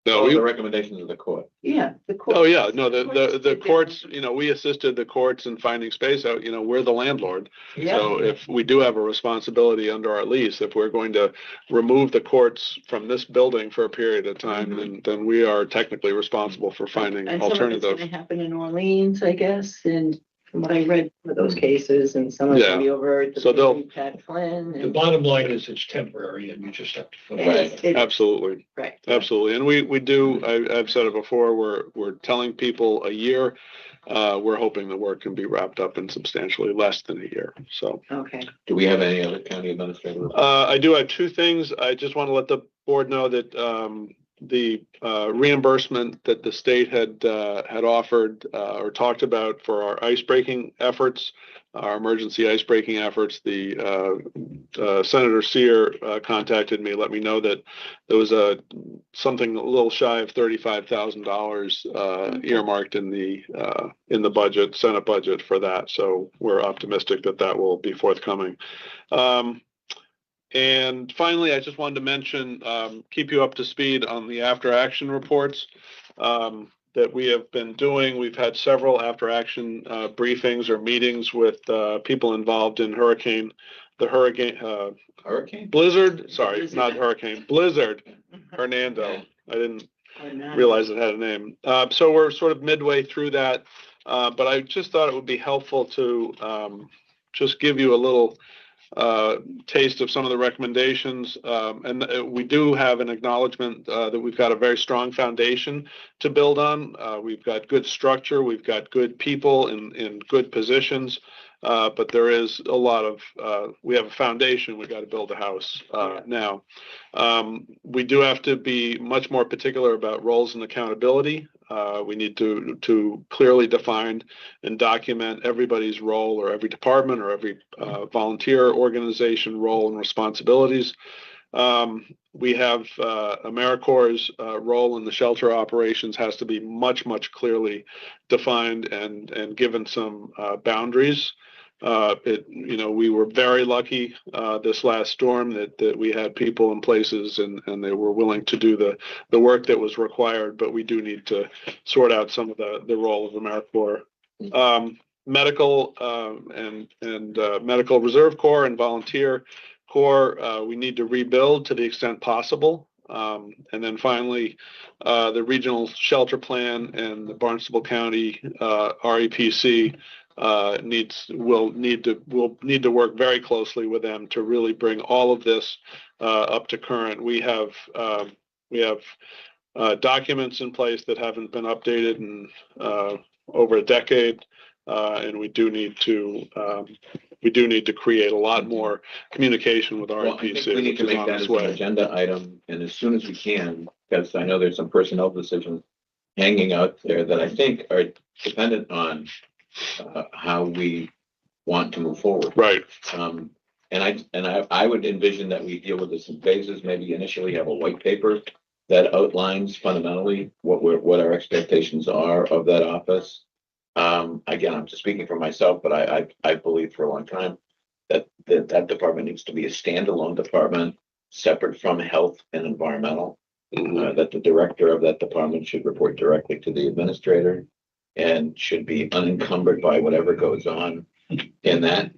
S15: No,
S1: All the recommendations of the court.
S4: yeah, the court.
S15: oh, yeah, no, the
S4: did
S15: courts, you know, we assisted the courts in finding space out, you know, we're the landlord.
S4: Yeah.
S15: So if we do have a responsibility under our lease, if we're going to remove the courts from this building for a period of time, then we are technically responsible for finding
S4: And some of it's
S15: alternative.
S4: gonna happen in Orleans, I guess, and from what I read for those cases, and some of it's gonna be over at
S15: So they'll-
S4: the Pat Flynn.
S5: The
S4: and-
S5: bottom line is it's temporary and you just have to.
S4: It-
S15: Absolutely.
S4: Right.
S15: Absolutely. And we do, I've said it before, we're telling people a year. We're hoping the work can be wrapped up in substantially less than a year. So.
S4: Okay.
S1: Do we have any other county administrator?
S15: I do have two things. I just want to let the board know that the reimbursement that the state had offered or talked about for our ice breaking efforts, our emergency ice breaking efforts, the Senator Sear contacted me, let me know that there was something a little shy of $35,000 earmarked in the budget, Senate budget for that. So we're optimistic that that will be forthcoming. And finally, I just wanted to mention, keep you up to speed on the after action reports that we have been doing. We've had several after action briefings or meetings with people involved in hurricane blizzard, sorry, not hurricane, blizzard, Hernando. I didn't realize it had a name. So we're sort of midway through that, but I just thought it would be helpful to just give you a little taste of some of the recommendations. And we do have an acknowledgement that we've got a very strong foundation to build on. We've got good structure, we've got good people in good positions, but there is a lot of, we have a foundation, we've got to build a house now. We do have to be much more particular about roles and accountability. We need to clearly define and document everybody's role, or every department or every volunteer organization role and responsibilities. We have AmeriCorps' role in the shelter operations has to be much clearly defined and given some boundaries. You know, we were very lucky this last storm that we had people in places and they were willing to do the work that was required, but we do need to sort out some of the role of AmeriCorps. Medical and Medical Reserve Corps and Volunteer Corps, we need to rebuild to the extent possible. And then finally, the regional shelter plan and the Barnstable County REPC will need to work very closely with them to really bring all of this up to current. We have documents in place that haven't been updated in over a decade, and we do need to create a lot more communication with
S1: Well, I think
S15: REPC.
S1: we need to make that as an agenda item, and as soon as we can, because I know there's some personnel decisions hanging out there that I think are dependent on how we want to move forward.
S15: Right.
S1: And I would envision that we deal with this in phases, maybe initially have a white paper that outlines fundamentally what our expectations are of that office. Again, I'm just speaking for myself, but I believe for a long time that department needs to be a standalone department, separate from health and environmental. That the director of that department should report directly to the administrator and should be unencumbered by whatever goes on in that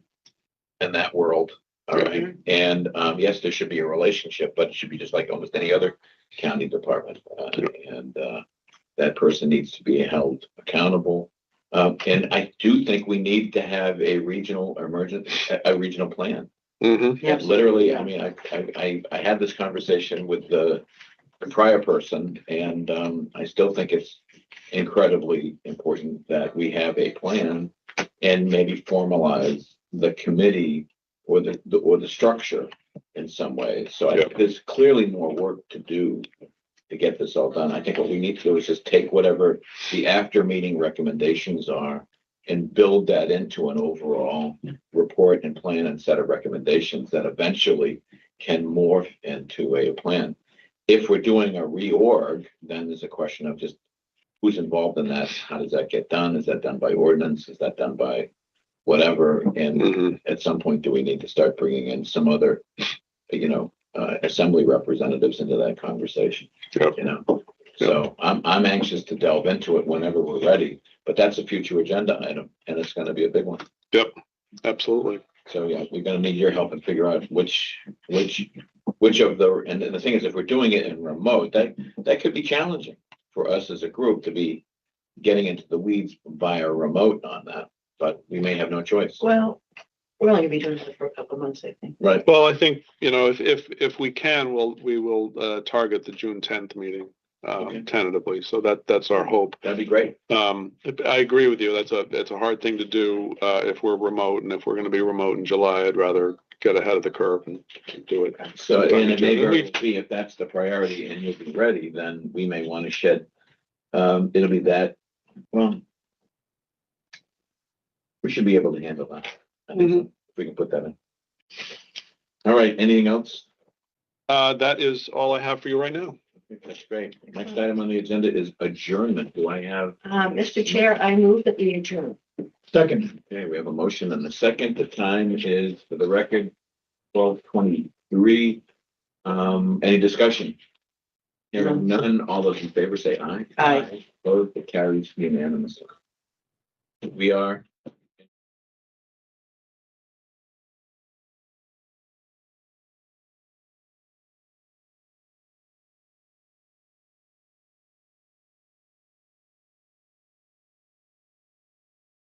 S1: world. All right. And yes, there should be a relationship, but it should be just like almost any other county department. And that person needs to be held accountable. And I do think we need to have a regional plan.
S15: Mm-hmm.
S1: Literally, I mean, I had this conversation with the the prior person, and I still think it's incredibly important that we have a plan and maybe formalize the committee or the structure in some way. So I think there's clearly more work to do to get this all done. I think what we need to do is just take whatever the after meeting recommendations are and build that into an overall report and plan and set of recommendations that eventually can morph into a plan. If we're doing a reorg, then there's a question of just who's involved in that? How does that get done? Is that done by ordinance? Is that done by whatever? And at some point, do we need to start bringing in some other, assembly representatives into that conversation? So I'm anxious to delve into it whenever we're ready, but that's a future agenda item and it's going to be a big one.
S15: Yep, absolutely.
S1: So yeah, we're going to need your help and figure out which of the, and the thing is, if we're doing it in remote, that could be challenging for us as a group to be getting into the weeds via remote on that, but we may have no choice.
S4: Well, we're only gonna be doing it for a couple of months, I think.
S1: Right.
S15: Well, I think, if we can, we will target the June 10th meeting tentatively. So that's our hope.
S1: That'd be great.
S15: I agree with you. That's a hard thing to do if we're remote, and if we're going to be remote in July, I'd rather get ahead of the curve and do it.
S1: So, and it may very well be, if that's the priority and you'll be ready, then we may want to shed, it'll be that, well, we should be able to handle that. I think so, if we can put that in. All right, anything else?
S15: That is all I have for you right now.
S1: That's great. Next item on the agenda is adjournment. Do I have?
S4: Mr. Chair, I move that we adjourn.
S10: Second.
S1: Okay, we have a motion and a second. The time is, for the record, 12:23. Any discussion? Hearing none, all those in favor say aye.
S4: Aye.
S1: Opposed, it carries unanimously. We are